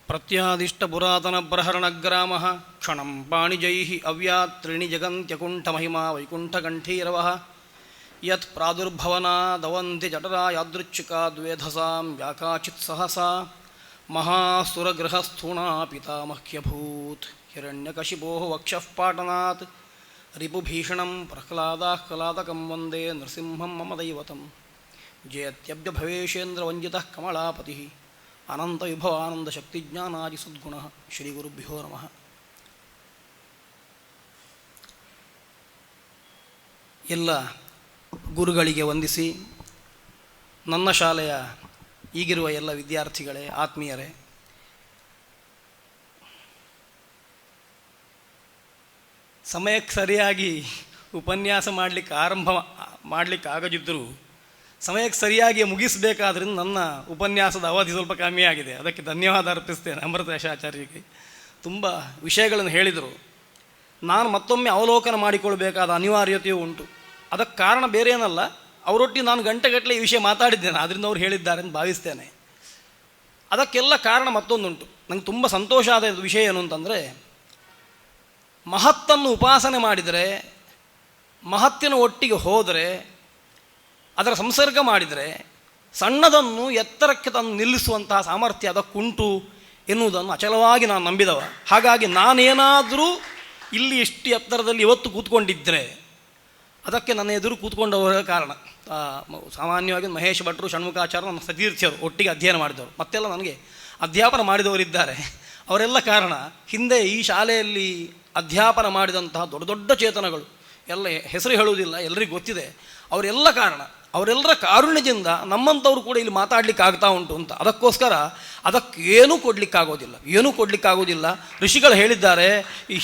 ಪ್ರತ್ಯಾದಿಷ್ಟಪುರಾತನಬ್ರಹರಣಗ್ರಾಮಃ ಕ್ಷಣಂ ಪಾಣಿಜೈಃ ಅವ್ಯಾತ್ರೀಣಿ ಜಗಂತ್ಯಕುಂಠಮಹಿಮಾ ವೈಕುಂಠಕಂಠೀರವಃ ಯತ್ ಪ್ರಾದುರ್ಭವನಾದವಂತಿ ಜಠರಾ ಯಾದೃಚ್ಛಿಕಾ ದ್ವೇಧಸಾಂ ವ್ಯಾಕಾಚಿತ್ ಸಹಸಾ ಮಹಾಸುರಗೃಹಸ್ಥೂಣಾ ಪಿತಾಮಹ್ಯಭೂತ್ ಹಿರಣ್ಯಕಶಿಪೋ ವಕ್ಷಃ ಪಾಟನಾತ್ ರಿಪುಭೀಷಣಂ ಪ್ರಹ್ಲಾದಾಹ್ಲಾದಕಂ ವಂದೇ ನೃಸಿಂಹಂ ಮಮ ದೈವತಂ ಜಯತ್ಯಭ್ಯಭವೇಶೇಂದ್ರವಂಜಿತಃ ಕಮಲಾಪತಿಃ ಅನಂತವಿಭವಾನಂದ ಶಕ್ತಿಜ್ಞಾನಾದಿ ಸದ್ಗುಣ ಶ್ರೀ ಗುರುಭ್ಯೋ ನಮಃ. ಎಲ್ಲ ಗುರುಗಳಿಗೆ ವಂದಿಸಿ, ನನ್ನ ಶಾಲೆಯ ಈಗಿರುವ ಎಲ್ಲ ವಿದ್ಯಾರ್ಥಿಗಳೇ, ಆತ್ಮೀಯರೇ, ಸಮಯಕ್ಕೆ ಸರಿಯಾಗಿ ಉಪನ್ಯಾಸ ಮಾಡಲಿಕ್ಕಾಗದಿದ್ದರೂ ಸಮಯಕ್ಕೆ ಸರಿಯಾಗಿ ಮುಗಿಸಬೇಕಾದ್ರಿಂದ ನನ್ನ ಉಪನ್ಯಾಸದ ಅವಧಿ ಸ್ವಲ್ಪ ಕಮ್ಮಿಯಾಗಿದೆ. ಅದಕ್ಕೆ ಧನ್ಯವಾದ ಅರ್ಪಿಸ್ತೇನೆ ಅಮೃತೇಶಾಚಾರ್ಯರಿಗೆ. ತುಂಬ ವಿಷಯಗಳನ್ನು ಹೇಳಿದರು. ನಾನು ಮತ್ತೊಮ್ಮೆ ಅವಲೋಕನ ಮಾಡಿಕೊಳ್ಬೇಕಾದ ಅನಿವಾರ್ಯತೆಯೂ ಉಂಟು. ಅದಕ್ಕೆ ಕಾರಣ ಬೇರೆ ಏನಲ್ಲ, ಅವರೊಟ್ಟಿಗೆ ನಾನು ಗಂಟೆಗಟ್ಟಲೆ ಈ ವಿಷಯ ಮಾತಾಡಿದ್ದೇನೆ, ಆದ್ದರಿಂದ ಅವ್ರು ಹೇಳಿದ್ದಾರೆ ಅಂತ ಭಾವಿಸ್ತೇನೆ. ಅದಕ್ಕೆಲ್ಲ ಕಾರಣ ಮತ್ತೊಂದುಂಟು. ನನಗೆ ತುಂಬ ಸಂತೋಷ ಆದ ವಿಷಯ ಏನು ಅಂತಂದರೆ, ಮಹತ್ತನ್ನು ಉಪಾಸನೆ ಮಾಡಿದರೆ, ಮಹತ್ತಿನ ಒಟ್ಟಿಗೆ ಹೋದರೆ, ಅದರ ಸಂಸರ್ಗ ಮಾಡಿದರೆ ಸಣ್ಣದನ್ನು ಎತ್ತರಕ್ಕೆ ತಂದು ನಿಲ್ಲಿಸುವಂತಹ ಸಾಮರ್ಥ್ಯ ಅದಕ್ಕುಂಟು ಎನ್ನುವುದನ್ನು ಅಚಲವಾಗಿ ನಾನು ನಂಬಿದವ. ಹಾಗಾಗಿ ನಾನೇನಾದರೂ ಇಲ್ಲಿ ಇಷ್ಟು ಎತ್ತರದಲ್ಲಿ ಇವತ್ತು ಕೂತ್ಕೊಂಡಿದ್ದರೆ ಅದಕ್ಕೆ ನನ್ನ ಎದುರು ಕೂತ್ಕೊಂಡವರ ಕಾರಣ. ಸಾಮಾನ್ಯವಾಗಿ ಮಹೇಶ್ ಭಟ್ರು, ಷಣ್ಮುಖಾಚಾರ್ಯ, ನನ್ನ ಸತೀರ್ಥ್ಯರು ಒಟ್ಟಿಗೆ ಅಧ್ಯಯನ ಮಾಡಿದವರು, ಮತ್ತೆಲ್ಲ ನನಗೆ ಅಧ್ಯಾಪನ ಮಾಡಿದವರಿದ್ದಾರೆ. ಅವರೆಲ್ಲ ಕಾರಣ. ಹಿಂದೆ ಈ ಶಾಲೆಯಲ್ಲಿ ಅಧ್ಯಾಪನ ಮಾಡಿದಂತಹ ದೊಡ್ಡ ದೊಡ್ಡ ಚೇತನಗಳು, ಎಲ್ಲ ಹೆಸರು ಹೇಳುವುದಿಲ್ಲ, ಎಲ್ಲರಿಗೂ ಗೊತ್ತಿದೆ. ಅವರೆಲ್ಲ ಕಾರಣ. ಅವರೆಲ್ಲರ ಕಾರುಣ್ಯದಿಂದ ನಮ್ಮಂಥವ್ರು ಕೂಡ ಇಲ್ಲಿ ಮಾತಾಡಲಿಕ್ಕೆ ಆಗ್ತಾ ಉಂಟು ಅಂತ. ಅದಕ್ಕೋಸ್ಕರ ಅದಕ್ಕೇನೂ ಕೊಡಲಿಕ್ಕಾಗೋದಿಲ್ಲ. ಋಷಿಗಳು ಹೇಳಿದ್ದಾರೆ,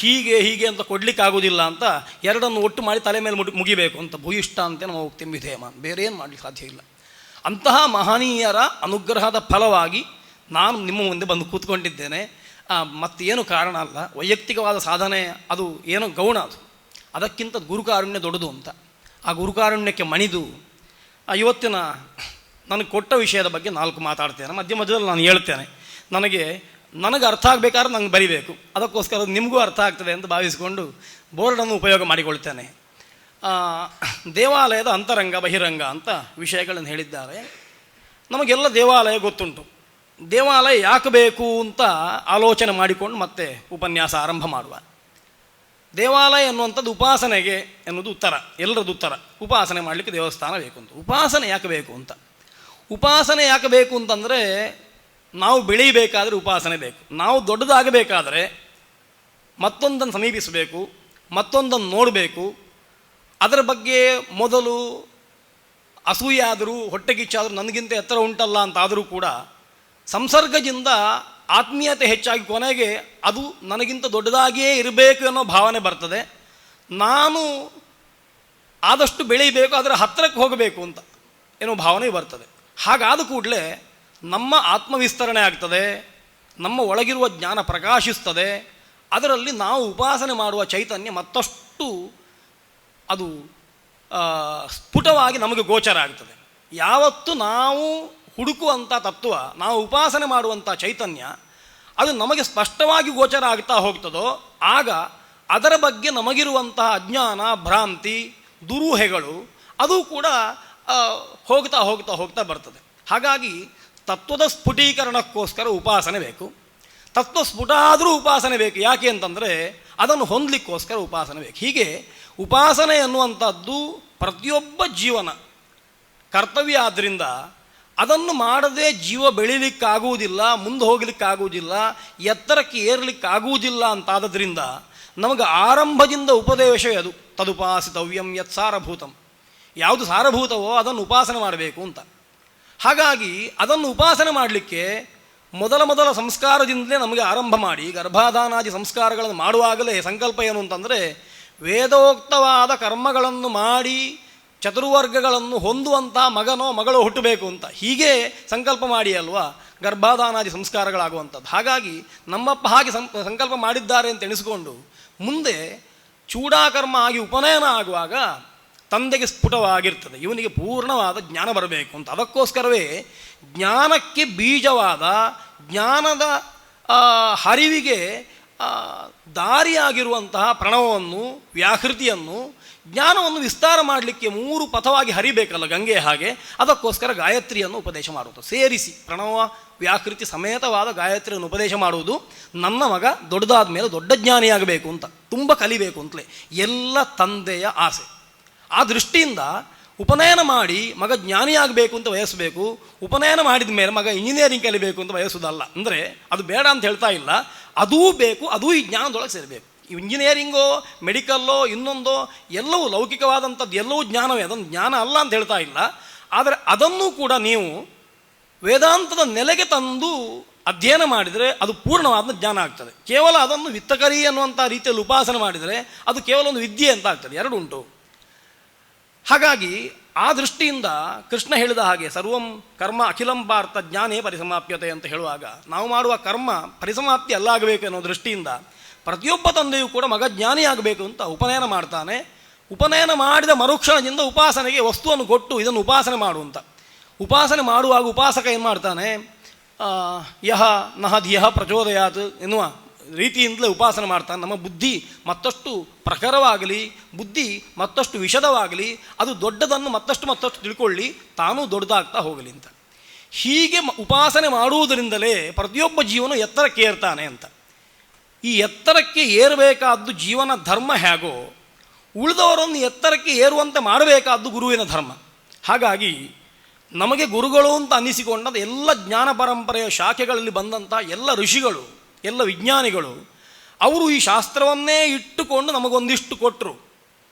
ಹೀಗೆ ಹೀಗೆ ಅಂತ ಕೊಡಲಿಕ್ಕಾಗೋದಿಲ್ಲ ಅಂತ, ಎರಡನ್ನು ಒಟ್ಟು ಮಾಡಿ ತಲೆ ಮೇಲೆ ಮುಗಿಬೇಕು ಅಂತ. ಭೂಯಿಷ್ಠ ಅಂತ ನಾವು ತೆಂಬಿಧೇಮ, ಬೇರೆ ಏನು ಮಾಡಲಿಕ್ಕೆ ಸಾಧ್ಯ ಇಲ್ಲ. ಅಂತಹ ಮಹನೀಯರ ಅನುಗ್ರಹದ ಫಲವಾಗಿ ನಾನು ನಿಮ್ಮ ಮುಂದೆ ಬಂದು ಕೂತ್ಕೊಂಡಿದ್ದೇನೆ. ಮತ್ತೇನು ಕಾರಣ ಅಲ್ಲ, ವೈಯಕ್ತಿಕವಾದ ಸಾಧನೆ ಅದು ಏನೋ ಗೌಣ, ಅದಕ್ಕಿಂತ ಗುರುಕಾರುಣ್ಯ ದೊಡ್ಡದು ಅಂತ. ಆ ಗುರುಕಾರುಣ್ಯಕ್ಕೆ ಮಣಿದು ಇವತ್ತಿನ ನನಗೆ ಕೊಟ್ಟ ವಿಷಯದ ಬಗ್ಗೆ 4 ಮಾತಾಡ್ತೇನೆ. ಮಧ್ಯದಲ್ಲಿ ನಾನು ಹೇಳ್ತೇನೆ. ನನಗೆ ಅರ್ಥ ಆಗಬೇಕಾದ್ರೆ ನಂಗೆ ಬರಿಬೇಕು, ಅದಕ್ಕೋಸ್ಕರ ನಿಮಗೂ ಅರ್ಥ ಆಗ್ತದೆ ಅಂತ ಭಾವಿಸಿಕೊಂಡು ಬೋರ್ಡನ್ನು ಉಪಯೋಗ ಮಾಡಿಕೊಳ್ತೇನೆ. ದೇವಾಲಯದ ಅಂತರಂಗ ಬಹಿರಂಗ ಅಂತ ವಿಷಯಗಳನ್ನು ಹೇಳಿದ್ದಾರೆ. ನಮಗೆಲ್ಲ ದೇವಾಲಯ ಗೊತ್ತುಂಟು. ದೇವಾಲಯ ಯಾಕೆ ಬೇಕು ಅಂತ ಆಲೋಚನೆ ಮಾಡಿಕೊಂಡು ಮತ್ತೆ ಉಪನ್ಯಾಸ ಆರಂಭ ಮಾಡುವ. ದೇವಾಲಯ ಎನ್ನುವಂಥದ್ದು ಉಪಾಸನೆಗೆ ಎನ್ನುವುದು ಉತ್ತರ, ಎಲ್ಲರದ್ದು ಉತ್ತರ. ಉಪಾಸನೆ ಮಾಡಲಿಕ್ಕೆ ದೇವಸ್ಥಾನ ಬೇಕು ಅಂತ. ಉಪಾಸನೆ ಯಾಕೆ ಬೇಕು ಅಂತಂದರೆ, ನಾವು ಬೆಳೀಬೇಕಾದ್ರೆ ಉಪಾಸನೆ ಬೇಕು. ನಾವು ದೊಡ್ಡದಾಗಬೇಕಾದ್ರೆ ಮತ್ತೊಂದನ್ನು ಸಮೀಪಿಸಬೇಕು, ಮತ್ತೊಂದನ್ನು ನೋಡಬೇಕು. ಅದರ ಬಗ್ಗೆ ಮೊದಲು ಅಸೂಯೆ ಆದರೂ, ಹೊಟ್ಟೆಗಿಚ್ಚಾದರೂ, ನನಗಿಂತ ಎತ್ತರ ಉಂಟಲ್ಲ ಅಂತಾದರೂ ಕೂಡ ಸಂಸರ್ಗದಿಂದ ಆತ್ಮೀಯತೆ ಹೆಚ್ಚಾಗಿ ಕೊನೆಗೆ ಅದು ನನಗಿಂತ ದೊಡ್ಡದಾಗಿಯೇ ಇರಬೇಕು ಅನ್ನೋ ಭಾವನೆ ಬರ್ತದೆ. ನಾನು ಆದಷ್ಟು ಬೆಳೀಬೇಕು, ಅದರ ಹತ್ತಿರಕ್ಕೆ ಹೋಗಬೇಕು ಅಂತ ಏನೋ ಭಾವನೆ ಬರ್ತದೆ. ಹಾಗಾದ ಕೂಡಲೇ ನಮ್ಮ ಆತ್ಮವಿಸ್ತರಣೆ ಆಗ್ತದೆ, ನಮ್ಮ ಒಳಗಿರುವ ಜ್ಞಾನ ಪ್ರಕಾಶಿಸ್ತದೆ. ಅದರಲ್ಲಿ ನಾವು ಉಪಾಸನೆ ಮಾಡುವ ಚೈತನ್ಯ ಮತ್ತಷ್ಟು ಅದು ಸ್ಫುಟವಾಗಿ ನಮಗೆ ಗೋಚರ ಆಗ್ತದೆ. ಯಾವತ್ತು ನಾವು ಹುಡುಕುವಂಥ ತತ್ವ, ನಾವು ಉಪಾಸನೆ ಮಾಡುವಂಥ ಚೈತನ್ಯ ಅದು ನಮಗೆ ಸ್ಪಷ್ಟವಾಗಿ ಗೋಚರ ಆಗ್ತಾ ಹೋಗ್ತದೋ, ಆಗ ಅದರ ಬಗ್ಗೆ ನಮಗಿರುವಂತಹ ಅಜ್ಞಾನ, ಭ್ರಾಂತಿ, ದುರೂಹೆಗಳು ಅದು ಕೂಡ ಹೋಗ್ತಾ ಬರ್ತದೆ. ಹಾಗಾಗಿ ತತ್ವದ ಸ್ಫುಟೀಕರಣಕ್ಕೋಸ್ಕರ ಉಪಾಸನೆ ಬೇಕು. ತತ್ವ ಸ್ಫುಟ ಆದರೂ ಉಪಾಸನೆ ಬೇಕು. ಯಾಕೆ ಅಂತಂದರೆ ಅದನ್ನು ಹೊಂದಲಿಕ್ಕೋಸ್ಕರ ಉಪಾಸನೆ ಬೇಕು. ಹೀಗೆ ಉಪಾಸನೆ ಎನ್ನುವಂಥದ್ದು ಪ್ರತಿಯೊಬ್ಬ ಜೀವನ ಕರ್ತವ್ಯ. ಆದ್ದರಿಂದ ಅದನ್ನು ಮಾಡದೆ ಜೀವ ಬೆಳೀಲಿಕ್ಕಾಗುವುದಿಲ್ಲ, ಮುಂದೆ ಹೋಗಲಿಕ್ಕಾಗುವುದಿಲ್ಲ, ಎತ್ತರಕ್ಕೆ ಏರಲಿಕ್ಕಾಗುವುದಿಲ್ಲ ಅಂತಾದ್ದರಿಂದ ನಮಗೆ ಆರಂಭದಿಂದ ಉಪದೇಶವೇ ಅದು. ತದುಪಾಸಿತವ್ಯಂ ಯತ್ ಸಾರಭೂತಂ. ಯಾವುದು ಸಾರಭೂತವೋ ಅದನ್ನು ಉಪಾಸನೆ ಮಾಡಬೇಕು ಅಂತ. ಹಾಗಾಗಿ ಅದನ್ನು ಉಪಾಸನೆ ಮಾಡಲಿಕ್ಕೆ ಮೊದಲ ಸಂಸ್ಕಾರದಿಂದಲೇ ನಮಗೆ ಆರಂಭ ಮಾಡಿ, ಗರ್ಭಾಧಾನಾದಿ ಸಂಸ್ಕಾರಗಳನ್ನು ಮಾಡುವಾಗಲೇ ಸಂಕಲ್ಪ ಏನು ಅಂತಂದರೆ, ವೇದೋಕ್ತವಾದ ಕರ್ಮಗಳನ್ನು ಮಾಡಿ ಚತುರ್ವರ್ಗಗಳನ್ನು ಹೊಂದುವಂತಹ ಮಗನೋ ಮಗಳೋ ಹುಟ್ಟಬೇಕು ಅಂತ ಹೀಗೆ ಸಂಕಲ್ಪ ಮಾಡಿ ಅಲ್ವಾ ಗರ್ಭಾಧಾನಾದಿ ಸಂಸ್ಕಾರಗಳಾಗುವಂಥದ್ದು. ಹಾಗಾಗಿ ನಮ್ಮಪ್ಪ ಹಾಗೆ ಸಂಕಲ್ಪ ಮಾಡಿದ್ದಾರೆ ಅಂತ ಎಣಿಸಿಕೊಂಡು ಮುಂದೆ ಚೂಡಾಕರ್ಮ ಆಗಿ ಉಪನಯನ ಆಗುವಾಗ ತಂದೆಗೆ ಸ್ಫುಟವಾಗಿರ್ತದೆ, ಇವನಿಗೆ ಪೂರ್ಣವಾದ ಜ್ಞಾನ ಬರಬೇಕು ಅಂತ. ಅದಕ್ಕೋಸ್ಕರವೇ ಜ್ಞಾನಕ್ಕೆ ಬೀಜವಾದ ಜ್ಞಾನದ ಹರಿವಿಗೆ ದಾರಿಯಾಗಿರುವಂತಹ ಪ್ರಣವವನ್ನು, ವ್ಯಾಹೃತಿಯನ್ನು, ಜ್ಞಾನವನ್ನು ವಿಸ್ತಾರ ಮಾಡಲಿಕ್ಕೆ 3 ಪಥವಾಗಿ ಹರಿಬೇಕಲ್ಲ ಗಂಗೆ ಹಾಗೆ. ಅದಕ್ಕೋಸ್ಕರ ಗಾಯತ್ರಿಯನ್ನು ಉಪದೇಶ ಮಾಡುವುದು, ಸೇರಿಸಿ ಪ್ರಣವ ವ್ಯಾಕೃತಿ ಸಮೇತವಾದ ಗಾಯತ್ರಿಯನ್ನು ಉಪದೇಶ ಮಾಡುವುದು. ನನ್ನ ಮಗ ದೊಡ್ಡದಾದ ಮೇಲೆ ದೊಡ್ಡ ಜ್ಞಾನಿಯಾಗಬೇಕು ಅಂತ, ತುಂಬ ಕಲಿಬೇಕು ಅಂತಲೇ ಎಲ್ಲ ತಂದೆಯ ಆಸೆ. ಆ ದೃಷ್ಟಿಯಿಂದ ಉಪನಯನ ಮಾಡಿ ಮಗ ಜ್ಞಾನಿಯಾಗಬೇಕು ಅಂತ ವಯಸ್ಸಬೇಕು. ಉಪನಯನ ಮಾಡಿದ ಮೇಲೆ ಮಗ ಇಂಜಿನಿಯರಿಂಗ್ ಕಲಿಬೇಕು ಅಂತ ವಯಸ್ಸುದಲ್ಲ. ಅಂದರೆ ಅದು ಬೇಡ ಅಂತ ಹೇಳ್ತಾ ಇಲ್ಲ, ಅದೂ ಬೇಕು, ಅದೂ ಈ ಜ್ಞಾನದೊಳಗೆ ಸೇರಬೇಕು. ಇಂಜಿನಿಯರಿಂಗೋ ಮೆಡಿಕಲ್ಲೋ ಇನ್ನೊಂದೋ ಎಲ್ಲವೂ ಲೌಕಿಕವಾದಂಥದ್ದು, ಎಲ್ಲವೂ ಜ್ಞಾನವೇ, ಅದನ್ನು ಜ್ಞಾನ ಅಲ್ಲ ಅಂತ ಹೇಳ್ತಾ ಇಲ್ಲ. ಆದರೆ ಅದನ್ನೂ ಕೂಡ ನೀವು ವೇದಾಂತದ ನೆಲೆಗೆ ತಂದು ಅಧ್ಯಯನ ಮಾಡಿದರೆ ಅದು ಪೂರ್ಣವಾದ ಜ್ಞಾನ ಆಗ್ತದೆ. ಕೇವಲ ಅದನ್ನು ವಿತ್ತಕರಿ ಅನ್ನುವಂಥ ರೀತಿಯಲ್ಲಿ ಉಪಾಸನೆ ಮಾಡಿದರೆ ಅದು ಕೇವಲ ಒಂದು ವಿದ್ಯೆ ಅಂತ ಆಗ್ತದೆ, ಎರಡು ಉಂಟು. ಹಾಗಾಗಿ ಆ ದೃಷ್ಟಿಯಿಂದ ಕೃಷ್ಣ ಹೇಳಿದ ಹಾಗೆ ಸರ್ವಂ ಕರ್ಮ ಅಖಿಲಂ ಪಾರ್ಥ ಜ್ಞಾನೇ ಪರಿಸಮಾಪ್ಯತೆ ಅಂತ ಹೇಳುವಾಗ, ನಾವು ಮಾಡುವ ಕರ್ಮ ಪರಿಸಮಾಪ್ತಿ ಅಲ್ಲಾಗಬೇಕು ಅನ್ನೋ ದೃಷ್ಟಿಯಿಂದ ಪ್ರತಿಯೊಬ್ಬ ತಂದೆಯೂ ಕೂಡ ಮಗ ಜ್ಞಾನಿಯಾಗಬೇಕು ಅಂತ ಉಪನಯನ ಮಾಡ್ತಾನೆ. ಉಪನಯನ ಮಾಡಿದ ಮರುಕ್ಷಣದಿಂದ ಉಪಾಸನೆಗೆ ವಸ್ತುವನ್ನು ಕೊಟ್ಟು ಇದನ್ನು ಉಪಾಸನೆ ಮಾಡುವಂಥ, ಉಪಾಸನೆ ಮಾಡುವಾಗ ಉಪಾಸಕ ಏನು ಮಾಡ್ತಾನೆ, ಯಹ ನಹ ಧಿಯಃ ಪ್ರಚೋದಯಾತ್ ಎನ್ನುವ ರೀತಿಯಿಂದಲೇ ಉಪಾಸನೆ ಮಾಡ್ತಾನೆ. ನಮ್ಮ ಬುದ್ಧಿ ಮತ್ತಷ್ಟು ಪ್ರಖರವಾಗಲಿ, ಬುದ್ಧಿ ಮತ್ತಷ್ಟು ವಿಷದವಾಗಲಿ, ಅದು ದೊಡ್ಡದನ್ನು ಮತ್ತಷ್ಟು ತಿಳ್ಕೊಳ್ಳಿ, ತಾನೂ ದೊಡ್ಡದಾಗ್ತಾ ಹೋಗಲಿ ಅಂತ. ಹೀಗೆ ಉಪಾಸನೆ ಮಾಡುವುದರಿಂದಲೇ ಪ್ರತಿಯೊಬ್ಬ ಜೀವನ ಎತ್ತರಕ್ಕೆ ಏರ್ತಾನೆ ಅಂತ. ಈ ಎತ್ತರಕ್ಕೆ ಏರಬೇಕಾದ್ದು ಜೀವನ ಧರ್ಮ ಹೇಗೋ, ಉಳಿದವರನ್ನು ಎತ್ತರಕ್ಕೆ ಏರುವಂತೆ ಮಾಡಬೇಕಾದ್ದು ಗುರುವಿನ ಧರ್ಮ. ಹಾಗಾಗಿ ನಮಗೆ ಗುರುಗಳು ಅಂತ ಅನ್ನಿಸಿಕೊಂಡದ್ದು ಎಲ್ಲ ಜ್ಞಾನ ಪರಂಪರೆಯ ಶಾಖೆಗಳಲ್ಲಿ ಬಂದಂಥ ಎಲ್ಲ ಋಷಿಗಳು, ಎಲ್ಲ ವಿಜ್ಞಾನಿಗಳು, ಅವರು ಈ ಶಾಸ್ತ್ರವನ್ನೇ ಇಟ್ಟುಕೊಂಡು ನಮಗೊಂದಿಷ್ಟು ಕೊಟ್ಟರು,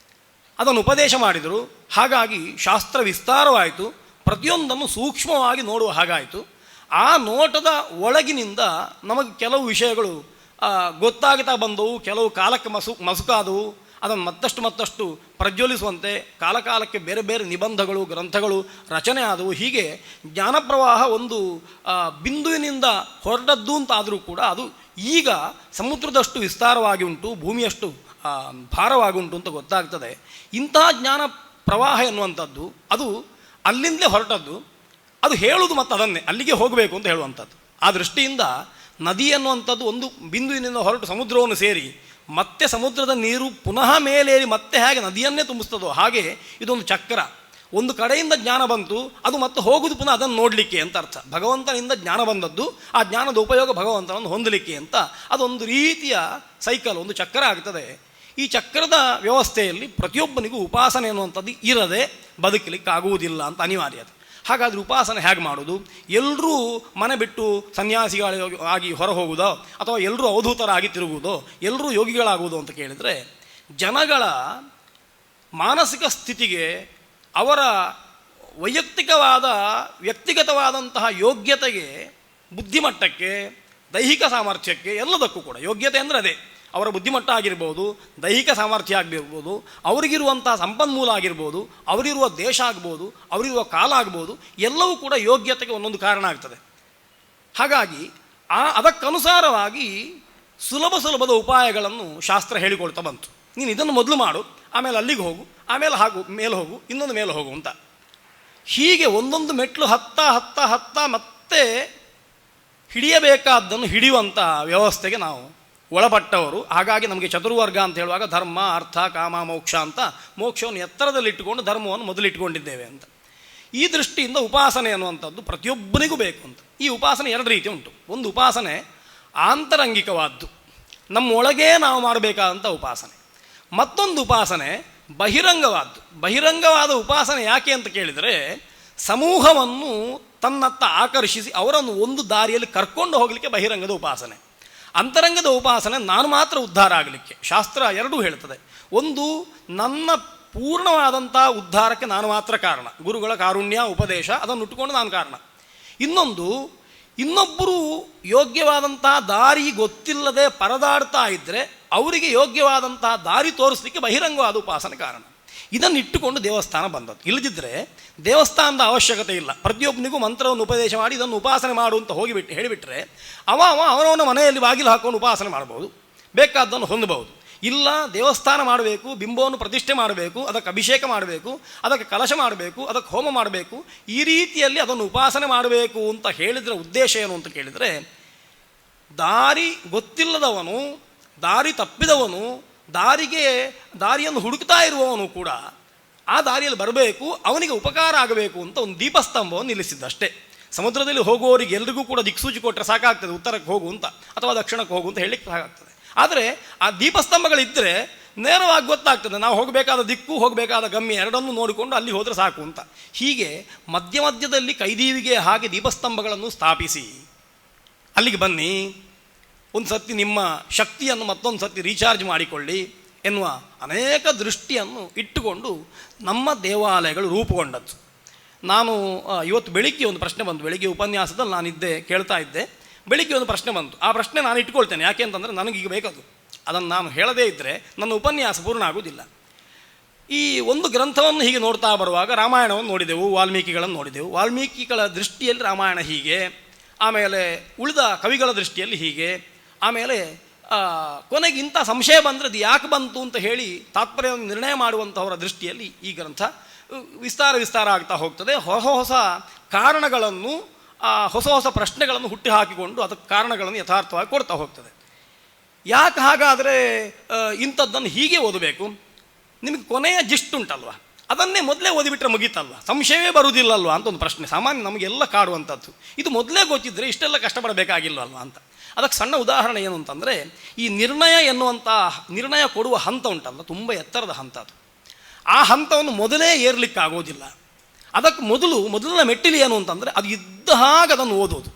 ಅದನ್ನು ಉಪದೇಶ ಮಾಡಿದರು. ಹಾಗಾಗಿ ಶಾಸ್ತ್ರ ವಿಸ್ತಾರವಾಯಿತು, ಪ್ರತಿಯೊಂದನ್ನು ಸೂಕ್ಷ್ಮವಾಗಿ ನೋಡುವ ಹಾಗಾಯಿತು. ಆ ನೋಟದ ಒಳಗಿನಿಂದ ನಮಗೆ ಕೆಲವು ವಿಷಯಗಳು ಗೊತ್ತಾಗ್ತಾ ಬಂದವು, ಕೆಲವು ಕಾಲಕ್ಕೆ ಮಸುಕಾದವು. ಅದನ್ನು ಮತ್ತಷ್ಟು ಪ್ರಜ್ವಲಿಸುವಂತೆ ಕಾಲಕಾಲಕ್ಕೆ ಬೇರೆ ಬೇರೆ ನಿಬಂಧಗಳು, ಗ್ರಂಥಗಳು ರಚನೆ ಆದವು. ಹೀಗೆ ಜ್ಞಾನಪ್ರವಾಹ ಒಂದು ಬಿಂದುವಿನಿಂದ ಹೊರಟದ್ದು ಅಂತಾದರೂ ಕೂಡ ಅದು ಈಗ ಸಮುದ್ರದಷ್ಟು ವಿಸ್ತಾರವಾಗಿ ಉಂಟು, ಭೂಮಿಯಷ್ಟು ಭಾರವಾಗಿ ಉಂಟು ಅಂತ ಗೊತ್ತಾಗ್ತದೆ. ಇಂತಹ ಜ್ಞಾನ ಪ್ರವಾಹ ಎನ್ನುವಂಥದ್ದು ಅದು ಅಲ್ಲಿಂದಲೇ ಹೊರಟದ್ದು, ಅದು ಹೇಳುವುದು ಮತ್ತು ಅದನ್ನೇ ಅಲ್ಲಿಗೆ ಹೋಗಬೇಕು ಅಂತ ಹೇಳುವಂಥದ್ದು. ಆ ದೃಷ್ಟಿಯಿಂದ ನದಿ ಎನ್ನುವಂಥದ್ದು ಒಂದು ಬಿಂದುವಿನಿಂದ ಹೊರಟು ಸಮುದ್ರವನ್ನು ಸೇರಿ ಮತ್ತೆ ಸಮುದ್ರದ ನೀರು ಪುನಃ ಮೇಲೇರಿ ಮತ್ತೆ ಹೇಗೆ ನದಿಯನ್ನೇ ತುಂಬಿಸ್ತದೋ ಹಾಗೆ ಇದೊಂದು ಚಕ್ರ. ಒಂದು ಕಡೆಯಿಂದ ಜ್ಞಾನ ಬಂತು, ಅದು ಮತ್ತೆ ಹೋಗುವುದು ಪುನಃ ಅದನ್ನು ನೋಡಲಿಕ್ಕೆ ಅಂತ ಅರ್ಥ. ಭಗವಂತನಿಂದ ಜ್ಞಾನ ಬಂದದ್ದು, ಆ ಜ್ಞಾನದ ಉಪಯೋಗ ಭಗವಂತನನ್ನು ಹೊಂದಲಿಕ್ಕೆ ಅಂತ ಅದೊಂದು ರೀತಿಯ ಸೈಕಲ್, ಒಂದು ಚಕ್ರ ಆಗ್ತದೆ. ಈ ಚಕ್ರದ ವ್ಯವಸ್ಥೆಯಲ್ಲಿ ಪ್ರತಿಯೊಬ್ಬನಿಗೂ ಉಪಾಸನೆ ಅನ್ನುವಂಥದ್ದು ಇರದೆ ಬದುಕಲಿಕ್ಕಾಗುವುದಿಲ್ಲ ಅಂತ ಅನಿವಾರ್ಯತೆ. ಹಾಗಾದರೆ ಉಪಾಸನೆ ಹೇಗೆ ಮಾಡೋದು? ಎಲ್ಲರೂ ಮನೆ ಬಿಟ್ಟು ಸನ್ಯಾಸಿಗಳಾಗಿ ಹೊರ ಹೋಗುವುದೋ, ಅಥವಾ ಎಲ್ಲರೂ ಅವಧೂತರಾಗಿ ತಿರುಗುವುದೋ, ಎಲ್ಲರೂ ಯೋಗಿಗಳಾಗುವುದೋ ಅಂತ ಕೇಳಿದರೆ, ಜನಗಳ ಮಾನಸಿಕ ಸ್ಥಿತಿಗೆ, ಅವರ ವ್ಯಕ್ತಿಗತವಾದಂತಹ ಯೋಗ್ಯತೆಗೆ, ಬುದ್ಧಿಮಟ್ಟಕ್ಕೆ, ದೈಹಿಕ ಸಾಮರ್ಥ್ಯಕ್ಕೆ, ಎಲ್ಲದಕ್ಕೂ ಕೂಡ ಯೋಗ್ಯತೆ ಅಂದರೆ ಅದೇ ಅವರ ಬುದ್ಧಿಮಟ್ಟ ಆಗಿರ್ಬೋದು, ದೈಹಿಕ ಸಾಮರ್ಥ್ಯ ಆಗಿರ್ಬೋದು, ಅವರಿಗಿರುವಂತಹ ಸಂಪನ್ಮೂಲ ಆಗಿರ್ಬೋದು, ಅವರಿರುವ ದೇಶ ಆಗ್ಬೋದು, ಅವರಿರುವ ಕಾಲ ಆಗ್ಬೋದು, ಎಲ್ಲವೂ ಕೂಡ ಯೋಗ್ಯತೆಗೆ ಒಂದೊಂದು ಕಾರಣ ಆಗ್ತದೆ. ಹಾಗಾಗಿ ಅದಕ್ಕನುಸಾರವಾಗಿ ಸುಲಭದ ಉಪಾಯಗಳನ್ನು ಶಾಸ್ತ್ರ ಹೇಳಿಕೊಳ್ತಾ ಬಂತು. ನೀನು ಇದನ್ನು ಮೊದಲು ಮಾಡು, ಆಮೇಲೆ ಅಲ್ಲಿಗೆ ಹೋಗು, ಆಮೇಲೆ ಮೇಲೆ ಹೋಗು, ಇನ್ನೊಂದು ಮೇಲೆ ಹೋಗು ಅಂತ. ಹೀಗೆ ಒಂದೊಂದು ಮೆಟ್ಲು ಹತ್ತ ಮತ್ತೆ ಹಿಡಿಯಬೇಕಾದ್ದನ್ನು ಹಿಡಿಯುವಂಥ ವ್ಯವಸ್ಥೆಗೆ ನಾವು ಒಳಪಟ್ಟವರು. ಹಾಗಾಗಿ ನಮಗೆ ಚತುರ್ವರ್ಗ ಅಂತ ಹೇಳುವಾಗ ಧರ್ಮ, ಅರ್ಥ, ಕಾಮ, ಮೋಕ್ಷ ಅಂತ ಮೋಕ್ಷವನ್ನು ಎತ್ತರದಲ್ಲಿಟ್ಟುಕೊಂಡು ಧರ್ಮವನ್ನು ಮೊದಲಿಟ್ಟುಕೊಂಡಿದ್ದೇವೆ ಅಂತ. ಈ ದೃಷ್ಟಿಯಿಂದ ಉಪಾಸನೆ ಅನ್ನುವಂಥದ್ದು ಪ್ರತಿಯೊಬ್ಬನಿಗೂ ಬೇಕು ಅಂತ. ಈ ಉಪಾಸನೆ ಎರಡು ರೀತಿ ಉಂಟು. ಒಂದು ಉಪಾಸನೆ ಆಂತರಂಗಿಕವಾದ್ದು, ನಮ್ಮೊಳಗೇ ನಾವು ಮಾಡಬೇಕಾದಂಥ ಉಪಾಸನೆ. ಮತ್ತೊಂದು ಉಪಾಸನೆ ಬಹಿರಂಗವಾದ್ದು. ಬಹಿರಂಗವಾದ ಉಪಾಸನೆ ಯಾಕೆ ಅಂತ ಕೇಳಿದರೆ, ಸಮೂಹವನ್ನು ತನ್ನತ್ತ ಆಕರ್ಷಿಸಿ ಅವರನ್ನು ಒಂದು ದಾರಿಯಲ್ಲಿ ಕರ್ಕೊಂಡು ಹೋಗಲಿಕ್ಕೆ ಬಹಿರಂಗದ ಉಪಾಸನೆ. ಅಂತರಂಗದ ಉಪಾಸನೆ ನಾನು ಮಾತ್ರ ಉದ್ಧಾರ ಆಗಲಿಕ್ಕೆ. ಶಾಸ್ತ್ರ ಎರಡೂ ಹೇಳ್ತದೆ. ಒಂದು, ನನ್ನ ಪೂರ್ಣವಾದಂಥ ಉದ್ಧಾರಕ್ಕೆ ನಾನು ಮಾತ್ರ ಕಾರಣ, ಗುರುಗಳ ಕಾರುಣ್ಯ ಉಪದೇಶ ಅದನ್ನು ಉಟ್ಟುಕೊಂಡು ನಾನು ಕಾರಣ. ಇನ್ನೊಂದು, ಇನ್ನೊಬ್ಬರು ಯೋಗ್ಯವಾದಂತಹ ದಾರಿ ಗೊತ್ತಿಲ್ಲದೆ ಪರದಾಡ್ತಾ ಇದ್ದರೆ ಅವರಿಗೆ ಯೋಗ್ಯವಾದಂತಹ ದಾರಿ ತೋರಿಸಲಿಕ್ಕೆ ಬಹಿರಂಗವಾದ ಉಪಾಸನೆ ಕಾರಣ. ಇದನ್ನು ಇಟ್ಟುಕೊಂಡು ದೇವಸ್ಥಾನ ಬಂದದ್ದು. ಇಲ್ಲದಿದ್ದರೆ ದೇವಸ್ಥಾನದ ಅವಶ್ಯಕತೆ ಇಲ್ಲ. ಪ್ರತಿಯೊಬ್ಬನಿಗೂ ಮಂತ್ರವನ್ನು ಉಪದೇಶ ಮಾಡಿ ಇದನ್ನು ಉಪಾಸನೆ ಮಾಡು ಅಂತ ಹೇಳಿಬಿಟ್ರೆ ಅವನವನ ಮನೆಯಲ್ಲಿ ಬಾಗಿಲು ಹಾಕೊಂಡು ಉಪಾಸನೆ ಮಾಡ್ಬೋದು, ಬೇಕಾದ್ದನ್ನು ಹೊಂದಬಹುದು. ಇಲ್ಲ, ದೇವಸ್ಥಾನ ಮಾಡಬೇಕು, ಬಿಂಬವನ್ನು ಪ್ರತಿಷ್ಠೆ ಮಾಡಬೇಕು, ಅದಕ್ಕೆ ಅಭಿಷೇಕ ಮಾಡಬೇಕು, ಅದಕ್ಕೆ ಕಲಶ ಮಾಡಬೇಕು, ಅದಕ್ಕೆ ಹೋಮ ಮಾಡಬೇಕು, ಈ ರೀತಿಯಲ್ಲಿ ಅದನ್ನು ಉಪಾಸನೆ ಮಾಡಬೇಕು ಅಂತ ಹೇಳಿದರೆ ಉದ್ದೇಶ ಏನು ಅಂತ ಕೇಳಿದರೆ, ದಾರಿ ಗೊತ್ತಿಲ್ಲದವನು, ದಾರಿ ತಪ್ಪಿದವನು, ದಾರಿಯನ್ನು ಹುಡುಕ್ತಾ ಇರುವವನು ಕೂಡ ಆ ದಾರಿಯಲ್ಲಿ ಬರಬೇಕು, ಅವನಿಗೆ ಉಪಕಾರ ಆಗಬೇಕು ಅಂತ ಒಂದು ದೀಪಸ್ತಂಭವನ್ನು ನಿಲ್ಲಿಸಿದ್ದಷ್ಟೇ. ಸಮುದ್ರದಲ್ಲಿ ಹೋಗುವವರಿಗೆ ಎಲ್ರಿಗೂ ಕೂಡ ದಿಕ್ಸೂಚಿ ಕೊಟ್ಟರೆ ಸಾಕಾಗ್ತದೆ, ಉತ್ತರಕ್ಕೆ ಹೋಗು ಅಂತ ಅಥವಾ ದಕ್ಷಿಣಕ್ಕೆ ಹೋಗು ಅಂತ ಹೇಳಲಿಕ್ಕೆ ಸಾಕಾಗ್ತದೆ. ಆದರೆ ಆ ದೀಪಸ್ತಂಭಗಳಿದ್ದರೆ ನೇರವಾಗಿ ಗೊತ್ತಾಗ್ತದೆ, ನಾವು ಹೋಗಬೇಕಾದ ದಿಕ್ಕು ಹೋಗಬೇಕಾದ ಗಮ್ಯ ಎರಡನ್ನೂ ನೋಡಿಕೊಂಡು ಅಲ್ಲಿ ಹೋದರೆ ಸಾಕು ಅಂತ. ಹೀಗೆ ಮಧ್ಯ ಮಧ್ಯದಲ್ಲಿ ಕೈದೀವಿಗೆ ಹಾಗೆ ದೀಪಸ್ತಂಭಗಳನ್ನು ಸ್ಥಾಪಿಸಿ ಅಲ್ಲಿಗೆ ಬನ್ನಿ, ಒಂದು ಸರ್ತಿ ನಿಮ್ಮ ಶಕ್ತಿಯನ್ನು ಮತ್ತೊಂದು ಸರ್ತಿ ರೀಚಾರ್ಜ್ ಮಾಡಿಕೊಳ್ಳಿ ಎನ್ನುವ ಅನೇಕ ದೃಷ್ಟಿಯನ್ನು ಇಟ್ಟುಕೊಂಡು ನಮ್ಮ ದೇವಾಲಯಗಳು ರೂಪುಗೊಂಡದ್ದು. ನಾನು ಇವತ್ತು ಬೆಳಿಗ್ಗೆ ಒಂದು ಪ್ರಶ್ನೆ ಬಂತು, ಬೆಳಿಗ್ಗೆ ಉಪನ್ಯಾಸದಲ್ಲಿ ನಾನಿದ್ದೆ ಕೇಳ್ತಾ ಇದ್ದೆ, ಬೆಳಿಗ್ಗೆ ಒಂದು ಪ್ರಶ್ನೆ ಬಂತು. ಆ ಪ್ರಶ್ನೆ ನಾನು ಇಟ್ಕೊಳ್ತೇನೆ, ಯಾಕೆ ಅಂತಂದರೆ ನನಗೀಗ ಬೇಕದು. ಅದನ್ನು ನಾನು ಹೇಳದೇ ಇದ್ದರೆ ನನ್ನ ಉಪನ್ಯಾಸ ಪೂರ್ಣ ಆಗುವುದಿಲ್ಲ. ಈ ಒಂದು ಗ್ರಂಥವನ್ನು ಹೀಗೆ ನೋಡ್ತಾ ಬರುವಾಗ ರಾಮಾಯಣವನ್ನು ನೋಡಿದೆವು, ವಾಲ್ಮೀಕಿಗಳನ್ನು ನೋಡಿದೆವು. ವಾಲ್ಮೀಕಿಗಳ ದೃಷ್ಟಿಯಲ್ಲಿ ರಾಮಾಯಣ ಹೀಗೆ, ಆಮೇಲೆ ಉಳಿದ ಕವಿಗಳ ದೃಷ್ಟಿಯಲ್ಲಿ ಹೀಗೆ, ಆಮೇಲೆ ಕೊನೆಗೆ ಇಂಥ ಸಂಶಯ ಬಂದರೆ ಅದು ಯಾಕೆ ಬಂತು ಅಂತ ಹೇಳಿ ತಾತ್ಪರ್ಯವನ್ನು ನಿರ್ಣಯ ಮಾಡುವಂಥವರ ದೃಷ್ಟಿಯಲ್ಲಿ ಈ ಗ್ರಂಥ ವಿಸ್ತಾರ ಆಗ್ತಾ ಹೋಗ್ತದೆ. ಹೊಸ ಹೊಸ ಕಾರಣಗಳನ್ನು, ಹೊಸ ಹೊಸ ಪ್ರಶ್ನೆಗಳನ್ನು ಹುಟ್ಟಿ ಹಾಕಿಕೊಂಡು ಅದಕ್ಕೆ ಕಾರಣಗಳನ್ನು ಯಥಾರ್ಥವಾಗಿ ಕೊಡ್ತಾ ಹೋಗ್ತದೆ. ಯಾಕೆ ಹಾಗಾದರೆ ಇಂಥದ್ದನ್ನು ಹೀಗೆ ಓದಬೇಕು? ನಿಮಗೆ ಕೊನೆಯ ಜಿಷ್ಟುಂಟಲ್ವ, ಅದನ್ನೇ ಮೊದಲೇ ಓದಿಬಿಟ್ರೆ ಮುಗೀತಲ್ವ, ಸಂಶಯವೇ ಬರುವುದಿಲ್ಲಲ್ವ ಅಂತ ಒಂದು ಪ್ರಶ್ನೆ ಸಾಮಾನ್ಯ ನಮಗೆಲ್ಲ ಕಾಡುವಂಥದ್ದು. ಇದು ಮೊದಲೇ ಗೊತ್ತಿದ್ದರೆ ಇಷ್ಟೆಲ್ಲ ಕಷ್ಟಪಡಬೇಕಾಗಿಲ್ವಲ್ವ ಅಂತ. ಅದಕ್ಕೆ ಸಣ್ಣ ಉದಾಹರಣೆ ಏನು ಅಂತಂದರೆ, ಈ ನಿರ್ಣಯ ಕೊಡುವ ಹಂತ ಉಂಟಲ್ಲ, ತುಂಬ ಎತ್ತರದ ಹಂತ ಅದು. ಆ ಹಂತವನ್ನು ಮೊದಲೇ ಏರ್ಲಿಕ್ಕಾಗೋದಿಲ್ಲ. ಅದಕ್ಕೆ ಮೊದಲನ ಮೆಟ್ಟಿಲು ಏನು ಅಂತಂದರೆ ಅದು ಇದ್ದ ಹಾಗೆ ಅದನ್ನು ಓದೋದು.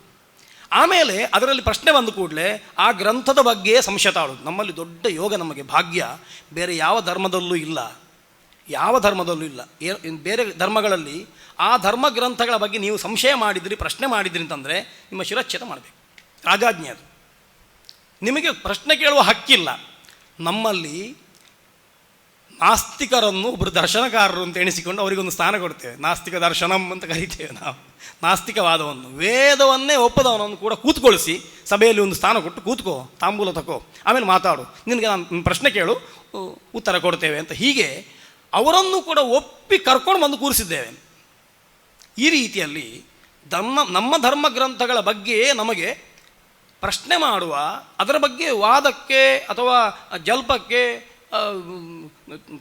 ಆಮೇಲೆ ಅದರಲ್ಲಿ ಪ್ರಶ್ನೆ ಬಂದ ಕೂಡಲೇ ಆ ಗ್ರಂಥದ ಬಗ್ಗೆ ಸಂಶಯ ತಾಳೋದು. ನಮ್ಮಲ್ಲಿ ದೊಡ್ಡ ಯೋಗ, ನಮಗೆ ಭಾಗ್ಯ, ಬೇರೆ ಯಾವ ಧರ್ಮದಲ್ಲೂ ಇಲ್ಲ. ಬೇರೆ ಧರ್ಮಗಳಲ್ಲಿ ಆ ಧರ್ಮ ಗ್ರಂಥಗಳ ಬಗ್ಗೆ ನೀವು ಸಂಶಯ ಮಾಡಿದ್ರಿ, ಪ್ರಶ್ನೆ ಮಾಡಿದ್ರಿ ಅಂತಂದರೆ ನಿಮ್ಮ ಶಿರಚ್ಛೇದ ಮಾಡಬೇಕು, ರಾಜಾಜ್ಞೆ ಅದು. ನಿಮಗೆ ಪ್ರಶ್ನೆ ಕೇಳುವ ಹಕ್ಕಿಲ್ಲ. ನಮ್ಮಲ್ಲಿ ನಾಸ್ತಿಕರನ್ನು ಒಬ್ಬರು ದರ್ಶನಕಾರರು ಅಂತ ಎಣಿಸಿಕೊಂಡು ಅವರಿಗೊಂದು ಸ್ಥಾನ ಕೊಡ್ತೇವೆ, ನಾಸ್ತಿಕ ದರ್ಶನಂ ಅಂತ ಕರಿತೇವೆ ನಾವು. ನಾಸ್ತಿಕವಾದವನ್ನು, ವೇದವನ್ನೇ ಒಪ್ಪದವನನ್ನು ಕೂಡ ಕೂತ್ಕೊಳಿಸಿ ಸಭೆಯಲ್ಲಿ ಒಂದು ಸ್ಥಾನ ಕೊಟ್ಟು ಕೂತ್ಕೋ, ತಾಂಬೂಲ ತಗೋ, ಆಮೇಲೆ ಮಾತಾಡು, ನಿನಗೆ ನಾನು ಪ್ರಶ್ನೆ ಕೇಳು, ಉತ್ತರ ಕೊಡ್ತೇವೆ ಅಂತ. ಹೀಗೆ ಅವರನ್ನು ಕೂಡ ಒಪ್ಪಿ ಕರ್ಕೊಂಡು ಬಂದು ಕೂರಿಸಿದ್ದೇವೆ. ಈ ರೀತಿಯಲ್ಲಿ ನಮ್ಮ ಧರ್ಮ ಗ್ರಂಥಗಳ ಬಗ್ಗೆ ನಮಗೆ ಪ್ರಶ್ನೆ ಮಾಡುವ, ಅದರ ಬಗ್ಗೆ ವಾದಕ್ಕೆ ಅಥವಾ ಜಲ್ಪಕ್ಕೆ,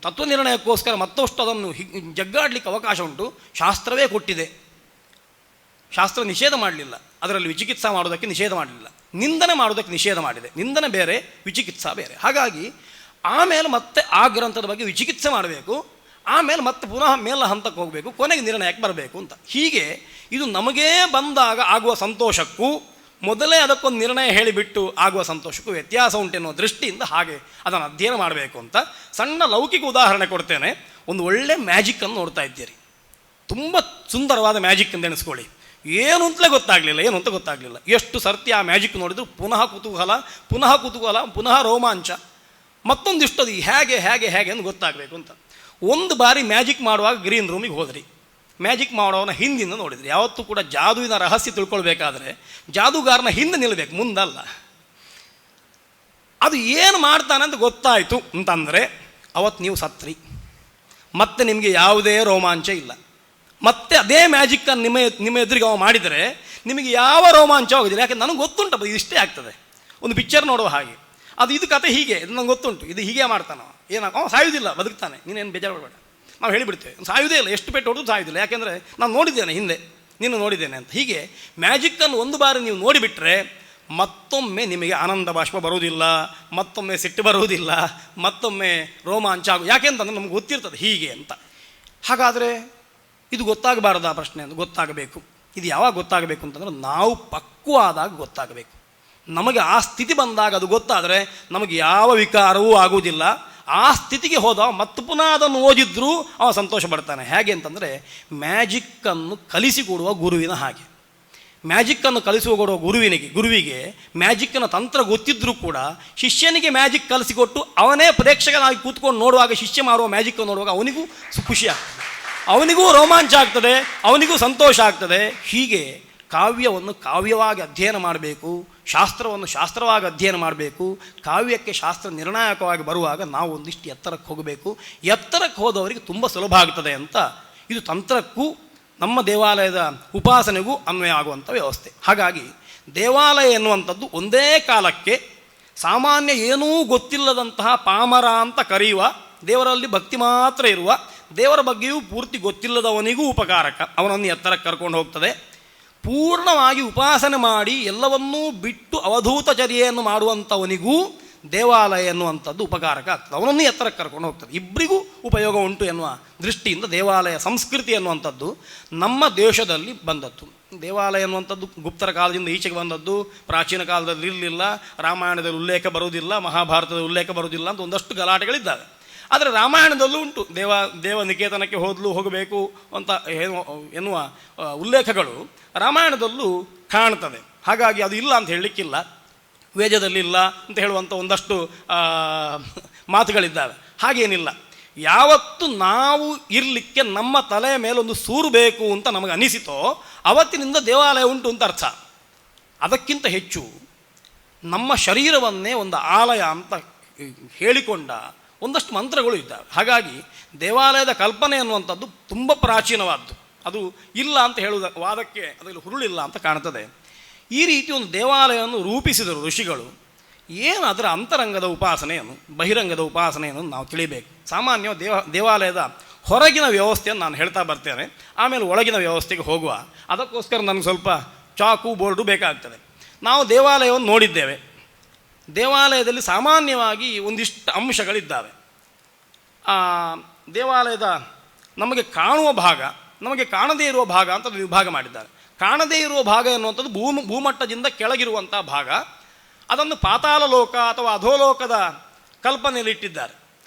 ತತ್ವನಿರ್ಣಯಕ್ಕೋಸ್ಕರ ಮತ್ತಷ್ಟು ಅದನ್ನು ಜಗ್ಗಾಡಲಿಕ್ಕೆ ಅವಕಾಶ ಉಂಟು. ಶಾಸ್ತ್ರವೇ ಕೊಟ್ಟಿದೆ, ಶಾಸ್ತ್ರ ನಿಷೇಧ ಮಾಡಲಿಲ್ಲ, ಅದರಲ್ಲಿ ವಿಚಿಕಿತ್ಸಾ ಮಾಡೋದಕ್ಕೆ ನಿಷೇಧ ಮಾಡಲಿಲ್ಲ, ನಿಂದನೆ ಮಾಡೋದಕ್ಕೆ ನಿಷೇಧ ಮಾಡಿದೆ. ನಿಂದನೆ ಬೇರೆ, ವಿಚಿಕಿತ್ಸಾ ಬೇರೆ. ಹಾಗಾಗಿ ಆಮೇಲೆ ಮತ್ತೆ ಆ ಗ್ರಂಥದ ಬಗ್ಗೆ ವಿಚಿಕಿತ್ಸೆ ಮಾಡಬೇಕು, ಆಮೇಲೆ ಮತ್ತೆ ಪುನಃ ಮೇಲ ಹಂತಕ್ಕೆ ಹೋಗಬೇಕು, ಕೊನೆಗೆ ನಿರ್ಣಯಕ್ಕೆ ಬರಬೇಕು ಅಂತ. ಹೀಗೆ ಇದು ನಮಗೇ ಬಂದಾಗ ಆಗುವ ಸಂತೋಷಕ್ಕೂ ಮೊದಲೇ ಅದಕ್ಕೊಂದು ನಿರ್ಣಯ ಹೇಳಿಬಿಟ್ಟು ಆಗುವ ಸಂತೋಷಕ್ಕೂ ವ್ಯತ್ಯಾಸ ಉಂಟೆನ್ನುವ ದೃಷ್ಟಿಯಿಂದ ಹಾಗೆ ಅದನ್ನು ಅಧ್ಯಯನ ಮಾಡಬೇಕು ಅಂತ. ಸಣ್ಣ ಲೌಕಿಕ ಉದಾಹರಣೆ ಕೊಡ್ತೇನೆ. ಒಂದು ಒಳ್ಳೆ ಮ್ಯಾಜಿಕ್ಕನ್ನು ನೋಡ್ತಾ ಇದ್ದೀರಿ, ತುಂಬ ಸುಂದರವಾದ ಮ್ಯಾಜಿಕ್ ಅಂತ ಎಣಿಸ್ಕೊಳ್ಳಿ. ಏನು ಅಂತಲೇ ಗೊತ್ತಾಗಲಿಲ್ಲ. ಎಷ್ಟು ಸರ್ತಿ ಆ ಮ್ಯಾಜಿಕ್ ನೋಡಿದ್ರು ಪುನಃ ಕುತೂಹಲ, ಪುನಃ ರೋಮಾಂಚ, ಮತ್ತೊಂದಿಷ್ಟು ಅದು ಹೇಗೆ ಅಂತ ಗೊತ್ತಾಗಬೇಕು ಅಂತ. ಒಂದು ಬಾರಿ ಮ್ಯಾಜಿಕ್ ಮಾಡುವಾಗ ಗ್ರೀನ್ ರೂಮಿಗೆ ಹೋದ್ರಿ, ಮ್ಯಾಜಿಕ್ ಮಾಡೋವನ ಹಿಂದಿಂದ ನೋಡಿದ್ರಿ. ಯಾವತ್ತೂ ಕೂಡ ಜಾದುವಿನ ರಹಸ್ಯ ತಿಳ್ಕೊಳ್ಬೇಕಾದ್ರೆ ಜಾದೂಗಾರನ ಹಿಂದೆ ನಿಲ್ಲಬೇಕು, ಮುಂದಲ್ಲ. ಅದು ಏನು ಮಾಡ್ತಾನೆ ಅಂತ ಗೊತ್ತಾಯಿತು ಅಂತಂದರೆ ಅವತ್ತು ನೀವು ಸತ್ರಿ, ಮತ್ತೆ ನಿಮಗೆ ಯಾವುದೇ ರೋಮಾಂಚ ಇಲ್ಲ. ಮತ್ತೆ ಅದೇ ಮ್ಯಾಜಿಕ್ಕನ್ನು ನಿಮ್ಮ ಎದುರಿಗೆ ಅವ ಮಾಡಿದರೆ ನಿಮಗೆ ಯಾವ ರೋಮಾಂಚ ಆಗೋದಿಲ್ಲ. ಯಾಕೆ ನನಗೆ ಗೊತ್ತುಂಟು ಇದು ಇಷ್ಟೇ ಆಗ್ತದೆ. ಒಂದು ಪಿಕ್ಚರ್ ನೋಡುವ ಹಾಗೆ, ಇದು ಕತೆ ಹೀಗೆ, ಇದು ನನಗೆ ಗೊತ್ತುಂಟು, ಇದು ಹೀಗೆ ಮಾಡ್ತಾನೆ, ಸಾಯುವುದಿಲ್ಲ, ಬದುಕ್ತಾನೆ, ನೀನೇನು ಬೇಜಾರು ಮಾಡಬೇಡ, ನಾವು ಹೇಳಿಬಿಡ್ತೇವೆ. ಸಾಯುವುದೇ ಇಲ್ಲ, ಎಷ್ಟು ಪೆಟ್ಟು ಹೊಡೆದು ಸಾಯುವುದಿಲ್ಲ, ಯಾಕೆಂದರೆ ನಾನು ನೋಡಿದ್ದೇನೆ ಹಿಂದೆ, ನೀನು ನೋಡಿದ್ದೇನೆ ಅಂತ. ಹೀಗೆ ಮ್ಯಾಜಿಕ್ಕನ್ನು ಒಂದು ಬಾರಿ ನೀವು ನೋಡಿಬಿಟ್ರೆ ಮತ್ತೊಮ್ಮೆ ನಿಮಗೆ ಆನಂದ ಬಾಷ್ಪ ಬರುವುದಿಲ್ಲ, ಮತ್ತೊಮ್ಮೆ ಸಿಟ್ಟು ಬರುವುದಿಲ್ಲ, ಮತ್ತೊಮ್ಮೆ ರೋಮಾಂಚ ಯಾಕೆಂತಂದ್ರೆ ನಮ್ಗೆ ಗೊತ್ತಿರ್ತದೆ ಹೀಗೆ ಅಂತ. ಹಾಗಾದರೆ ಇದು ಗೊತ್ತಾಗಬಾರದು, ಆ ಪ್ರಶ್ನೆ ಅಂತ ಗೊತ್ತಾಗಬೇಕು. ಇದು ಯಾವಾಗ ಗೊತ್ತಾಗಬೇಕು ಅಂತಂದ್ರೆ ನಾವು ಪಕ್ವಾದಾಗ ಗೊತ್ತಾಗಬೇಕು. ನಮಗೆ ಆ ಸ್ಥಿತಿ ಬಂದಾಗ ಅದು ಗೊತ್ತಾದರೆ ನಮಗೆ ಯಾವ ವಿಕಾರವೂ ಆಗುವುದಿಲ್ಲ. ಆ ಸ್ಥಿತಿಗೆ ಹೋದ ಮತ್ತು ಪುನಃ ಅದನ್ನು ಓದಿದ್ರೂ ಅವ ಸಂತೋಷ ಪಡ್ತಾನೆ. ಹೇಗೆ ಅಂತಂದರೆ ಮ್ಯಾಜಿಕ್ಕನ್ನು ಕಲಿಸಿಕೊಡುವ ಗುರುವಿನ ಹಾಗೆ. ಮ್ಯಾಜಿಕ್ಕನ್ನು ಕಲಿಸಿಕೊಡುವ ಗುರುವಿಗೆ ಮ್ಯಾಜಿಕ್ಕಿನ ತಂತ್ರ ಗೊತ್ತಿದ್ದರೂ ಕೂಡ ಶಿಷ್ಯನಿಗೆ ಮ್ಯಾಜಿಕ್ ಕಲಿಸಿಕೊಟ್ಟು ಅವನೇ ಪ್ರೇಕ್ಷಕನಾಗಿ ಕೂತ್ಕೊಂಡು ನೋಡುವಾಗ, ಶಿಷ್ಯ ಮಾಡುವ ಮ್ಯಾಜಿಕ್ಕನ್ನು ನೋಡುವಾಗ ಅವನಿಗೂ ಖುಷಿ ಆಗ್ತದೆ, ಅವನಿಗೂ ರೋಮಾಂಚ ಆಗ್ತದೆ, ಅವನಿಗೂ ಸಂತೋಷ ಆಗ್ತದೆ. ಹೀಗೆ ಕಾವ್ಯವನ್ನು ಕಾವ್ಯವಾಗಿ ಅಧ್ಯಯನ ಮಾಡಬೇಕು, ಶಾಸ್ತ್ರವನ್ನು ಶಾಸ್ತ್ರವಾಗಿ ಅಧ್ಯಯನ ಮಾಡಬೇಕು. ಕಾವ್ಯಕ್ಕೆ ಶಾಸ್ತ್ರ ನಿರ್ಣಾಯಕವಾಗಿ ಬರುವಾಗ ನಾವು ಒಂದಿಷ್ಟು ಎತ್ತರಕ್ಕೆ ಹೋಗಬೇಕು. ಎತ್ತರಕ್ಕೆ ಹೋದವರಿಗೆ ತುಂಬ ಸುಲಭ ಆಗ್ತದೆ ಅಂತ ಇದು ತಂತ್ರಕ್ಕೂ ನಮ್ಮ ದೇವಾಲಯದ ಉಪಾಸನೆಗೂ ಅನ್ವಯ ಆಗುವಂಥ ವ್ಯವಸ್ಥೆ. ಹಾಗಾಗಿ ದೇವಾಲಯ ಎನ್ನುವಂಥದ್ದು ಒಂದೇ ಕಾಲಕ್ಕೆ ಸಾಮಾನ್ಯ ಏನೂ ಗೊತ್ತಿಲ್ಲದಂತಹ ಪಾಮರ ಅಂತ ಕರೆಯುವ, ದೇವರಲ್ಲಿ ಭಕ್ತಿ ಮಾತ್ರ ಇರುವ, ದೇವರ ಬಗ್ಗೆಯೂ ಪೂರ್ತಿ ಗೊತ್ತಿಲ್ಲದವನಿಗೂ ಉಪಕಾರಕ, ಅವನನ್ನು ಎತ್ತರಕ್ಕೆ ಕರ್ಕೊಂಡು ಹೋಗ್ತದೆ. ಪೂರ್ಣವಾಗಿ ಉಪಾಸನೆ ಮಾಡಿ ಎಲ್ಲವನ್ನೂ ಬಿಟ್ಟು ಅವಧೂತಚರ್ಯೆಯನ್ನು ಮಾಡುವಂಥವನಿಗೂ ದೇವಾಲಯ ಎನ್ನುವಂಥದ್ದು ಉಪಕಾರಕ ಆಗ್ತದೆ, ಅವನನ್ನು ಎತ್ತರಕ್ಕೆ ಕರ್ಕೊಂಡು ಹೋಗ್ತದೆ. ಇಬ್ಬರಿಗೂ ಉಪಯೋಗ ಉಂಟು ಎನ್ನುವ ದೃಷ್ಟಿಯಿಂದ ದೇವಾಲಯ ಸಂಸ್ಕೃತಿ ಎನ್ನುವಂಥದ್ದು ನಮ್ಮ ದೇಶದಲ್ಲಿ ಬಂದದ್ದು. ದೇವಾಲಯ ಎನ್ನುವಂಥದ್ದು ಗುಪ್ತರ ಕಾಲದಿಂದ ಈಚೆಗೆ ಬಂದದ್ದು, ಪ್ರಾಚೀನ ಕಾಲದಲ್ಲಿ ಇರಲಿಲ್ಲ, ರಾಮಾಯಣದಲ್ಲಿ ಉಲ್ಲೇಖ ಬರುವುದಿಲ್ಲ, ಮಹಾಭಾರತದ ಉಲ್ಲೇಖ ಬರುವುದಿಲ್ಲ ಅಂತ ಒಂದಷ್ಟು ಗಲಾಟೆಗಳಿದ್ದಾವೆ. ಆದರೆ ರಾಮಾಯಣದಲ್ಲೂ ಉಂಟು, ದೇವ ನಿಕೇತನಕ್ಕೆ ಹೋಗಬೇಕು ಅಂತ ಎನ್ನುವ ಉಲ್ಲೇಖಗಳು ರಾಮಾಯಣದಲ್ಲೂ ಕಾಣ್ತದೆ. ಹಾಗಾಗಿ ಅದು ಇಲ್ಲ ಅಂತ ಹೇಳಲಿಕ್ಕಿಲ್ಲ, ವೇದದಲ್ಲಿ ಇಲ್ಲ ಅಂತ ಹೇಳುವಂಥ ಒಂದಷ್ಟು ಮಾತುಗಳಿದ್ದಾವೆ. ಹಾಗೇನಿಲ್ಲ, ಯಾವತ್ತು ನಾವು ಇರಲಿಕ್ಕೆ ನಮ್ಮ ತಲೆಯ ಮೇಲೊಂದು ಸೂರು ಬೇಕು ಅಂತ ನಮಗೆ ಅನಿಸಿತೋ ಅವತ್ತಿನಿಂದ ದೇವಾಲಯ ಉಂಟು ಅಂತ ಅರ್ಥ. ಅದಕ್ಕಿಂತ ಹೆಚ್ಚು ನಮ್ಮ ಶರೀರವನ್ನೇ ಒಂದು ಆಲಯ ಅಂತ ಹೇಳಿಕೊಂಡ ಒಂದಷ್ಟು ಮಂತ್ರಗಳು ಇದ್ದಾವೆ. ಹಾಗಾಗಿ ದೇವಾಲಯದ ಕಲ್ಪನೆ ಅನ್ನುವಂಥದ್ದು ತುಂಬ ಪ್ರಾಚೀನವಾದ್ದು, ಅದು ಇಲ್ಲ ಅಂತ ಹೇಳುವ ವಾದಕ್ಕೆ ಅದರಲ್ಲಿ ಹುರುಳಿಲ್ಲ ಅಂತ ಕಾಣ್ತದೆ. ಈ ರೀತಿ ಒಂದು ದೇವಾಲಯವನ್ನು ರೂಪಿಸಿದರು ಋಷಿಗಳು. ಏನು ಅದರ ಅಂತರಂಗದ ಉಪಾಸನೆಯನ್ನು, ಬಹಿರಂಗದ ಉಪಾಸನೆಯನ್ನು ನಾವು ತಿಳಿಬೇಕು. ಸಾಮಾನ್ಯ ದೇವಾಲಯದ ಹೊರಗಿನ ವ್ಯವಸ್ಥೆಯನ್ನು ನಾನು ಹೇಳ್ತಾ ಬರ್ತೇನೆ, ಆಮೇಲೆ ಒಳಗಿನ ವ್ಯವಸ್ಥೆಗೆ ಹೋಗುವ. ಅದಕ್ಕೋಸ್ಕರ ನನಗೆ ಸ್ವಲ್ಪ ಚಾಕು ಬೋರ್ಡು ಬೇಕಾಗ್ತದೆ. ನಾವು ದೇವಾಲಯವನ್ನು ನೋಡಿದ್ದೇವೆ. ದೇವಾಲಯದಲ್ಲಿ ಸಾಮಾನ್ಯವಾಗಿ ಒಂದಿಷ್ಟು ಅಂಶಗಳಿದ್ದಾವೆ. ದೇವಾಲಯದ ನಮಗೆ ಕಾಣುವ ಭಾಗ, ನಮಗೆ ಕಾಣದೇ ಇರುವ ಭಾಗ ಅಂತ ವಿಭಾಗ ಮಾಡಿದ್ದಾರೆ. ಕಾಣದೇ ಇರುವ ಭಾಗ ಎನ್ನುವಂಥದ್ದು ಭೂಮಟ್ಟದಿಂದ ಕೆಳಗಿರುವಂಥ ಭಾಗ. ಅದನ್ನು ಪಾತಾಳ ಲೋಕ ಅಥವಾ ಅಧೋಲೋಕದ ಕಲ್ಪನೆಯಲ್ಲಿಟ್ಟಿದ್ದಾರೆ.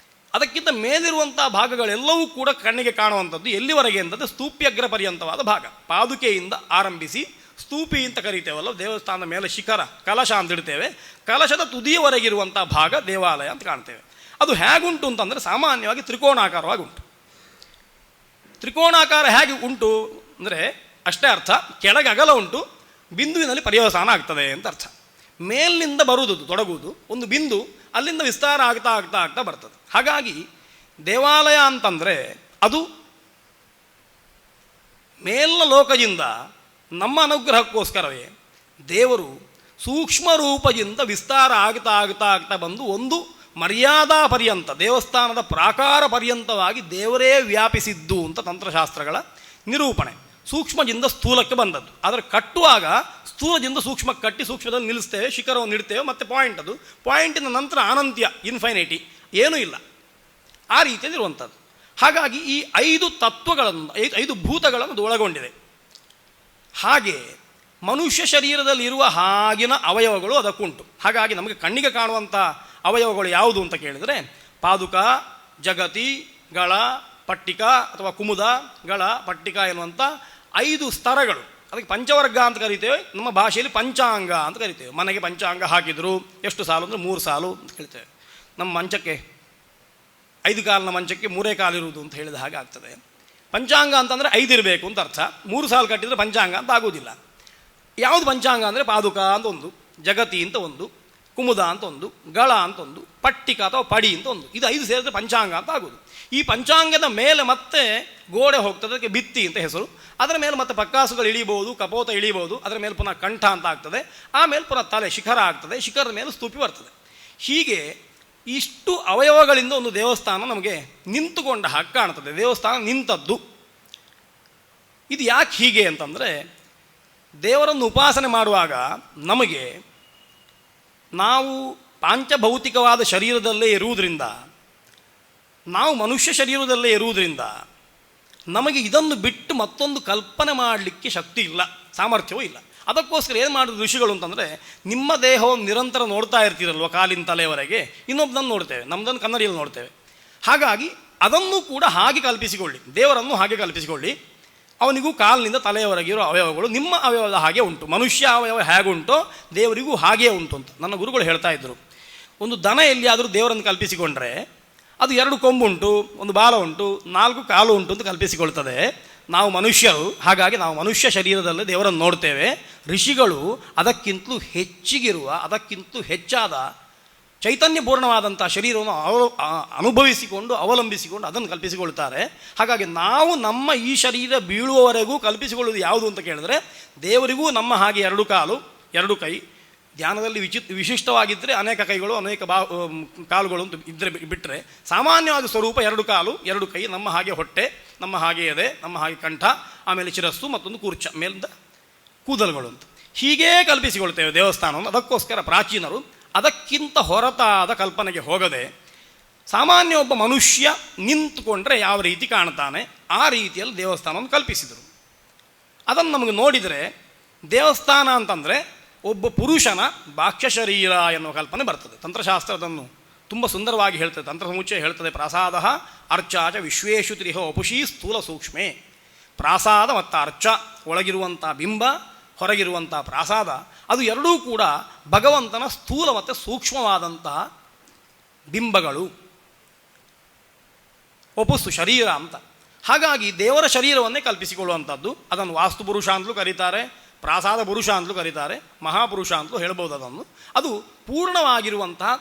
ಅದಕ್ಕಿಂತ ಮೇಲಿರುವಂಥ ಭಾಗಗಳೆಲ್ಲವೂ ಕೂಡ ಕಣ್ಣಿಗೆ ಕಾಣುವಂಥದ್ದು. ಎಲ್ಲಿವರೆಗೆ ಅಂತಂದರೆ ಸ್ತೂಪ್ಯಗ್ರ ಪರ್ಯಂತವಾದ ಭಾಗ, ಪಾದುಕೆಯಿಂದ ಆರಂಭಿಸಿ ಸ್ತೂಪಿ ಅಂತ ಕರಿತೇವಲ್ಲ, ದೇವಸ್ಥಾನದ ಮೇಲೆ ಶಿಖರ ಕಲಶ ಅಂತ ಇಡ್ತೇವೆ, ಕಲಶದ ತುದಿಯವರೆಗಿರುವಂಥ ಭಾಗ ದೇವಾಲಯ ಅಂತ ಕಾಣ್ತೇವೆ. ಅದು ಹೇಗುಂಟು ಅಂತಂದರೆ ಸಾಮಾನ್ಯವಾಗಿ ತ್ರಿಕೋಣಾಕಾರವಾಗಿ ಉಂಟು. ತ್ರಿಕೋಣಾಕಾರ ಹೇಗೆ ಉಂಟು ಅಂದರೆ ಅಷ್ಟೇ ಅರ್ಥ, ಕೆಳಗೆ ಅಗಲ ಉಂಟು, ಬಿಂದುವಿನಲ್ಲಿ ಪರ್ಯವಸಾನ ಆಗ್ತದೆ ಅಂತ ಅರ್ಥ. ಮೇಲಿನಿಂದ ಬರುವುದು ತೊಡಗುವುದು ಒಂದು ಬಿಂದು, ಅಲ್ಲಿಂದ ವಿಸ್ತಾರ ಆಗ್ತಾ ಆಗ್ತಾ ಆಗ್ತಾ ಬರ್ತದೆ. ಹಾಗಾಗಿ ದೇವಾಲಯ ಅಂತಂದರೆ ಅದು ಮೇಲಿನ ಲೋಕದಿಂದ ನಮ್ಮ ಅನುಗ್ರಹಕ್ಕೋಸ್ಕರವೇ ದೇವರು ಸೂಕ್ಷ್ಮ ರೂಪದಿಂದ ವಿಸ್ತಾರ ಆಗ್ತಾ ಆಗ್ತಾ ಆಗ್ತಾ ಬಂದು ಒಂದು ಮರ್ಯಾದಾ ಪರ್ಯಂತ, ದೇವಸ್ಥಾನದ ಪ್ರಾಕಾರ ಪರ್ಯಂತವಾಗಿ ದೇವರೇ ವ್ಯಾಪಿಸಿದ್ದು ಅಂತ ತಂತ್ರಶಾಸ್ತ್ರಗಳ ನಿರೂಪಣೆ. ಸೂಕ್ಷ್ಮದಿಂದ ಸ್ಥೂಲಕ್ಕೆ ಬಂದದ್ದು. ಆದರೆ ಕಟ್ಟುವಾಗ ಸ್ಥೂಲದಿಂದ ಸೂಕ್ಷ್ಮಕ್ಕೆ ಕಟ್ಟಿ ಸೂಕ್ಷ್ಮದಲ್ಲಿ ನಿಲ್ಲಿಸ್ತೇವೆ, ಶಿಖರವನ್ನು ಇಡ್ತೇವೆ, ಮತ್ತು ಪಾಯಿಂಟ್, ಅದು ಪಾಯಿಂಟಿನ ನಂತರ ಅನಂತ್ಯ, ಇನ್ಫೈನೈಟಿ ಏನೂ ಇಲ್ಲ, ಆ ರೀತಿಯಲ್ಲಿರುವಂಥದ್ದು. ಹಾಗಾಗಿ ಈ 5 ತತ್ವಗಳನ್ನು, 5 ಭೂತಗಳನ್ನು ಅದು ಒಳಗೊಂಡಿದೆ. ಹಾಗೆ ಮನುಷ್ಯ ಶರೀರದಲ್ಲಿ ಇರುವ ಹಾಗಿನ ಅವಯವಗಳು ಅದಕ್ಕುಂಟು. ಹಾಗಾಗಿ ನಮಗೆ ಕಣ್ಣಿಗೆ ಕಾಣುವಂಥ ಅವಯವಗಳು ಯಾವುದು ಅಂತ ಕೇಳಿದರೆ ಪಾದುಕ, ಜಗತಿ, ಗಳ, ಪಟ್ಟಿಕ ಅಥವಾ ಕುಮುದ, ಗಳ, ಪಟ್ಟಿಕ ಎನ್ನುವಂಥ 5 ಸ್ತರಗಳು. ಅದಕ್ಕೆ ಪಂಚವರ್ಗ ಅಂತ ಕರಿತೇವೆ, ನಮ್ಮ ಭಾಷೆಯಲ್ಲಿ ಪಂಚಾಂಗ ಅಂತ ಕರಿತೇವೆ. ಮನೆಗೆ ಪಂಚಾಂಗ ಹಾಕಿದರು, ಎಷ್ಟು ಸಾಲು ಅಂದರೆ 3 ಸಾಲು ಅಂತ ಹೇಳ್ತೇವೆ. ನಮ್ಮ ಮಂಚಕ್ಕೆ 5 ಕಾಲಿನ ಮಂಚಕ್ಕೆ 3 ಕಾಲು ಇರುವುದು ಅಂತ ಹೇಳಿದ ಹಾಗೆ ಆಗ್ತದೆ. ಪಂಚಾಂಗ ಅಂತಂದರೆ 5 ಇರಬೇಕು ಅಂತ ಅರ್ಥ. 3 ಸಾಲು ಕಟ್ಟಿದರೆ ಪಂಚಾಂಗ ಅಂತ ಆಗೋದಿಲ್ಲ. ಯಾವುದು ಪಂಚಾಂಗ ಅಂದರೆ ಪಾದುಕ ಅಂತ ಒಂದು, ಜಗತಿ ಅಂತ ಒಂದು, ಕುಮುದ ಅಂತ ಒಂದು, ಗಳ ಅಂತ ಒಂದು, ಪಟ್ಟಿಕ ಅಥವಾ ಪಡಿ ಅಂತ ಒಂದು. ಇದು 5 ಸೇರಿದ್ರೆ ಪಂಚಾಂಗ ಅಂತ ಆಗೋದು. ಈ ಪಂಚಾಂಗದ ಮೇಲೆ ಮತ್ತೆ ಗೋಡೆ ಹೋಗ್ತದೆ, ಅದಕ್ಕೆ ಭಿತ್ತಿ ಅಂತ ಹೆಸರು. ಅದರ ಮೇಲೆ ಮತ್ತೆ ಪಕ್ಕಾಸುಗಳು ಇಳಿಬೋದು, ಕಪೋತ ಇಳಿಬೋದು, ಅದರ ಮೇಲೆ ಪುನಃ ಕಂಠ ಅಂತ ಆಗ್ತದೆ, ಆಮೇಲೆ ಪುನಃ ತಲೆ ಶಿಖರ ಆಗ್ತದೆ, ಶಿಖರದ ಮೇಲೆ ಸ್ತೂಪಿ ಬರ್ತದೆ. ಹೀಗೆ ಇಷ್ಟು ಅವಯವಗಳಿಂದ ಒಂದು ದೇವಸ್ಥಾನ ನಮಗೆ ನಿಂತುಕೊಂಡ ಹಾಗೆ ಕಾಣ್ತದೆ. ದೇವಸ್ಥಾನ ನಿಂತದ್ದು. ಇದು ಯಾಕೆ ಹೀಗೆ ಅಂತಂದರೆ, ದೇವರನ್ನು ಉಪಾಸನೆ ಮಾಡುವಾಗ ನಮಗೆ ನಾವು ಪಾಂಚಭೌತಿಕವಾದ ಶರೀರದಲ್ಲೇ ಇರುವುದರಿಂದ, ನಾವು ಮನುಷ್ಯ ಶರೀರದಲ್ಲೇ ಇರುವುದರಿಂದ ನಮಗೆ ಇದನ್ನು ಬಿಟ್ಟು ಮತ್ತೊಂದು ಕಲ್ಪನೆ ಮಾಡಲಿಕ್ಕೆ ಶಕ್ತಿ ಇಲ್ಲ, ಸಾಮರ್ಥ್ಯವೂ ಇಲ್ಲ. ಅದಕ್ಕೋಸ್ಕರ ಏನು ಮಾಡಿದ್ರು ಋಷಿಗಳು ಅಂತಂದರೆ, ನಿಮ್ಮ ದೇಹವನ್ನು ನಿರಂತರ ನೋಡ್ತಾ ಇರ್ತೀರಲ್ವ, ಕಾಲಿನ ತಲೆಯವರೆಗೆ, ಇನ್ನೊಬ್ಬನನ್ನು ನೋಡ್ತೇವೆ, ನಮ್ಮದನ್ನು ಕನ್ನಡಿಯಲ್ಲಿ ನೋಡ್ತೇವೆ. ಹಾಗಾಗಿ ಅದನ್ನು ಕೂಡ ಹಾಗೆ ಕಲ್ಪಿಸಿಕೊಳ್ಳಿ, ದೇವರನ್ನು ಹಾಗೆ ಕಲ್ಪಿಸಿಕೊಳ್ಳಿ. ಅವನಿಗೂ ಕಾಲಿನಿಂದ ತಲೆಯವರೆಗಿರೋ ಅವಯವಗಳು ನಿಮ್ಮ ಅವಯವದ ಹಾಗೆ ಉಂಟು. ಮನುಷ್ಯ ಅವಯವ ಹೇಗುಂಟೋ ದೇವರಿಗೂ ಹಾಗೇ ಉಂಟು ಅಂತ ನನ್ನ ಗುರುಗಳು ಹೇಳ್ತಾ ಇದ್ದರು. ಒಂದು ದನ ಎಲ್ಲಿಯಾದರೂ ದೇವರನ್ನು ಕಲ್ಪಿಸಿಕೊಂಡ್ರೆ ಅದು 2 ಕೊಂಬುಂಟು, ಒಂದು ಬಾಲ ಉಂಟು, 4 ಕಾಲು ಉಂಟು ಅಂತ ಕಲ್ಪಿಸಿಕೊಳ್ತದೆ. ನಾವು ಮನುಷ್ಯರು, ಹಾಗಾಗಿ ನಾವು ಮನುಷ್ಯ ಶರೀರದಲ್ಲಿ ದೇವರನ್ನು ನೋಡ್ತೇವೆ. ಋಷಿಗಳು ಅದಕ್ಕಿಂತಲೂ ಹೆಚ್ಚಿಗಿರುವ, ಅದಕ್ಕಿಂತಲೂ ಹೆಚ್ಚಾದ ಚೈತನ್ಯಪೂರ್ಣವಾದಂಥ ಶರೀರವನ್ನು ಅನುಭವಿಸಿಕೊಂಡು ಅವಲಂಬಿಸಿಕೊಂಡು ಅದನ್ನು ಕಲ್ಪಿಸಿಕೊಳ್ತಾರೆ. ಹಾಗಾಗಿ ನಾವು ನಮ್ಮ ಈ ಶರೀರ ಬೀಳುವವರೆಗೂ ಕಲ್ಪಿಸಿಕೊಳ್ಳುವುದು ಯಾವುದು ಅಂತ ಕೇಳಿದ್ರೆ, ದೇವರಿಗೂ ನಮ್ಮ ಹಾಗೆ ಎರಡು ಕಾಲು ಎರಡು ಕೈ, ಧ್ಯಾನದಲ್ಲಿ ವಿಶಿಷ್ಟವಾಗಿದ್ದರೆ ಅನೇಕ ಕೈಗಳು ಅನೇಕ ಕಾಲುಗಳು ಅಂತ ಇದ್ದರೆ ಬಿಟ್ಟರೆ, ಸಾಮಾನ್ಯವಾದ ಸ್ವರೂಪ ಎರಡು ಕಾಲು ಎರಡು ಕೈ, ನಮ್ಮ ಹಾಗೆ ಹೊಟ್ಟೆ, ನಮ್ಮ ಹಾಗೆ ಎದೆ, ನಮ್ಮ ಹಾಗೆ ಕಂಠ, ಆಮೇಲೆ ಶಿರಸ್ಸು, ಮತ್ತೊಂದು ಕೂರ್ಚ, ಮೇಲಿಂದ ಕೂದಲುಗಳು ಅಂತ ಹೀಗೇ ಕಲ್ಪಿಸಿಕೊಳ್ತೇವೆ ದೇವಸ್ಥಾನವನ್ನು. ಅದಕ್ಕೋಸ್ಕರ ಪ್ರಾಚೀನರು ಅದಕ್ಕಿಂತ ಹೊರತಾದ ಕಲ್ಪನೆಗೆ ಹೋಗದೆ, ಸಾಮಾನ್ಯ ಒಬ್ಬ ಮನುಷ್ಯ ನಿಂತುಕೊಂಡ್ರೆ ಯಾವ ರೀತಿ ಕಾಣ್ತಾನೆ ಆ ರೀತಿಯಲ್ಲಿ ದೇವಸ್ಥಾನವನ್ನು ಕಲ್ಪಿಸಿದರು. ಅದನ್ನು ನಮಗೆ ನೋಡಿದರೆ ದೇವಸ್ಥಾನ ಅಂತಂದರೆ ಒಬ್ಬ ಪುರುಷನ ಬಾಹ್ಯ ಶರೀರ ಎನ್ನುವ ಕಲ್ಪನೆ ಬರ್ತದೆ. ತಂತ್ರಶಾಸ್ತ್ರ ಅದನ್ನು ತುಂಬ ಸುಂದರವಾಗಿ ಹೇಳ್ತದೆ. ತಂತ್ರ ಸಮುಚ್ಚಯ ಹೇಳ್ತದೆ, ಪ್ರಾಸಾದ ಅರ್ಚಾಚ ವಿಶ್ವೇಶು ತ್ರಿಹ ವಪುಷಿ ಸ್ಥೂಲ ಸೂಕ್ಷ್ಮೇ. ಪ್ರಾಸಾದ ಮತ್ತು ಅರ್ಚ, ಒಳಗಿರುವಂಥ ಬಿಂಬ, ಹೊರಗಿರುವಂಥ ಪ್ರಾಸಾದ, ಅದು ಎರಡೂ ಕೂಡ ಭಗವಂತನ ಸ್ಥೂಲ ಮತ್ತು ಸೂಕ್ಷ್ಮವಾದಂತಹ ಬಿಂಬಗಳು, ವಪುಸ್ಸು ಶರೀರ ಅಂತ. ಹಾಗಾಗಿ ದೇವರ ಶರೀರವನ್ನೇ ಕಲ್ಪಿಸಿಕೊಳ್ಳುವಂಥದ್ದು. ಅದನ್ನು ವಾಸ್ತು ಪುರುಷ ಅಂತಲೂ ಕರೀತಾರೆ, ಪ್ರಾಸಾದ ಪುರುಷ ಅಂತಲೂ ಕರೀತಾರೆ, ಮಹಾಪುರುಷ ಅಂತಲೂ ಹೇಳ್ಬೋದು. ಅದನ್ನು ಅದು ಪೂರ್ಣವಾಗಿರುವಂತಹ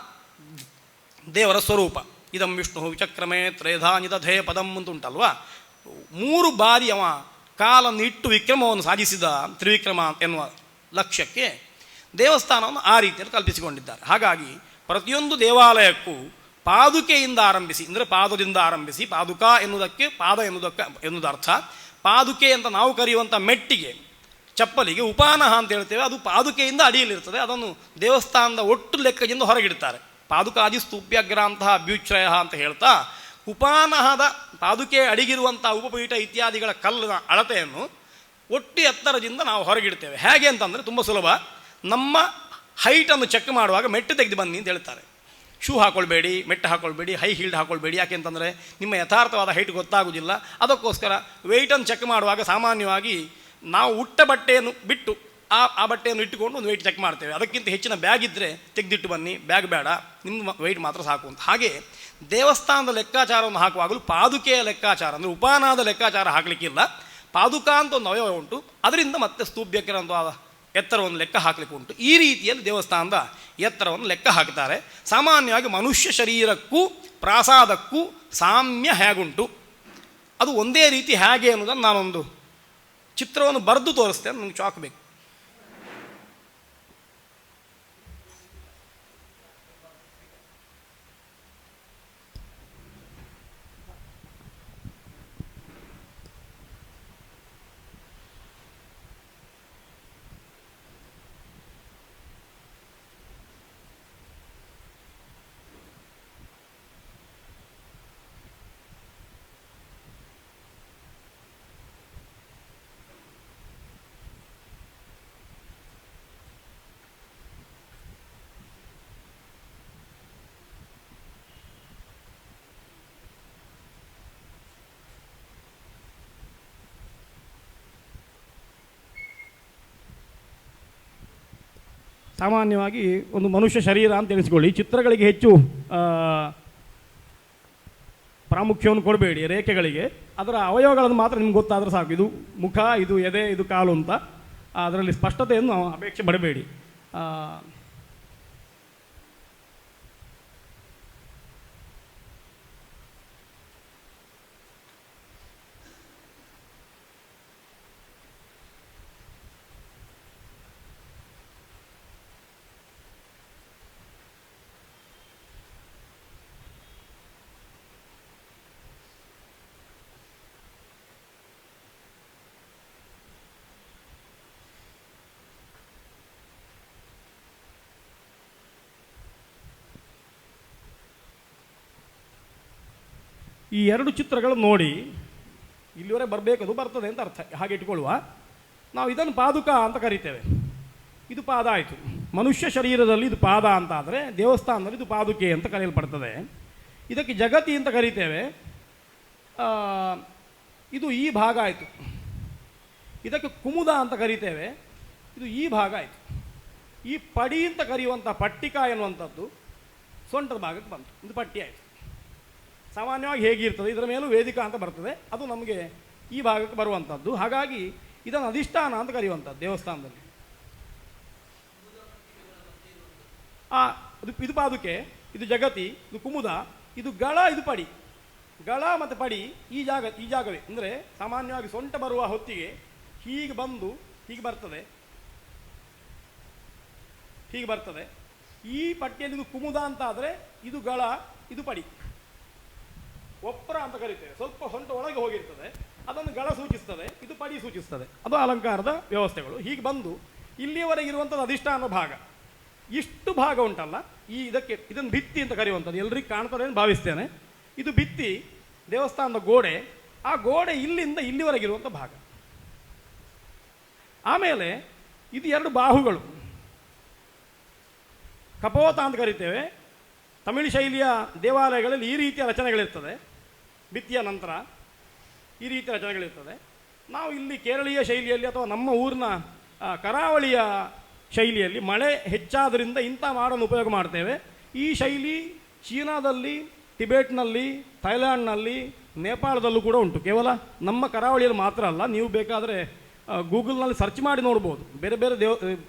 ದೇವರ ಸ್ವರೂಪ. ಇದಂ ವಿಷ್ಣು ವಿಚಕ್ರಮೇ ತ್ರೇಧಾ ನಿದಧೇ ಪದಂ ಅಂತುಂಟಲ್ವ, 3 ಬಾರಿ ಅವ ಕಾಲನ್ನು ಇಟ್ಟು ವಿಕ್ರಮವನ್ನು ಸಾಧಿಸಿದ ತ್ರಿವಿಕ್ರಮ ಎನ್ನುವ ಲಕ್ಷ್ಯಕ್ಕೆ ದೇವಸ್ಥಾನವನ್ನು ಆ ರೀತಿಯಲ್ಲಿ ಕಲ್ಪಿಸಿಕೊಂಡಿದ್ದಾರೆ. ಹಾಗಾಗಿ ಪ್ರತಿಯೊಂದು ದೇವಾಲಯಕ್ಕೂ ಪಾದುಕೆಯಿಂದ ಆರಂಭಿಸಿ, ಅಂದರೆ ಪಾದದಿಂದ ಆರಂಭಿಸಿ, ಪಾದುಕ ಎನ್ನುವುದಕ್ಕೆ ಪಾದ ಎನ್ನುವುದು ಅರ್ಥ. ಪಾದುಕೆ ಅಂತ ನಾವು ಕರೆಯುವಂಥ ಮೆಟ್ಟಿಗೆ, ಚಪ್ಪಲಿಗೆ ಉಪಾನಹ ಅಂತ ಹೇಳ್ತೇವೆ, ಅದು ಪಾದುಕೆಯಿಂದ ಅಡಿಯಲ್ಲಿರ್ತದೆ. ಅದನ್ನು ದೇವಸ್ಥಾನದ ಒಟ್ಟು ಲೆಕ್ಕದಿಂದ ಹೊರಗಿಡ್ತಾರೆ. ಪಾದುಕಾದಿ ಸ್ತೂಪ್ಯಗ್ರಾಂತಹ ಅಭ್ಯುಚ್ಛಯ ಅಂತ ಹೇಳ್ತಾ, ಉಪಾನಹದ ಪಾದುಕೆ ಅಡಿಗಿರುವಂಥ ಉಪಪೀಠ ಇತ್ಯಾದಿಗಳ ಕಲ್ಲಿನ ಅಳತೆಯನ್ನು ಒಟ್ಟು ಎತ್ತರದಿಂದ ನಾವು ಹೊರಗಿಡ್ತೇವೆ. ಹೇಗೆ ಅಂತಂದರೆ ತುಂಬ ಸುಲಭ. ನಮ್ಮ ಹೈಟನ್ನು ಚೆಕ್ ಮಾಡುವಾಗ ಮೆಟ್ಟು ತೆಗೆದು ಬನ್ನಿ ಅಂತ ಹೇಳ್ತಾರೆ. ಶೂ ಹಾಕೊಳ್ಬೇಡಿ, ಮೆಟ್ಟು ಹಾಕೊಳ್ಬೇಡಿ, ಹೈ ಹೀಲ್ಡ್ ಹಾಕೊಳ್ಬೇಡಿ. ಯಾಕೆ ಅಂತಂದರೆ ನಿಮ್ಮ ಯಥಾರ್ಥವಾದ ಹೈಟ್ ಗೊತ್ತಾಗೋದಿಲ್ಲ. ಅದಕ್ಕೋಸ್ಕರ ವೆಯ್ಟನ್ನು ಚೆಕ್ ಮಾಡುವಾಗ ಸಾಮಾನ್ಯವಾಗಿ ನಾವು ಉಟ್ಟ ಬಟ್ಟೆಯನ್ನು ಬಿಟ್ಟು ಆ ಬಟ್ಟೆಯನ್ನು ಇಟ್ಟುಕೊಂಡು ಒಂದು ವೆಯ್ಟ್ ಚೆಕ್ ಮಾಡ್ತೇವೆ. ಅದಕ್ಕಿಂತ ಹೆಚ್ಚಿನ ಬ್ಯಾಗ್ ಇದ್ದರೆ ತೆಗೆದಿಟ್ಟು ಬನ್ನಿ, ಬ್ಯಾಗ್ ಬೇಡ, ನಿಮ್ಮ ವೆಯ್ಟ್ ಮಾತ್ರ ಸಾಕು ಅಂತ. ಹಾಗೆ ದೇವಸ್ಥಾನದ ಲೆಕ್ಕಾಚಾರವನ್ನು ಹಾಕುವಾಗಲೂ ಪಾದುಕೆಯ ಲೆಕ್ಕಾಚಾರ, ಅಂದರೆ ಉಪಾನದ ಲೆಕ್ಕಾಚಾರ ಹಾಕಲಿಕ್ಕಿಲ್ಲ. ಪಾದುಕ ಅಂತ ಒಂದು ಅವಯವ ಉಂಟು, ಅದರಿಂದ ಮತ್ತೆ ಸ್ತೂಪ್ಯಕ್ಕೆ ಅಂತ ಎತ್ತರವನ್ನು ಲೆಕ್ಕ ಹಾಕಲಿಕ್ಕೆ ಉಂಟು. ಈ ರೀತಿಯಲ್ಲಿ ದೇವಸ್ಥಾನದ ಎತ್ತರವನ್ನು ಲೆಕ್ಕ ಹಾಕ್ತಾರೆ. ಸಾಮಾನ್ಯವಾಗಿ ಮನುಷ್ಯ ಶರೀರಕ್ಕೂ ಪ್ರಾಸಾದಕ್ಕೂ ಸಾಮ್ಯ ಹೇಗುಂಟು, ಅದು ಒಂದೇ ರೀತಿ ಹೇಗೆ ಅನ್ನೋದನ್ನು ನಾನೊಂದು ಚಿತ್ರವನ್ನು ಬರೆದು ತೋರಿಸ್ತೇನೆ. ನನಗೆ ಚಾಕ್ ಬೇಕು. ಸಾಮಾನ್ಯವಾಗಿ ಒಂದು ಮನುಷ್ಯ ಶರೀರ ಅಂತ ಎನಿಸ್ಕೊಳ್ಳಿ. ಚಿತ್ರಗಳಿಗೆ ಹೆಚ್ಚು ಪ್ರಾಮುಖ್ಯವನ್ನು ಕೊಡಬೇಡಿ, ರೇಖೆಗಳಿಗೆ. ಅದರ ಅವಯವಗಳನ್ನು ಮಾತ್ರ ನಿಮ್ಗೆ ಗೊತ್ತಾದರೆ ಸಾಕು. ಇದು ಮುಖ, ಇದು ಎದೆ, ಇದು ಕಾಲು ಅಂತ ಅದರಲ್ಲಿ ಸ್ಪಷ್ಟತೆಯನ್ನು ಅಪೇಕ್ಷೆ ಪಡಬೇಡಿ. ಈ 2 ಚಿತ್ರಗಳನ್ನು ನೋಡಿ ಇಲ್ಲಿವರೆಗೆ ಬರಬೇಕದು ಬರ್ತದೆ ಅಂತ ಅರ್ಥ. ಹಾಗೆ ಇಟ್ಕೊಳ್ಳುವ. ನಾವು ಇದನ್ನು ಪಾದುಕ ಅಂತ ಕರಿತೇವೆ. ಇದು ಪಾದ ಆಯಿತು. ಮನುಷ್ಯ ಶರೀರದಲ್ಲಿ ಇದು ಪಾದ ಅಂತ ಆದರೆ, ದೇವಸ್ಥಾನದಲ್ಲಿ ಇದು ಪಾದುಕೆ ಅಂತ ಕರೆಯಲ್ಪಡ್ತದೆ. ಇದಕ್ಕೆ ಜಗತಿ ಅಂತ ಕರಿತೇವೆ. ಇದು ಈ ಭಾಗ ಆಯಿತು. ಇದಕ್ಕೆ ಕುಮುದ ಅಂತ ಕರಿತೇವೆ. ಇದು ಈ ಭಾಗ ಆಯಿತು. ಈ ಪಡಿ ಅಂತ ಕರೆಯುವಂಥ ಪಟ್ಟಿಕ ಎನ್ನುವಂಥದ್ದು ಸೊಂಟದ ಭಾಗಕ್ಕೆ ಬಂತು. ಇದು ಪಟ್ಟಿ ಆಯಿತು. ಸಾಮಾನ್ಯವಾಗಿ ಹೇಗಿರ್ತದೆ, ಇದರ ಮೇಲೂ ವೇದಿಕಾ ಅಂತ ಬರ್ತದೆ, ಅದು ನಮಗೆ ಈ ಭಾಗಕ್ಕೆ ಬರುವಂಥದ್ದು. ಹಾಗಾಗಿ ಇದನ್ನು ಅಧಿಷ್ಠಾನ ಅಂತ ಕರೆಯುವಂಥದ್ದು ದೇವಸ್ಥಾನದಲ್ಲಿ. ಇದು ಪಾದುಕೆ, ಇದು ಜಗತಿ, ಇದು ಕುಮುದ, ಇದು ಗಳ, ಇದು ಪಡಿ. ಗಳ ಮತ್ತು ಪಡಿ ಈ ಜಾಗವೇ. ಅಂದರೆ ಸಾಮಾನ್ಯವಾಗಿ ಸೊಂಟ ಬರುವ ಹೊತ್ತಿಗೆ ಹೀಗೆ ಬಂದು ಹೀಗೆ ಬರ್ತದೆ, ಹೀಗೆ ಬರ್ತದೆ. ಈ ಪಟ್ಟಿಯಲ್ಲಿ ಇದು ಕುಮುದ ಅಂತ ಆದರೆ ಇದು ಗಳ, ಇದು ಪಡಿ. ಒಪ್ಪರ ಅಂತ ಕರಿತೇವೆ. ಸ್ವಲ್ಪ ಸೊಂಟ ಒಳಗೆ ಹೋಗಿರ್ತದೆ, ಅದನ್ನು ಗಳ ಸೂಚಿಸ್ತದೆ, ಇದು ಪಡಿ ಸೂಚಿಸ್ತದೆ. ಅದು ಅಲಂಕಾರದ ವ್ಯವಸ್ಥೆಗಳು. ಹೀಗೆ ಬಂದು ಇಲ್ಲಿಯವರೆಗೆ ಇರುವಂಥದ್ದು ಅಧಿಷ್ಠಾನ ಭಾಗ. ಇಷ್ಟು ಭಾಗ ಉಂಟಲ್ಲ, ಇದನ್ನು ಭಿತ್ತಿ ಅಂತ ಕರೆಯುವಂಥದ್ದು. ಎಲ್ರಿಗೂ ಕಾಣ್ತದೆ ಅಂತ ಭಾವಿಸ್ತೇನೆ. ಇದು ಭಿತ್ತಿ, ದೇವಸ್ಥಾನದ ಗೋಡೆ. ಆ ಗೋಡೆ ಇಲ್ಲಿಂದ ಇಲ್ಲಿವರೆಗಿರುವಂಥ ಭಾಗ. ಆಮೇಲೆ ಇದು 2 ಬಾಹುಗಳು, ಕಪೋತ ಅಂತ ಕರಿತೇವೆ. ತಮಿಳು ಶೈಲಿಯ ದೇವಾಲಯಗಳಲ್ಲಿ ಈ ರೀತಿಯ ರಚನೆಗಳಿರ್ತದೆ. ಭಿತ್ತಿಯ ನಂತರ ಈ ರೀತಿಯ ರಚನೆಗಳಿರ್ತದೆ. ನಾವು ಇಲ್ಲಿ ಕೇರಳೀಯ ಶೈಲಿಯಲ್ಲಿ ಅಥವಾ ನಮ್ಮ ಊರಿನ ಕರಾವಳಿಯ ಶೈಲಿಯಲ್ಲಿ ಮಳೆ ಹೆಚ್ಚಾದ್ರಿಂದ ಇಂಥ ಮಾಡನ್ನು ಉಪಯೋಗ ಮಾಡ್ತೇವೆ. ಈ ಶೈಲಿ ಚೀನಾದಲ್ಲಿ, ಟಿಬೇಟ್ನಲ್ಲಿ, ಥೈಲ್ಯಾಂಡ್ನಲ್ಲಿ, ನೇಪಾಳದಲ್ಲೂ ಕೂಡ ಉಂಟು. ಕೇವಲ ನಮ್ಮ ಕರಾವಳಿಯಲ್ಲಿ ಮಾತ್ರ ಅಲ್ಲ. ನೀವು ಬೇಕಾದರೆ ಗೂಗಲ್ನಲ್ಲಿ ಸರ್ಚ್ ಮಾಡಿ ನೋಡ್ಬೋದು. ಬೇರೆ ಬೇರೆ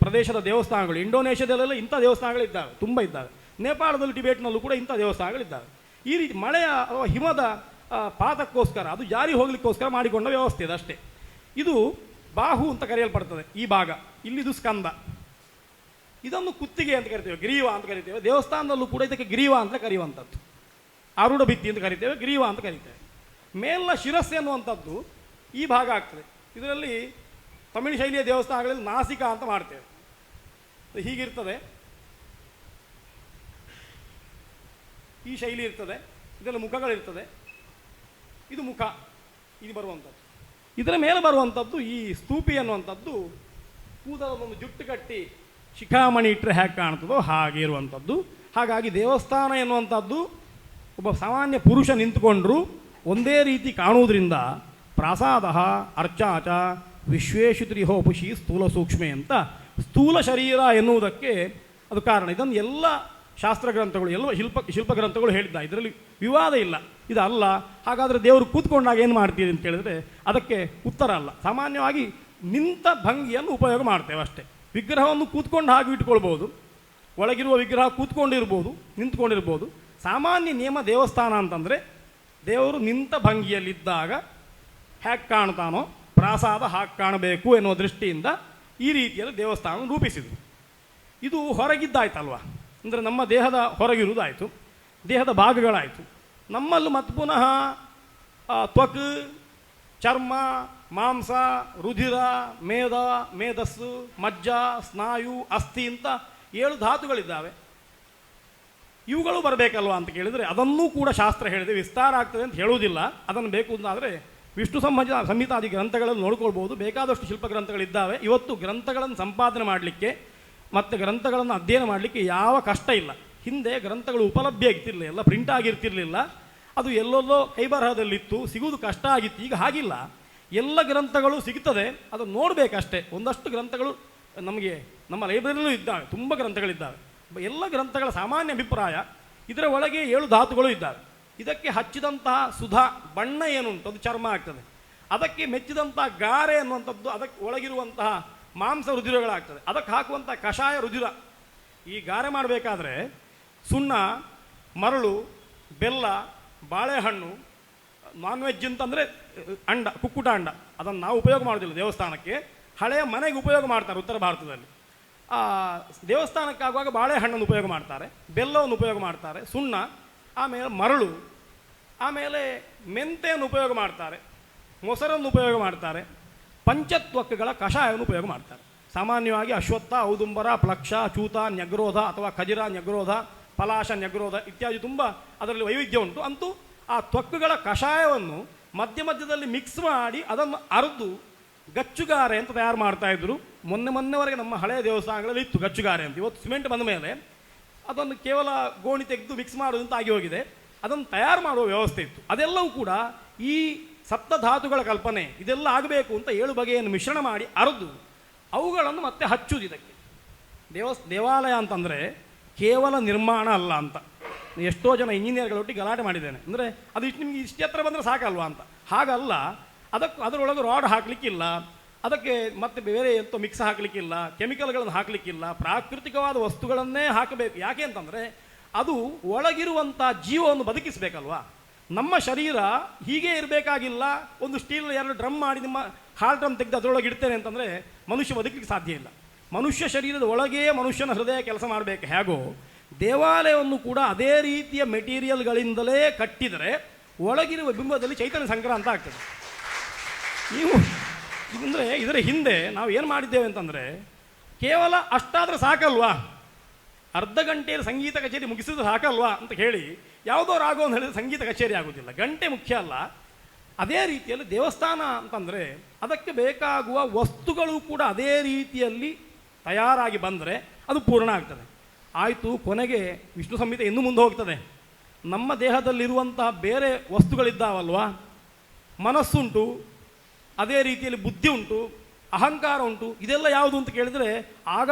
ಪ್ರದೇಶದ ದೇವಸ್ಥಾನಗಳು, ಇಂಡೋನೇಷ್ಯಾದಲ್ಲೆಲ್ಲ ಇಂಥ ದೇವಸ್ಥಾನಗಳಿದ್ದಾವೆ, ತುಂಬ ಇದ್ದಾವೆ. ನೇಪಾಳದಲ್ಲಿ, ಟಿಬೇಟ್ನಲ್ಲೂ ಕೂಡ ಇಂಥ ದೇವಸ್ಥಾನಗಳಿದ್ದಾವೆ. ಈ ರೀತಿ ಮಳೆಯ ಅಥವಾ ಹಿಮದ ಪಾತಕ್ಕೋಸ್ಕರ, ಅದು ಜಾರಿ ಹೋಗ್ಲಿಕ್ಕೋಸ್ಕರ ಮಾಡಿಕೊಂಡ ವ್ಯವಸ್ಥೆ ಇದೆ ಅಷ್ಟೇ. ಇದು ಬಾಹು ಅಂತ ಕರೆಯಲ್ಪಡ್ತದೆ ಈ ಭಾಗ. ಇಲ್ಲಿದು ಸ್ಕಂದ. ಇದನ್ನು ಕುತ್ತಿಗೆ ಅಂತ ಕರಿತೇವೆ, ಗ್ರೀವ ಅಂತ ಕರಿತೇವೆ. ದೇವಸ್ಥಾನದಲ್ಲೂ ಕೂಡ ಇದಕ್ಕೆ ಗ್ರೀವ ಅಂತ ಕರೆಯುವಂಥದ್ದು. ಆರೂಢ ಭಿತ್ತಿ ಅಂತ ಕರಿತೇವೆ, ಗ್ರೀವ ಅಂತ ಕರಿತೇವೆ. ಮೇಲಿನ ಶಿರಸ್ಸು ಎನ್ನುವಂಥದ್ದು ಈ ಭಾಗ ಆಗ್ತದೆ. ಇದರಲ್ಲಿ ತಮಿಳು ಶೈಲಿಯ ದೇವಸ್ಥಾನಗಳಲ್ಲಿ ನಾಸಿಕ ಅಂತ ಮಾಡ್ತೇವೆ. ಹೀಗಿರ್ತದೆ, ಈ ಶೈಲಿ ಇರ್ತದೆ. ಇದರಲ್ಲಿ ಮುಖಗಳಿರ್ತದೆ. ಇದು ಮುಖ, ಇದು ಬರುವಂಥದ್ದು. ಇದರ ಮೇಲೆ ಬರುವಂಥದ್ದು ಈ ಸ್ತೂಪಿ ಅನ್ನುವಂಥದ್ದು ಕೂದಲನ್ನು ಜುಟ್ಟು ಕಟ್ಟಿ ಶಿಖಾಮಣಿ ಇಟ್ಟರೆ ಹೇಗೆ ಕಾಣ್ತದೋ ಹಾಗೆ ಇರುವಂಥದ್ದು. ಹಾಗಾಗಿ ದೇವಸ್ಥಾನ ಎನ್ನುವಂಥದ್ದು ಒಬ್ಬ ಸಾಮಾನ್ಯ ಪುರುಷ ನಿಂತುಕೊಂಡ್ರೂ ಒಂದೇ ರೀತಿ ಕಾಣುವುದರಿಂದ ಪ್ರಾಸಾದ ಅರ್ಚಾಚ ವಿಶ್ವೇಶು ತ್ರಿಹೋಪುಷಿ ಸ್ಥೂಲ ಸೂಕ್ಷ್ಮೆ ಅಂತ ಸ್ಥೂಲ ಶರೀರ ಎನ್ನುವುದಕ್ಕೆ ಅದು ಕಾರಣ. ಇದನ್ನು ಎಲ್ಲ ಶಾಸ್ತ್ರ ಗ್ರಂಥಗಳು, ಎಲ್ಲ ಶಿಲ್ಪ ಗ್ರಂಥಗಳು ಹೇಳಿದ್ದ. ಇದರಲ್ಲಿ ವಿವಾದ ಇಲ್ಲ. ಇದಲ್ಲ, ಹಾಗಾದರೆ ದೇವರು ಕೂತ್ಕೊಂಡಾಗ ಏನು ಮಾಡ್ತೀರಿ ಅಂತ ಕೇಳಿದ್ರೆ ಅದಕ್ಕೆ ಉತ್ತರ ಅಲ್ಲ. ಸಾಮಾನ್ಯವಾಗಿ ನಿಂತ ಭಂಗಿಯನ್ನು ಉಪಯೋಗ ಮಾಡ್ತೇವೆ ಅಷ್ಟೇ. ವಿಗ್ರಹವನ್ನು ಕೂತ್ಕೊಂಡು ಹಾಗೆ ಇಟ್ಕೊಳ್ಬೋದು, ಒಳಗಿರುವ ವಿಗ್ರಹ ಕೂತ್ಕೊಂಡಿರ್ಬೋದು, ನಿಂತ್ಕೊಂಡಿರ್ಬೋದು. ಸಾಮಾನ್ಯ ನಿಯಮ ದೇವಸ್ಥಾನ ಅಂತಂದರೆ ದೇವರು ನಿಂತ ಭಂಗಿಯಲ್ಲಿದ್ದಾಗ ಹೇಗೆ ಕಾಣ್ತಾನೋ ಪ್ರಾಸಾದ ಹಾಗೆ ಕಾಣಬೇಕು ಎನ್ನುವ ದೃಷ್ಟಿಯಿಂದ ಈ ರೀತಿಯಲ್ಲಿ ದೇವಸ್ಥಾನ ರೂಪಿಸಿದರು. ಇದು ಹೊರಗಿದ್ದಾಯ್ತಲ್ವ, ಅಂದರೆ ನಮ್ಮ ದೇಹದ ಹೊರಗಿರುವುದಾಯಿತು, ದೇಹದ ಭಾಗಗಳಾಯಿತು. ನಮ್ಮಲ್ಲೂ ಮತ್ತು ಪುನಃ ತ್ವಕ್, ಚರ್ಮ, ಮಾಂಸ, ರುಧಿರ, ಮೇದ, ಮೇಧಸ್ಸು, ಮಜ್ಜ, ಸ್ನಾಯು, ಅಸ್ಥಿ ಅಂತ 7 ಧಾತುಗಳಿದ್ದಾವೆ. ಇವುಗಳು ಬರಬೇಕಲ್ವ ಅಂತ ಕೇಳಿದರೆ ಅದನ್ನೂ ಕೂಡ ಶಾಸ್ತ್ರ ಹೇಳಿದೆ. ವಿಸ್ತಾರ ಆಗ್ತದೆ ಅಂತ ಹೇಳುವುದಿಲ್ಲ. ಅದನ್ನು ಬೇಕು ಅಂತಾದರೆ ವಿಷ್ಣು ಸಂಹಿತಾದಿ ಗ್ರಂಥಗಳಲ್ಲಿ ನೋಡ್ಕೊಳ್ಬೋದು. ಬೇಕಾದಷ್ಟು ಶಿಲ್ಪ ಗ್ರಂಥಗಳಿದ್ದಾವೆ. ಇವತ್ತು ಗ್ರಂಥಗಳನ್ನು ಸಂಪಾದನೆ ಮಾಡಲಿಕ್ಕೆ ಮತ್ತು ಗ್ರಂಥಗಳನ್ನು ಅಧ್ಯಯನ ಮಾಡಲಿಕ್ಕೆ ಯಾವ ಕಷ್ಟ ಇಲ್ಲ. ಹಿಂದೆ ಗ್ರಂಥಗಳು ಉಪಲಭ್ಯ ಆಗ್ತಿರಲಿಲ್ಲ, ಎಲ್ಲ ಪ್ರಿಂಟ್ ಆಗಿರ್ತಿರಲಿಲ್ಲ. ಅದು ಎಲ್ಲೆಲ್ಲೋ ಕೈಬರಹದಲ್ಲಿತ್ತು, ಸಿಗುವುದು ಕಷ್ಟ ಆಗಿತ್ತು. ಈಗ ಹಾಗಿಲ್ಲ, ಎಲ್ಲ ಗ್ರಂಥಗಳು ಸಿಗ್ತದೆ, ಅದನ್ನು ನೋಡಬೇಕಷ್ಟೇ. ಒಂದಷ್ಟು ಗ್ರಂಥಗಳು ನಮಗೆ ನಮ್ಮ ಲೈಬ್ರರಿಯಲ್ಲೂ ಇದ್ದಾವೆ, ತುಂಬ ಗ್ರಂಥಗಳಿದ್ದಾವೆ. ಎಲ್ಲ ಗ್ರಂಥಗಳ ಸಾಮಾನ್ಯ ಅಭಿಪ್ರಾಯ ಇದರ ಒಳಗೆ 7 ಧಾತುಗಳು ಇದ್ದಾವೆ. ಇದಕ್ಕೆ ಹಚ್ಚಿದಂತಹ ಸುಧಾ ಬಣ್ಣ ಏನುಂಟು ಅದು ಚರ್ಮ ಆಗ್ತದೆ. ಅದಕ್ಕೆ ಮೆಚ್ಚಿದಂತಹ ಗಾರೆ ಅನ್ನುವಂಥದ್ದು ಅದಕ್ಕೆ ಒಳಗಿರುವಂತಹ ಮಾಂಸ ರುಧಿರಗಳಾಗ್ತದೆ. ಅದಕ್ಕೆ ಹಾಕುವಂಥ ಕಷಾಯ ರುಧಿರ. ಈ ಗಾರೆ ಮಾಡಬೇಕಾದ್ರೆ ಸುಣ್ಣ, ಮರಳು, ಬೆಲ್ಲ, ಬಾಳೆಹಣ್ಣು, ನಾನ್ ವೆಜ್ ಅಂತಂದರೆ ಅಂಡ, ಕುಕ್ಕುಟ ಅಂಡ, ಅದನ್ನು ನಾವು ಉಪಯೋಗ ಮಾಡೋದಿಲ್ಲ ದೇವಸ್ಥಾನಕ್ಕೆ. ಹಳೆಯ ಮನೆಗೆ ಉಪಯೋಗ ಮಾಡ್ತಾರೆ ಉತ್ತರ ಭಾರತದಲ್ಲಿ. ದೇವಸ್ಥಾನಕ್ಕಾಗುವಾಗ ಬಾಳೆಹಣ್ಣನ್ನು ಉಪಯೋಗ ಮಾಡ್ತಾರೆ, ಬೆಲ್ಲವನ್ನು ಉಪಯೋಗ ಮಾಡ್ತಾರೆ, ಸುಣ್ಣ, ಆಮೇಲೆ ಮರಳು, ಆಮೇಲೆ ಮೆಂತೆಯನ್ನು ಉಪಯೋಗ ಮಾಡ್ತಾರೆ, ಮೊಸರನ್ನು ಉಪಯೋಗ ಮಾಡ್ತಾರೆ, ಪಂಚತ್ವಕ್ಕಗಳ ಕಷಾಯವನ್ನು ಉಪಯೋಗ ಮಾಡ್ತಾರೆ. ಸಾಮಾನ್ಯವಾಗಿ ಅಶ್ವತ್ಥ, ಔದುಂಬರ, ಪ್ಲಕ್ಷ, ಚೂತ, ನ್ಯಗ್ರೋಧ ಅಥವಾ ಖಜಿರ ನ್ಯಗ್ರೋಧ, ಪಲಾಶ ನ್ಯಗ್ರೋಧ ಇತ್ಯಾದಿ ತುಂಬ ಅದರಲ್ಲಿ ವೈವಿಧ್ಯ ಉಂಟು. ಅಂತೂ ಆ ತ್ವಕ್ಕುಗಳ ಕಷಾಯವನ್ನು ಮಧ್ಯ ಮಧ್ಯದಲ್ಲಿ ಮಿಕ್ಸ್ ಮಾಡಿ ಅದನ್ನು ಅರೆದು ಗಚ್ಚುಗಾರೆ ಅಂತ ತಯಾರು ಮಾಡ್ತಾಯಿದ್ರು. ಮೊನ್ನೆವರೆಗೆ ನಮ್ಮ ಹಳೆಯ ದೇವಸ್ಥಾನಗಳಲ್ಲಿ ಇತ್ತು ಗಚ್ಚುಗಾರೆ ಅಂತ. ಇವತ್ತು ಸಿಮೆಂಟ್ ಬಂದ ಮೇಲೆ ಅದನ್ನು ಕೇವಲ ಗೋಣಿ ತೆಗೆದು ಮಿಕ್ಸ್ ಮಾಡೋದಂತ ಆಗಿ ಹೋಗಿದೆ. ಅದನ್ನು ತಯಾರು ಮಾಡುವ ವ್ಯವಸ್ಥೆ ಇತ್ತು. ಅದೆಲ್ಲವೂ ಕೂಡ ಈ ಸಪ್ತಧಾತುಗಳ ಕಲ್ಪನೆ ಇದೆಲ್ಲ ಆಗಬೇಕು ಅಂತ 7 ಬಗೆಯನ್ನು ಮಿಶ್ರಣ ಮಾಡಿ ಅರೆದು ಅವುಗಳನ್ನು ಮತ್ತೆ ಹಚ್ಚುವುದು. ಇದಕ್ಕೆ ದೇವಾಲಯ ಅಂತಂದರೆ ಕೇವಲ ನಿರ್ಮಾಣ ಅಲ್ಲ ಅಂತ ಎಷ್ಟೋ ಜನ ಇಂಜಿನಿಯರ್ಗಳೊಟ್ಟಿಗೆ ಗಲಾಟೆ ಮಾಡಿದ್ದೇನೆ. ಅಂದರೆ ಅದು ನಿಮಗೆ ಇಷ್ಟು ಹತ್ರ ಬಂದರೆ ಸಾಕಲ್ವಾ ಅಂತ. ಹಾಗಲ್ಲ, ಅದರೊಳಗೆ ರಾಡ್ ಹಾಕಲಿಕ್ಕಿಲ್ಲ, ಅದಕ್ಕೆ ಮತ್ತೆ ಬೇರೆ ಎಂತ ಮಿಕ್ಸ್ ಹಾಕಲಿಕ್ಕಿಲ್ಲ, ಕೆಮಿಕಲ್ಗಳನ್ನು ಹಾಕಲಿಕ್ಕಿಲ್ಲ, ಪ್ರಾಕೃತಿಕವಾದ ವಸ್ತುಗಳನ್ನೇ ಹಾಕಬೇಕು. ಯಾಕೆ ಅಂತಂದರೆ ಅದು ಒಳಗಿರುವಂಥ ಜೀವವನ್ನು ಬದುಕಿಸಬೇಕಲ್ವಾ. ನಮ್ಮ ಶರೀರ ಹೀಗೆ ಇರಬೇಕಾಗಿಲ್ಲ. ಒಂದು ಸ್ಟೀಲ್ 2 ಡ್ರಮ್ ಮಾಡಿ ನಿಮ್ಮ ಹಾರ್ಟ್ ಡ್ರಮ್ ತೆಗೆದು ಅದರೊಳಗೆ ಇಡ್ತೇನೆ ಅಂತಂದರೆ ಮನುಷ್ಯ ಬದುಕಲಿಕ್ಕೆ ಸಾಧ್ಯ ಇಲ್ಲ. ಮನುಷ್ಯ ಶರೀರದ ಒಳಗೇ ಮನುಷ್ಯನ ಹೃದಯ ಕೆಲಸ ಮಾಡಬೇಕು. ಹೇಗೋ ದೇವಾಲಯವನ್ನು ಕೂಡ ಅದೇ ರೀತಿಯ ಮೆಟೀರಿಯಲ್ಗಳಿಂದಲೇ ಕಟ್ಟಿದರೆ ಒಳಗಿರುವ ಬಿಂಬದಲ್ಲಿ ಚೈತನ್ಯ ಸಂಕ್ರಾಂತ ಆಗ್ತದೆ. ನೀವು ಅಂದರೆ ಇದರ ಹಿಂದೆ ನಾವು ಏನು ಮಾಡಿದ್ದೇವೆ ಅಂತಂದರೆ ಕೇವಲ ಅಷ್ಟಾದರೆ ಸಾಕಲ್ವಾ, ಅರ್ಧ ಗಂಟೆಯಲ್ಲಿ ಸಂಗೀತ ಕಚೇರಿ ಮುಗಿಸಿದ್ರೆ ಸಾಕಲ್ವಾ ಅಂತ ಹೇಳಿ ಯಾವುದೋ ರಾಗೋ ಅಂತ ಹೇಳಿದ್ರೆ ಸಂಗೀತ ಕಚೇರಿ ಆಗೋದಿಲ್ಲ. ಗಂಟೆ ಮುಖ್ಯ ಅಲ್ಲ. ಅದೇ ರೀತಿಯಲ್ಲಿ ದೇವಸ್ಥಾನ ಅಂತಂದರೆ ಅದಕ್ಕೆ ಬೇಕಾಗುವ ವಸ್ತುಗಳು ಕೂಡ ಅದೇ ರೀತಿಯಲ್ಲಿ ತಯಾರಾಗಿ ಬಂದರೆ ಅದು ಪೂರ್ಣ ಆಗ್ತದೆ. ಆಯಿತು, ಕೊನೆಗೆ ವಿಷ್ಣು ಸಂಹಿತೆ ಇನ್ನೂ ಮುಂದೆ ಹೋಗ್ತದೆ. ನಮ್ಮ ದೇಹದಲ್ಲಿರುವಂತಹ ಬೇರೆ ವಸ್ತುಗಳಿದ್ದಾವಲ್ವಾ, ಮನಸ್ಸುಂಟು, ಅದೇ ರೀತಿಯಲ್ಲಿ ಬುದ್ಧಿ ಉಂಟು, ಅಹಂಕಾರ ಉಂಟು. ಇದೆಲ್ಲ ಯಾವುದು ಅಂತ ಕೇಳಿದರೆ ಆಗ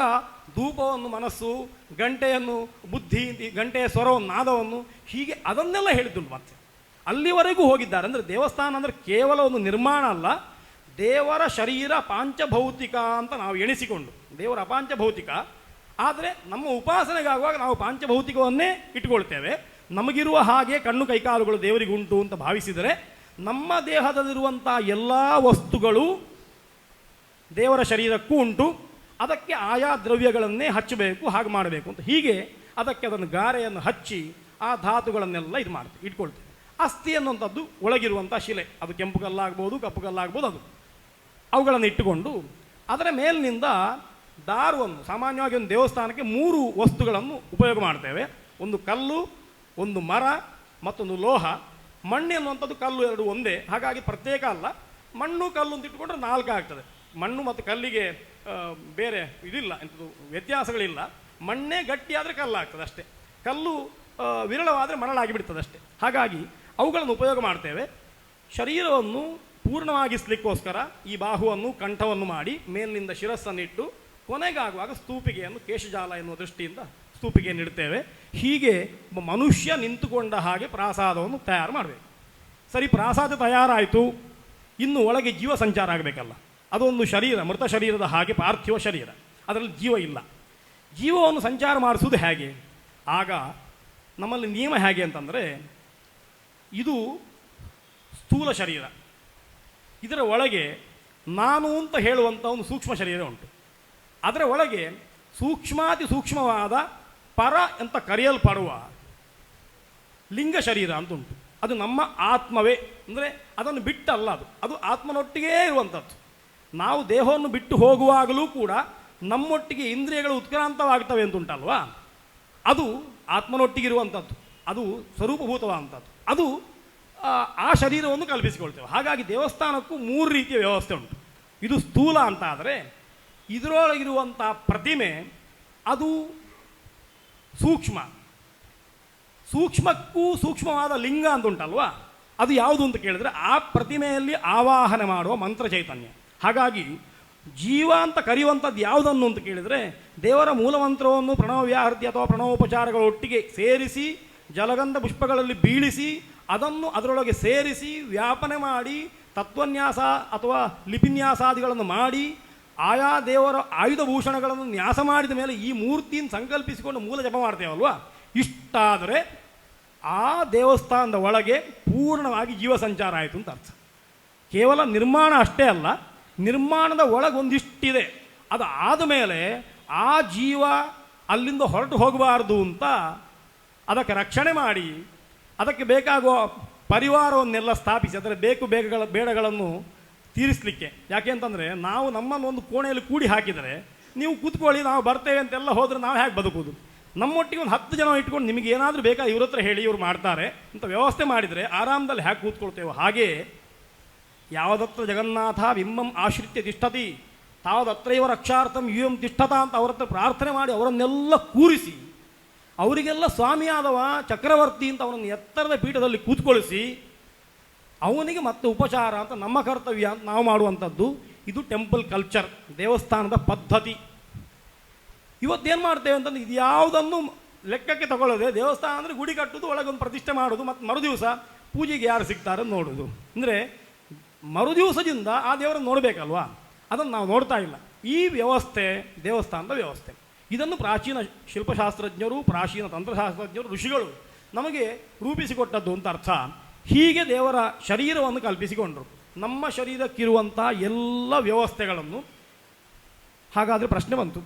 ಧೂಪವನ್ನು ಮನಸ್ಸು, ಗಂಟೆಯನ್ನು ಬುದ್ಧಿ, ಗಂಟೆಯ ಸ್ವರವನ್ನು ನಾದವನ್ನು, ಹೀಗೆ ಅದನ್ನೆಲ್ಲ ಹೇಳಿದ್ದುಂಟು. ಮತ್ತೆ ಅಲ್ಲಿವರೆಗೂ ಹೋಗಿದ್ದಾರೆ. ಅಂದರೆ ದೇವಸ್ಥಾನ ಅಂದರೆ ಕೇವಲ ಒಂದು ನಿರ್ಮಾಣ ಅಲ್ಲ, ದೇವರ ಶರೀರ ಪಾಂಚಭೌತಿಕ ಅಂತ ನಾವು ಎಣಿಸಿಕೊಂಡು, ದೇವರ ಅಪಾಂಚಭೌತಿಕ. ಆದರೆ ನಮ್ಮ ಉಪಾಸನೆಗಾಗುವಾಗ ನಾವು ಪಾಂಚಭೌತಿಕವನ್ನೇ ಇಟ್ಕೊಳ್ತೇವೆ. ನಮಗಿರುವ ಹಾಗೆ ಕಣ್ಣು ಕೈಕಾಲುಗಳು ದೇವರಿಗೆ ಉಂಟು ಅಂತ ಭಾವಿಸಿದರೆ ನಮ್ಮ ದೇಹದಲ್ಲಿರುವಂಥ ಎಲ್ಲ ವಸ್ತುಗಳು ದೇವರ ಶರೀರಕ್ಕೂ ಉಂಟು. ಅದಕ್ಕೆ ಆಯಾ ದ್ರವ್ಯಗಳನ್ನೇ ಹಚ್ಚಬೇಕು, ಹಾಗೆ ಮಾಡಬೇಕು ಅಂತ ಹೀಗೆ ಅದಕ್ಕೆ ಅದನ್ನು ಗಾರೆಯನ್ನು ಹಚ್ಚಿ ಆ ಧಾತುಗಳನ್ನೆಲ್ಲ ಇಟ್ಕೊಳ್ತೇವೆ. ಅಸ್ಥಿ ಅನ್ನುವಂಥದ್ದು ಒಳಗಿರುವಂಥ ಶಿಲೆ, ಅದು ಕೆಂಪು ಕಲ್ಲಾಗ್ಬೋದು, ಕಪ್ಪು ಕಲ್ಲಾಗ್ಬೋದು, ಅವುಗಳನ್ನು ಇಟ್ಟುಕೊಂಡು ಅದರ ಮೇಲಿನಿಂದ ದಾರವನ್ನು, ಸಾಮಾನ್ಯವಾಗಿ ಒಂದು ದೇವಸ್ಥಾನಕ್ಕೆ 3 ವಸ್ತುಗಳನ್ನು ಉಪಯೋಗ ಮಾಡ್ತೇವೆ. ಒಂದು ಕಲ್ಲು, ಒಂದು ಮರ, ಮತ್ತೊಂದು ಲೋಹ. ಮಣ್ಣು ಅನ್ನುವಂಥದ್ದು ಕಲ್ಲು 2 ಒಂದೇ, ಹಾಗಾಗಿ ಪ್ರತ್ಯೇಕ ಅಲ್ಲ. ಮಣ್ಣು ಕಲ್ಲು ಅಂತ ಇಟ್ಟುಕೊಂಡ್ರೆ 4 ಆಗ್ತದೆ. ಮಣ್ಣು ಮತ್ತು ಕಲ್ಲಿಗೆ ಬೇರೆ ಇದಿಲ್ಲ, ಎಂಥದ್ದು ವ್ಯತ್ಯಾಸಗಳಿಲ್ಲ. ಮಣ್ಣೇ ಗಟ್ಟಿಯಾದರೆ ಕಲ್ಲಾಗ್ತದೆ ಅಷ್ಟೇ, ಕಲ್ಲು ವಿರಳವಾದರೆ ಮರಳಾಗಿಬಿಡ್ತದೆ ಅಷ್ಟೇ. ಹಾಗಾಗಿ ಅವುಗಳನ್ನು ಉಪಯೋಗ ಮಾಡ್ತೇವೆ. ಶರೀರವನ್ನು ಪೂರ್ಣವಾಗಿಸಲಿಕ್ಕೋಸ್ಕರ ಈ ಬಾಹುವನ್ನು, ಕಂಠವನ್ನು ಮಾಡಿ ಮೇಲಿನಿಂದ ಶಿರಸ್ಸನ್ನಿಟ್ಟು ಕೊನೆಗಾಗುವಾಗ ಸ್ತೂಪಿಗೆಯನ್ನು, ಕೇಶಜಾಲ ಎನ್ನುವ ದೃಷ್ಟಿಯಿಂದ ಸ್ತೂಪಿಗೆಯನ್ನು ಇಡ್ತೇವೆ. ಹೀಗೆ ಮನುಷ್ಯ ನಿಂತುಕೊಂಡ ಹಾಗೆ ಪ್ರಾಸಾದವನ್ನು ತಯಾರು ಮಾಡಬೇಕು. ಸರಿ, ಪ್ರಾಸಾದ ತಯಾರಾಯಿತು, ಇನ್ನು ಒಳಗೆ ಜೀವ ಸಂಚಾರ ಆಗಬೇಕಲ್ಲ. ಅದೊಂದು ಶರೀರ, ಮೃತ ಶರೀರದ ಹಾಗೆ ಪಾರ್ಥಿವ ಶರೀರ, ಅದರಲ್ಲಿ ಜೀವ ಇಲ್ಲ. ಜೀವವನ್ನು ಸಂಚಾರ ಮಾಡಿಸುವುದು ಹೇಗೆ? ಆಗ ನಮ್ಮಲ್ಲಿ ನಿಯಮ ಹೇಗೆ ಅಂತಂದರೆ, ಇದು ಸ್ಥೂಲ ಶರೀರ, ಇದರ ಒಳಗೆ ನಾನು ಅಂತ ಹೇಳುವಂಥ ಒಂದು ಸೂಕ್ಷ್ಮ ಶರೀರ ಉಂಟು. ಅದರ ಒಳಗೆ ಸೂಕ್ಷ್ಮಾತಿ ಸೂಕ್ಷ್ಮವಾದ ಪರ ಅಂತ ಕರೆಯಲ್ಪಡುವ ಲಿಂಗ ಶರೀರ ಅಂತ ಉಂಟು. ಅದು ನಮ್ಮ ಆತ್ಮವೇ, ಅಂದರೆ ಅದನ್ನು ಬಿಟ್ಟಲ್ಲ, ಅದು ಆತ್ಮನೊಟ್ಟಿಗೇ ಇರುವಂಥದ್ದು. ನಾವು ದೇಹವನ್ನು ಬಿಟ್ಟು ಹೋಗುವಾಗಲೂ ಕೂಡ ನಮ್ಮೊಟ್ಟಿಗೆ ಇಂದ್ರಿಯಗಳು ಉತ್ಕ್ರಾಂತವಾಗ್ತವೆ ಅಂತ ಉಂಟಲ್ವಾ, ಅದು ಆತ್ಮನೊಟ್ಟಿಗಿರುವಂಥದ್ದು, ಅದು ಸ್ವರೂಪಭೂತವಾದಂಥದ್ದು. ಅದು ಆ ಶರೀರವನ್ನು ಕಲ್ಪಿಸಿಕೊಳ್ತೇವೆ. ಹಾಗಾಗಿ ದೇವಸ್ಥಾನಕ್ಕೂ 3 ರೀತಿಯ ವ್ಯವಸ್ಥೆ ಉಂಟು. ಇದು ಸ್ಥೂಲ ಅಂತ ಆದರೆ ಇದರೊಳಗಿರುವಂಥ ಪ್ರತಿಮೆ ಅದು ಸೂಕ್ಷ್ಮ, ಸೂಕ್ಷ್ಮಕ್ಕೂ ಸೂಕ್ಷ್ಮವಾದ ಲಿಂಗ ಅಂತ ಉಂಟಲ್ವಾ, ಅದು ಯಾವುದು ಅಂತ ಕೇಳಿದ್ರೆ ಆ ಪ್ರತಿಮೆಯಲ್ಲಿ ಆವಾಹನೆ ಮಾಡುವ ಮಂತ್ರ ಚೈತನ್ಯ. ಹಾಗಾಗಿ ಜೀವ ಅಂತ ಕರೆಯುವಂಥದ್ದು ಯಾವುದನ್ನು ಅಂತ ಕೇಳಿದರೆ ದೇವರ ಮೂಲಮಂತ್ರವನ್ನು ಪ್ರಣವವ್ಯಾಹೃತಿ ಅಥವಾ ಪ್ರಣವೋಪಚಾರಗಳೊಟ್ಟಿಗೆ ಸೇರಿಸಿ ಜಲಗಂಧ ಪುಷ್ಪಗಳಲ್ಲಿ ಬೀಳಿಸಿ ಅದನ್ನು ಅದರೊಳಗೆ ಸೇರಿಸಿ ವ್ಯಾಪನೆ ಮಾಡಿ ತತ್ವನ್ಯಾಸ ಅಥವಾ ಲಿಪಿನ್ಯಾಸಾದಿಗಳನ್ನು ಮಾಡಿ ಆಯಾ ದೇವರ ಆಯುಧ ಭೂಷಣಗಳನ್ನು ನ್ಯಾಸ ಮಾಡಿದ ಮೇಲೆ ಈ ಮೂರ್ತಿಯನ್ನು ಸಂಕಲ್ಪಿಸಿಕೊಂಡು ಮೂಲ ಜಪ ಮಾಡ್ತೇವಲ್ವಾ, ಇಷ್ಟಾದರೆ ಆ ದೇವಸ್ಥಾನದ ಒಳಗೆ ಪೂರ್ಣವಾಗಿ ಜೀವ ಸಂಚಾರ ಆಯಿತು ಅಂತ ಅರ್ಥ. ಕೇವಲ ನಿರ್ಮಾಣ ಅಷ್ಟೇ ಅಲ್ಲ, ನಿರ್ಮಾಣದ ಒಳಗೊಂದಿಷ್ಟಿದೆ. ಅದು ಆದಮೇಲೆ ಆ ಜೀವ ಅಲ್ಲಿಂದ ಹೊರಟು ಹೋಗಬಾರ್ದು ಅಂತ ಅದಕ್ಕೆ ರಕ್ಷಣೆ ಮಾಡಿ ಅದಕ್ಕೆ ಬೇಕಾಗುವ ಪರಿವಾರವನ್ನೆಲ್ಲ ಸ್ಥಾಪಿಸಿ ಅದರ ಬೇಡಗಳನ್ನು ತೀರಿಸಲಿಕ್ಕೆ. ಯಾಕೆ ಅಂತಂದರೆ ನಾವು ನಮ್ಮನ್ನು ಒಂದು ಕೋಣೆಯಲ್ಲಿ ಕೂಡಿ ಹಾಕಿದರೆ ನೀವು ಕೂತ್ಕೊಳ್ಳಿ ನಾವು ಬರ್ತೇವೆ ಅಂತೆಲ್ಲ ಹೋದರೆ ನಾವು ಹೇಗೆ ಬದುಕುವುದು? ನಮ್ಮೊಟ್ಟಿಗೆ ಒಂದು 10 ಜನ ಇಟ್ಕೊಂಡು ನಿಮಗೆ ಏನಾದರೂ ಬೇಕಾ ಇವ್ರ ಹತ್ರ ಹೇಳಿ ಇವ್ರು ಮಾಡ್ತಾರೆ ಅಂತ ವ್ಯವಸ್ಥೆ ಮಾಡಿದರೆ ಆರಾಮದಲ್ಲಿ ಹೇಗೆ ಕೂತ್ಕೊಳ್ತೇವೆ. ಹಾಗೆ ಯಾವದತ್ರ ಜಗನ್ನಾಥ ಬಿಂಬಂ ಆಶ್ರಿತ್ಯ ತಿಷ್ಠತಿ ತಾವದತ್ರೈವ ರಕ್ಷಾರ್ಥಂ ಯುಯಂ ತಿಷ್ಠತ ಅಂತ ಅವ್ರ ಹತ್ರ ಪ್ರಾರ್ಥನೆ ಮಾಡಿ ಅವರನ್ನೆಲ್ಲ ಕೂರಿಸಿ ಅವರಿಗೆಲ್ಲ ಸ್ವಾಮಿಯಾದವ ಚಕ್ರವರ್ತಿ ಅಂತ ಅವನನ್ನು ಎತ್ತರದ ಪೀಠದಲ್ಲಿ ಕೂತ್ಕೊಳಿಸಿ ಅವನಿಗೆ ಮತ್ತೆ ಉಪಚಾರ ಅಂತ ನಮ್ಮ ಕರ್ತವ್ಯ ಅಂತ ನಾವು ಮಾಡುವಂಥದ್ದು. ಇದು ಟೆಂಪಲ್ ಕಲ್ಚರ್, ದೇವಸ್ಥಾನದ ಪದ್ಧತಿ. ಇವತ್ತೇನು ಮಾಡ್ತೇವೆ ಅಂತಂದ್ರೆ ಇದು ಯಾವುದನ್ನು ಲೆಕ್ಕಕ್ಕೆ ತಗೊಳ್ಳೋದೆ. ದೇವಸ್ಥಾನ ಅಂದರೆ ಗುಡಿ ಕಟ್ಟೋದು, ಒಳಗೊಂದು ಪ್ರತಿಷ್ಠೆ ಮಾಡೋದು, ಮತ್ತು ಮರುದಿವಸ ಪೂಜೆಗೆ ಯಾರು ಸಿಗ್ತಾರೆ ನೋಡೋದು. ಅಂದರೆ ಮರುದಿವಸದಿಂದ ಆ ದೇವರನ್ನು ನೋಡಬೇಕಲ್ವಾ. ಅದನ್ನು ನಾವು ನೋಡ್ತಾ ಇಲ್ಲ. ಈ ವ್ಯವಸ್ಥೆ ದೇವಸ್ಥಾನದ ವ್ಯವಸ್ಥೆ. ಇದನ್ನು ಪ್ರಾಚೀನ ಶಿಲ್ಪಶಾಸ್ತ್ರಜ್ಞರು, ಪ್ರಾಚೀನ ತಂತ್ರಶಾಸ್ತ್ರಜ್ಞರು, ಋಷಿಗಳು ನಮಗೆ ರೂಪಿಸಿಕೊಟ್ಟದ್ದು ಅಂತ ಅರ್ಥ. ಹೀಗೆ ದೇವರ ಶರೀರವನ್ನು ಕಲ್ಪಿಸಿಕೊಂಡರು. ನಮ್ಮ ಶರೀರಕ್ಕಿರುವಂಥ ಎಲ್ಲ ವ್ಯವಸ್ಥೆಗಳನ್ನು. ಹಾಗಾದರೆ ಪ್ರಶ್ನೆ ಬಂತು,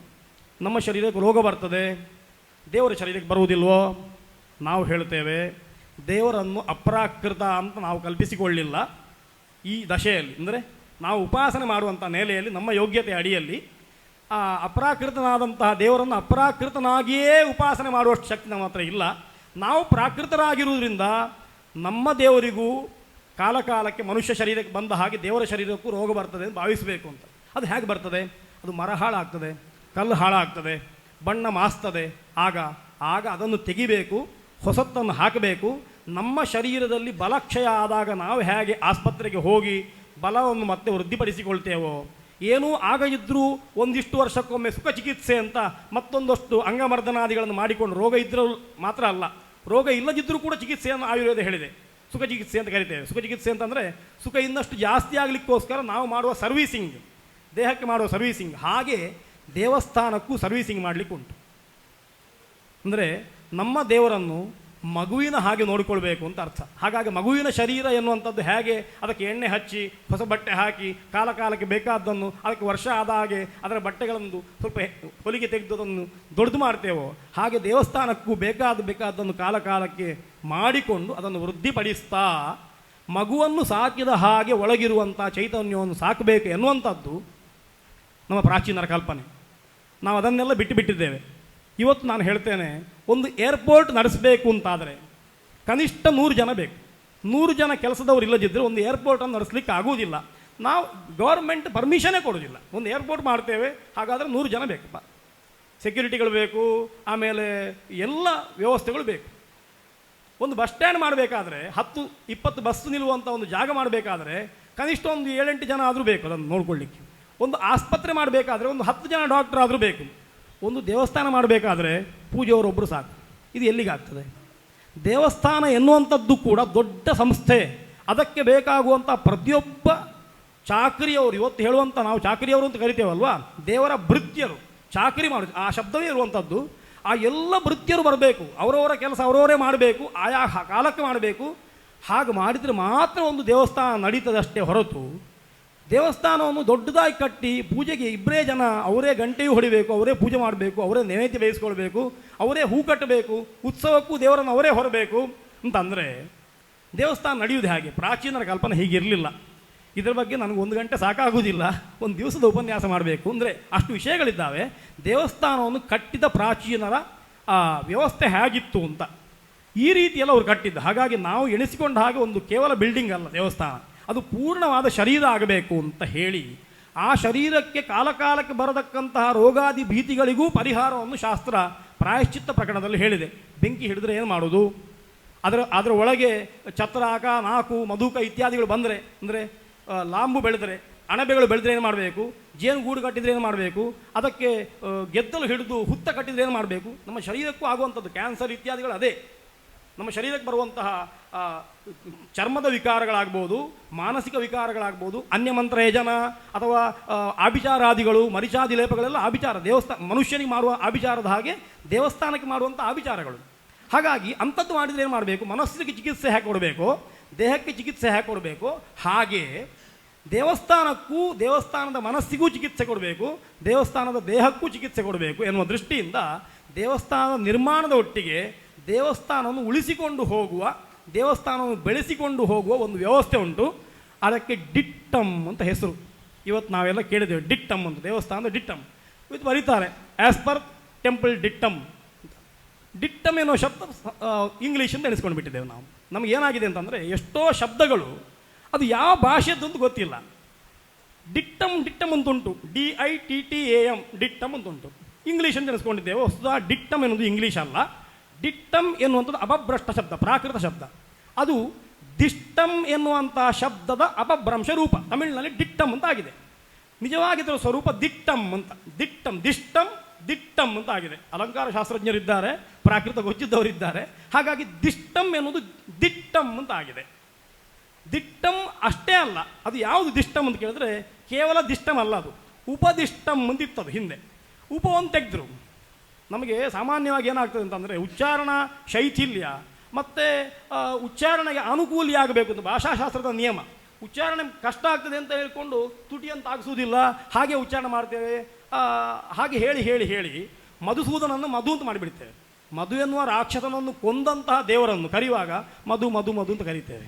ನಮ್ಮ ಶರೀರಕ್ಕೆ ರೋಗ ಬರ್ತದೆ, ದೇವರ ಶರೀರಕ್ಕೆ ಬರುವುದಿಲ್ವೋ? ನಾವು ಹೇಳ್ತೇವೆ, ದೇವರನ್ನು ಅಪ್ರಾಕೃತ ಅಂತ ನಾವು ಕಲ್ಪಿಸಿಕೊಳ್ಳಿಲ್ಲ ಈ ದಶೆಯಲ್ಲಿ. ಅಂದರೆ ನಾವು ಉಪಾಸನೆ ಮಾಡುವಂಥ ನೆಲೆಯಲ್ಲಿ, ನಮ್ಮ ಯೋಗ್ಯತೆ ಅಡಿಯಲ್ಲಿ ಆ ಅಪ್ರಾಕೃತನಾದಂತಹ ದೇವರನ್ನು ಅಪ್ರಾಕೃತನಾಗಿಯೇ ಉಪಾಸನೆ ಮಾಡುವಷ್ಟು ಶಕ್ತಿ ನಮ್ಮ ಹತ್ರ ಇಲ್ಲ. ನಾವು ಪ್ರಾಕೃತರಾಗಿರುವುದರಿಂದ ನಮ್ಮ ದೇವರಿಗೂ ಕಾಲಕಾಲಕ್ಕೆ ಮನುಷ್ಯ ಶರೀರಕ್ಕೆ ಬಂದ ಹಾಗೆ ದೇವರ ಶರೀರಕ್ಕೂ ರೋಗ ಬರ್ತದೆ ಅಂತ ಭಾವಿಸಬೇಕು ಅಂತ. ಅದು ಹೇಗೆ ಬರ್ತದೆ? ಅದು ಮರ ಹಾಳಾಗ್ತದೆ, ಕಲ್ಲು ಹಾಳಾಗ್ತದೆ, ಬಣ್ಣ ಮಾಸ್ತದೆ. ಆಗ ಅದನ್ನು ತೆಗಿಬೇಕು, ಹೊಸತನ್ನು ಹಾಕಬೇಕು. ನಮ್ಮ ಶರೀರದಲ್ಲಿ ಬಲಕ್ಷಯ ಆದಾಗ ನಾವು ಹೇಗೆ ಆಸ್ಪತ್ರೆಗೆ ಹೋಗಿ ಬಲವನ್ನು ಮತ್ತೆ ವೃದ್ಧಿಪಡಿಸಿಕೊಳ್ತೇವೋ, ಏನೂ ಆಗದಿದ್ದರೂ ಒಂದಿಷ್ಟು ವರ್ಷಕ್ಕೊಮ್ಮೆ ಸುಖ ಚಿಕಿತ್ಸೆ ಅಂತ ಮತ್ತೊಂದಷ್ಟು ಅಂಗಮರ್ದನಾದಿಗಳನ್ನು ಮಾಡಿಕೊಂಡು, ರೋಗ ಇದ್ದರೂ ಮಾತ್ರ ಅಲ್ಲ, ರೋಗ ಇಲ್ಲದಿದ್ದರೂ ಕೂಡ ಚಿಕಿತ್ಸೆಯನ್ನು ಆಯುರ್ವೇದ ಹೇಳಿದೆ. ಸುಖ ಚಿಕಿತ್ಸೆ ಅಂತ ಕರಿತೇವೆ. ಸುಖ ಚಿಕಿತ್ಸೆ ಅಂತಂದರೆ ಸುಖ ಇನ್ನಷ್ಟು ಜಾಸ್ತಿ ಆಗಲಿಕ್ಕೋಸ್ಕರ ನಾವು ಮಾಡುವ ಸರ್ವೀಸಿಂಗ್, ದೇಹಕ್ಕೆ ಮಾಡುವ ಸರ್ವೀಸಿಂಗ್. ಹಾಗೆ ದೇವಸ್ಥಾನಕ್ಕೂ ಸರ್ವೀಸಿಂಗ್ ಮಾಡಲಿಕ್ಕೆ ಉಂಟು. ಅಂದರೆ ನಮ್ಮ ದೇವರನ್ನು ಮಗುವಿನ ಹಾಗೆ ನೋಡಿಕೊಳ್ಬೇಕು ಅಂತ ಅರ್ಥ. ಹಾಗಾಗಿ ಮಗುವಿನ ಶರೀರ ಎನ್ನುವಂಥದ್ದು ಹೇಗೆ ಅದಕ್ಕೆ ಎಣ್ಣೆ ಹಚ್ಚಿ, ಹೊಸ ಬಟ್ಟೆ ಹಾಕಿ, ಕಾಲಕ್ಕೆ ಬೇಕಾದ್ದನ್ನು, ಅದಕ್ಕೆ ವರ್ಷ ಆದ ಹಾಗೆ ಅದರ ಬಟ್ಟೆಗಳನ್ನು ಸ್ವಲ್ಪ ಹೊಲಿಗೆ ತೆಗೆದು ಅದನ್ನು ದೊಡ್ಡದು ಮಾಡ್ತೇವೋ, ಹಾಗೆ ದೇವಸ್ಥಾನಕ್ಕೂ ಬೇಕಾದ್ದನ್ನು ಕಾಲಕ್ಕೆ ಮಾಡಿಕೊಂಡು ಅದನ್ನು ವೃದ್ಧಿಪಡಿಸ್ತಾ ಮಗುವನ್ನು ಸಾಕಿದ ಹಾಗೆ ಒಳಗಿರುವಂಥ ಚೈತನ್ಯವನ್ನು ಸಾಕಬೇಕು ಎನ್ನುವಂಥದ್ದು ನಮ್ಮ ಪ್ರಾಚೀನರ ಕಲ್ಪನೆ. ನಾವು ಅದನ್ನೆಲ್ಲ ಬಿಟ್ಟಿದ್ದೇವೆ. ಇವತ್ತು ನಾನು ಹೇಳ್ತೇನೆ, ಒಂದು ಏರ್ಪೋರ್ಟ್ ನಡೆಸಬೇಕು ಅಂತಾದರೆ ಕನಿಷ್ಠ 100 ಜನ ಬೇಕು. 100 ಜನ ಕೆಲಸದವರು ಇಲ್ಲದಿದ್ದರೆ ಒಂದು ಏರ್ಪೋರ್ಟನ್ನು ನಡೆಸಲಿಕ್ಕೆ ಆಗುವುದಿಲ್ಲ. ನಾವು ಗೌರ್ಮೆಂಟ್ ಪರ್ಮಿಷನ್ನೇ ಕೊಡೋದಿಲ್ಲ. ಒಂದು ಏರ್ಪೋರ್ಟ್ ಮಾಡ್ತೇವೆ, ಹಾಗಾದರೆ 100 ಜನ ಬೇಕಪ್ಪ. ಸೆಕ್ಯೂರಿಟಿಗಳು ಬೇಕು, ಆಮೇಲೆ ಎಲ್ಲ ವ್ಯವಸ್ಥೆಗಳು ಬೇಕು. ಒಂದು ಬಸ್ ಸ್ಟ್ಯಾಂಡ್ ಮಾಡಬೇಕಾದ್ರೆ 10-20 ಬಸ್ ನಿಲ್ಲುವಂಥ ಒಂದು ಜಾಗ ಮಾಡಬೇಕಾದ್ರೆ ಕನಿಷ್ಠ ಒಂದು 7-8 ಜನ ಆದರೂ ಬೇಕು ಅದನ್ನು ನೋಡ್ಕೊಳ್ಳಿಕ್ಕೆ. ಒಂದು ಆಸ್ಪತ್ರೆ ಮಾಡಬೇಕಾದ್ರೆ ಒಂದು 10 ಜನ ಡಾಕ್ಟರ್ ಆದರೂ ಬೇಕು. ಒಂದು ದೇವಸ್ಥಾನ ಮಾಡಬೇಕಾದ್ರೆ ಪೂಜೆಯವರೊಬ್ಬರು ಸಾಕು. ಇದು ಎಲ್ಲಿಗಾಗ್ತದೆ? ದೇವಸ್ಥಾನ ಎನ್ನುವಂಥದ್ದು ಕೂಡ ದೊಡ್ಡ ಸಂಸ್ಥೆ. ಅದಕ್ಕೆ ಬೇಕಾಗುವಂಥ ಪ್ರತಿಯೊಬ್ಬ ಚಾಕರಿಯವರು, ಇವತ್ತು ಹೇಳುವಂಥ ನಾವು ಚಾಕರಿಯವರು ಅಂತ ಕರಿತೇವಲ್ವಾ, ದೇವರ ಭೃತ್ಯರು, ಚಾಕರಿ ಮಾಡಿ ಆ ಶಬ್ದವೇ ಇರುವಂಥದ್ದು. ಆ ಎಲ್ಲ ಭೃತ್ಯರು ಬರಬೇಕು, ಅವರವರ ಕೆಲಸ ಅವರವರೇ ಮಾಡಬೇಕು, ಆಯಾ ಕಾಲಕ್ಕೆ ಮಾಡಬೇಕು. ಹಾಗೆ ಮಾಡಿದರೆ ಮಾತ್ರ ಒಂದು ದೇವಸ್ಥಾನ ನಡೀತದಷ್ಟೇ ಹೊರತು, ದೇವಸ್ಥಾನವನ್ನು ದೊಡ್ಡದಾಗಿ ಕಟ್ಟಿ ಪೂಜೆಗೆ 2 ಜನ ಅವರೇ ಗಂಟೆಯೂ ಹೊಡಿಬೇಕು, ಅವರೇ ಪೂಜೆ ಮಾಡಬೇಕು, ಅವರೇ ನೈವೇದ್ಯ ಬೇಯಿಸ್ಕೊಳ್ಬೇಕು, ಅವರೇ ಹೂ ಕಟ್ಟಬೇಕು, ಉತ್ಸವಕ್ಕೂ ದೇವರನ್ನು ಅವರೇ ಹೊರಬೇಕು ಅಂತಂದರೆ ದೇವಸ್ಥಾನ ನಡೆಯುವುದು ಹಾಗೆ. ಪ್ರಾಚೀನರ ಕಲ್ಪನೆ ಹೀಗಿರಲಿಲ್ಲ. ಇದರ ಬಗ್ಗೆ ನನಗೆ 1 ಗಂಟೆ ಸಾಕಾಗುವುದಿಲ್ಲ, ಒಂದು ದಿವಸದ ಉಪನ್ಯಾಸ ಮಾಡಬೇಕು. ಅಂದರೆ ಅಷ್ಟು ವಿಷಯಗಳಿದ್ದಾವೆ. ದೇವಸ್ಥಾನವನ್ನು ಕಟ್ಟಿದ ಪ್ರಾಚೀನರ ವ್ಯವಸ್ಥೆ ಹೇಗಿತ್ತು ಅಂತ ಈ ರೀತಿಯೆಲ್ಲ ಅವರು ಕಟ್ಟಿದ್ದು. ಹಾಗಾಗಿ ನಾವು ಎಣಿಸಿಕೊಂಡ ಹಾಗೆ ಒಂದು ಕೇವಲ ಬಿಲ್ಡಿಂಗ್ ಅಲ್ಲ ದೇವಸ್ಥಾನ, ಅದು ಪೂರ್ಣವಾದ ಶರೀರ ಆಗಬೇಕು ಅಂತ ಹೇಳಿ, ಆ ಶರೀರಕ್ಕೆ ಕಾಲಕ್ಕೆ ಬರತಕ್ಕಂತಹ ರೋಗಾದಿ ಭೀತಿಗಳಿಗೂ ಪರಿಹಾರವನ್ನು ಶಾಸ್ತ್ರ ಪ್ರಾಯಶ್ಚಿತ್ತ ಪ್ರಕರಣದಲ್ಲಿ ಹೇಳಿದೆ. ಬೆಂಕಿ ಹಿಡಿದ್ರೆ ಏನು ಮಾಡೋದು, ಅದರ ಒಳಗೆ ಛತ್ರಾಕ, ನಾಕು, ಮಧುಕ ಇತ್ಯಾದಿಗಳು ಬಂದರೆ, ಅಂದರೆ ಲಾಂಬು ಬೆಳೆದರೆ, ಅಣಬೆಗಳು ಬೆಳೆದ್ರೆ ಏನು ಮಾಡಬೇಕು, ಜೇನುಗೂಡು ಕಟ್ಟಿದರೆ ಏನು ಮಾಡಬೇಕು, ಅದಕ್ಕೆ ಗೆದ್ದಲು ಹಿಡಿದು ಹುತ್ತ ಕಟ್ಟಿದರೆ ಏನು ಮಾಡಬೇಕು. ನಮ್ಮ ಶರೀರಕ್ಕೂ ಆಗುವಂಥದ್ದು ಕ್ಯಾನ್ಸರ್ ಇತ್ಯಾದಿಗಳು ಅದೇ. ನಮ್ಮ ಶರೀರಕ್ಕೆ ಬರುವಂತಹ ಚರ್ಮದ ವಿಕಾರಗಳಾಗ್ಬೋದು, ಮಾನಸಿಕ ವಿಕಾರಗಳಾಗ್ಬೋದು, ಅನ್ಯಮಂತ್ರ ಯಜನ ಅಥವಾ ಆಭಿಚಾರಾದಿಗಳು, ಮರಿಚಾದಿ ಲೇಪಗಳೆಲ್ಲ ಆಭಿಚಾರ. ಮನುಷ್ಯನಿಗೆ ಮಾಡುವ ಆಭಿಚಾರದ ಹಾಗೆ ದೇವಸ್ಥಾನಕ್ಕೆ ಮಾಡುವಂಥ ಆಭಿಚಾರಗಳು. ಹಾಗಾಗಿ ಅಂಥದ್ದು ಮಾಡಿದರೆ ಏನು ಮಾಡಬೇಕು, ಮನಸ್ಸಿಗೆ ಚಿಕಿತ್ಸೆ ಹೇಗೆ ಕೊಡಬೇಕು, ದೇಹಕ್ಕೆ ಚಿಕಿತ್ಸೆ ಹೇಗೆ ಕೊಡಬೇಕು, ಹಾಗೆ ದೇವಸ್ಥಾನಕ್ಕೂ ದೇವಸ್ಥಾನದ ಮನಸ್ಸಿಗೂ ಚಿಕಿತ್ಸೆ ಕೊಡಬೇಕು, ದೇವಸ್ಥಾನದ ದೇಹಕ್ಕೂ ಚಿಕಿತ್ಸೆ ಕೊಡಬೇಕು ಎನ್ನುವ ದೃಷ್ಟಿಯಿಂದ ದೇವಸ್ಥಾನದ ನಿರ್ಮಾಣದ ಒಟ್ಟಿಗೆ ದೇವಸ್ಥಾನವನ್ನು ಉಳಿಸಿಕೊಂಡು ಹೋಗುವ, ದೇವಸ್ಥಾನವನ್ನು ಬೆಳೆಸಿಕೊಂಡು ಹೋಗುವ ಒಂದು ವ್ಯವಸ್ಥೆ ಉಂಟು. ಅದಕ್ಕೆ ಡಿಟ್ಟಮ್ ಅಂತ ಹೆಸರು. ಇವತ್ತು ನಾವೆಲ್ಲ ಕೇಳಿದ್ದೇವೆ ಡಿಟ್ಟಮ್ ಅಂತ, ದೇವಸ್ಥಾನದ ಡಿಟ್ಟಮ್. ಇವತ್ತು ಬರೀತಾರೆ ಆ್ಯಸ್ ಪರ್ ಟೆಂಪಲ್ ಡಿಟ್ಟಮ್. ಡಿಟ್ಟಮ್ ಎನ್ನುವ ಶಬ್ದ ಇಂಗ್ಲೀಷಿಂದ ಎಣಿಸ್ಕೊಂಡು ಬಿಟ್ಟಿದ್ದೇವೆ ನಾವು. ನಮಗೇನಾಗಿದೆ ಅಂತಂದರೆ, ಎಷ್ಟೋ ಶಬ್ದಗಳು ಅದು ಯಾವ ಭಾಷೆದ್ದು ಅಂತ ಗೊತ್ತಿಲ್ಲ. ಡಿಟ್ಟಮ್ ಅಂತುಂಟು, DITTAM ಡಿಟ್ಟಮ್ ಅಂತುಂಟು. ಇಂಗ್ಲೀಷನ್ನು ಎಣಿಸ್ಕೊಂಡಿದ್ದೇವೆ. ಹೊಸದ ಡಿಟ್ಟಮ್ ಎನ್ನುವುದು ಇಂಗ್ಲೀಷ್ ಅಲ್ಲ. ಡಿಟ್ಟಮ್ ಎನ್ನುವಂಥದ್ದು ಅಪಭ್ರಷ್ಟ ಶಬ್ದ, ಪ್ರಾಕೃತ ಶಬ್ದ. ಅದು ದಿಷ್ಟಮ್ ಎನ್ನುವಂಥ ಶಬ್ದದ ಅಪಭ್ರಂಶ ರೂಪ. ತಮಿಳಿನಲ್ಲಿ ಡಿಟ್ಟಮ್ ಅಂತ ಆಗಿದೆ. ನಿಜವಾಗಿದ್ದರ ಸ್ವರೂಪ ದಿಟ್ಟಮ್ ಅಂತ. ದಿಟ್ಟಮ್ ಅಂತ ಆಗಿದೆ. ಅಲಂಕಾರ ಶಾಸ್ತ್ರಜ್ಞರಿದ್ದಾರೆ, ಪ್ರಾಕೃತ ಗೊತ್ತಿದ್ದವರಿದ್ದಾರೆ. ಹಾಗಾಗಿ ದಿಷ್ಟಮ್ ಎನ್ನುವುದು ದಿಟ್ಟಮ್ ಅಂತ ಆಗಿದೆ. ದಿಟ್ಟಮ್ ಅಷ್ಟೇ ಅಲ್ಲ, ಅದು ಯಾವುದು ದಿಷ್ಟಮ್ ಅಂತ ಕೇಳಿದ್ರೆ ಕೇವಲ ದಿಷ್ಟಮ್ ಅಲ್ಲ, ಅದು ಉಪದಿಷ್ಟಮ್ ಅಂತಿತ್ತದು ಹಿಂದೆ. ಉಪವನ್ನು ತೆಗೆದ್ರು. ನಮಗೆ ಸಾಮಾನ್ಯವಾಗಿ ಏನಾಗ್ತದೆ ಅಂತಂದರೆ ಉಚ್ಚಾರಣಾ ಶೈಥಿಲ್ಯ ಮತ್ತು ಉಚ್ಚಾರಣೆಗೆ ಅನುಕೂಲಿ ಆಗಬೇಕು ಅಂತ ಭಾಷಾಶಾಸ್ತ್ರದ ನಿಯಮ. ಉಚ್ಚಾರಣೆ ಕಷ್ಟ ಆಗ್ತದೆ ಅಂತ ಹೇಳ್ಕೊಂಡು ತುಟಿಯಂತ ಆಗಿಸುವುದಿಲ್ಲ, ಹಾಗೆ ಉಚ್ಚಾರಣೆ ಮಾಡ್ತೇವೆ. ಹಾಗೆ ಹೇಳಿ ಹೇಳಿ ಹೇಳಿ ಮಧುಸೂದನನ್ನು ಮಧು ಅಂತ ಮಾಡಿಬಿಡ್ತೇವೆ. ಮಧು ಎನ್ನುವ ರಾಕ್ಷಸನನ್ನು ಕೊಂದಂತಹ ದೇವರನ್ನು ಕರೆಯುವಾಗ ಮಧು ಮಧು ಮಧು ಅಂತ ಕರೀತೇವೆ.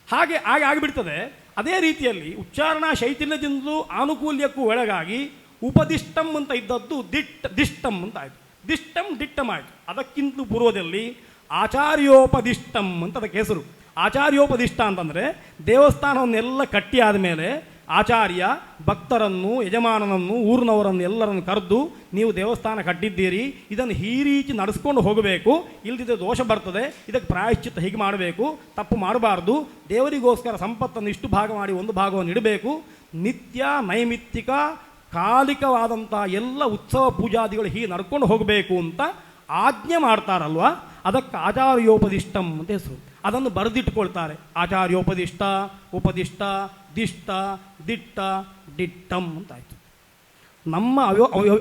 ಹಾಗೆ ಹಾಗೆ ಆಗಿಬಿಡ್ತದೆ. ಅದೇ ರೀತಿಯಲ್ಲಿ ಉಚ್ಚಾರಣಾ ಶೈಥಿಲ್ಯದಿಂದಲೂ ಆನುಕೂಲ್ಯಕ್ಕೂ ಒಳಗಾಗಿ ಉಪದಿಷ್ಟಮ್ ಅಂತ ಇದ್ದದ್ದು ದಿಷ್ಟಮ್ ಅಂತ ಆಯಿತು. ದಿಷ್ಟಮ್ ದಿಟ್ಟಮ್ ಆಯಿತು. ಅದಕ್ಕಿಂತಲೂ ಪೂರ್ವದಲ್ಲಿ ಆಚಾರ್ಯೋಪದಿಷ್ಟಮ್ ಅಂತ ಅದಕ್ಕೆ ಹೆಸರು. ಆಚಾರ್ಯೋಪದಿಷ್ಟ ಅಂತಂದರೆ ದೇವಸ್ಥಾನವನ್ನೆಲ್ಲ ಕಟ್ಟಿ ಆದಮೇಲೆ ಆಚಾರ್ಯ ಭಕ್ತರನ್ನು, ಯಜಮಾನನನ್ನು, ಊರಿನವರನ್ನು ಎಲ್ಲರನ್ನು ಕರೆದು ನೀವು ದೇವಸ್ಥಾನ ಕಟ್ಟಿದ್ದೀರಿ, ಇದನ್ನು ಈ ರೀತಿ ನಡೆಸ್ಕೊಂಡು ಹೋಗಬೇಕು, ಇಲ್ಲದಿದ್ದರೆ ದೋಷ ಬರ್ತದೆ, ಇದಕ್ಕೆ ಪ್ರಾಯಶ್ಚಿತ್ತ ಹೀಗೆ ಮಾಡಬೇಕು, ತಪ್ಪು ಮಾಡಬಾರ್ದು, ದೇವರಿಗೋಸ್ಕರ ಸಂಪತ್ತನ್ನು ಇಷ್ಟು ಭಾಗ ಮಾಡಿ ಒಂದು ಭಾಗವನ್ನು ಇಡಬೇಕು, ನಿತ್ಯ ನೈಮಿತ್ತಿಕ ಕಾಲಿಕವಾದಂಥ ಎಲ್ಲ ಉತ್ಸವ ಪೂಜಾದಿಗಳು ಹೀಗೆ ನಡ್ಕೊಂಡು ಹೋಗಬೇಕು ಅಂತ ಆಜ್ಞೆ ಮಾಡ್ತಾರಲ್ವ, ಅದಕ್ಕೆ ಆಚಾರ್ಯೋಪದಿಷ್ಟಮ್ ಅಂತ ಹೆಸರು. ಅದನ್ನು ಬರೆದಿಟ್ಕೊಳ್ತಾರೆ. ಆಚಾರ್ಯೋಪದಿಷ್ಟ, ಉಪದಿಷ್ಟ, ದಿಷ್ಟ, ದಿಟ್ಟ, ದಿಟ್ಟಮ್ ಅಂತಾಯಿತು. ನಮ್ಮ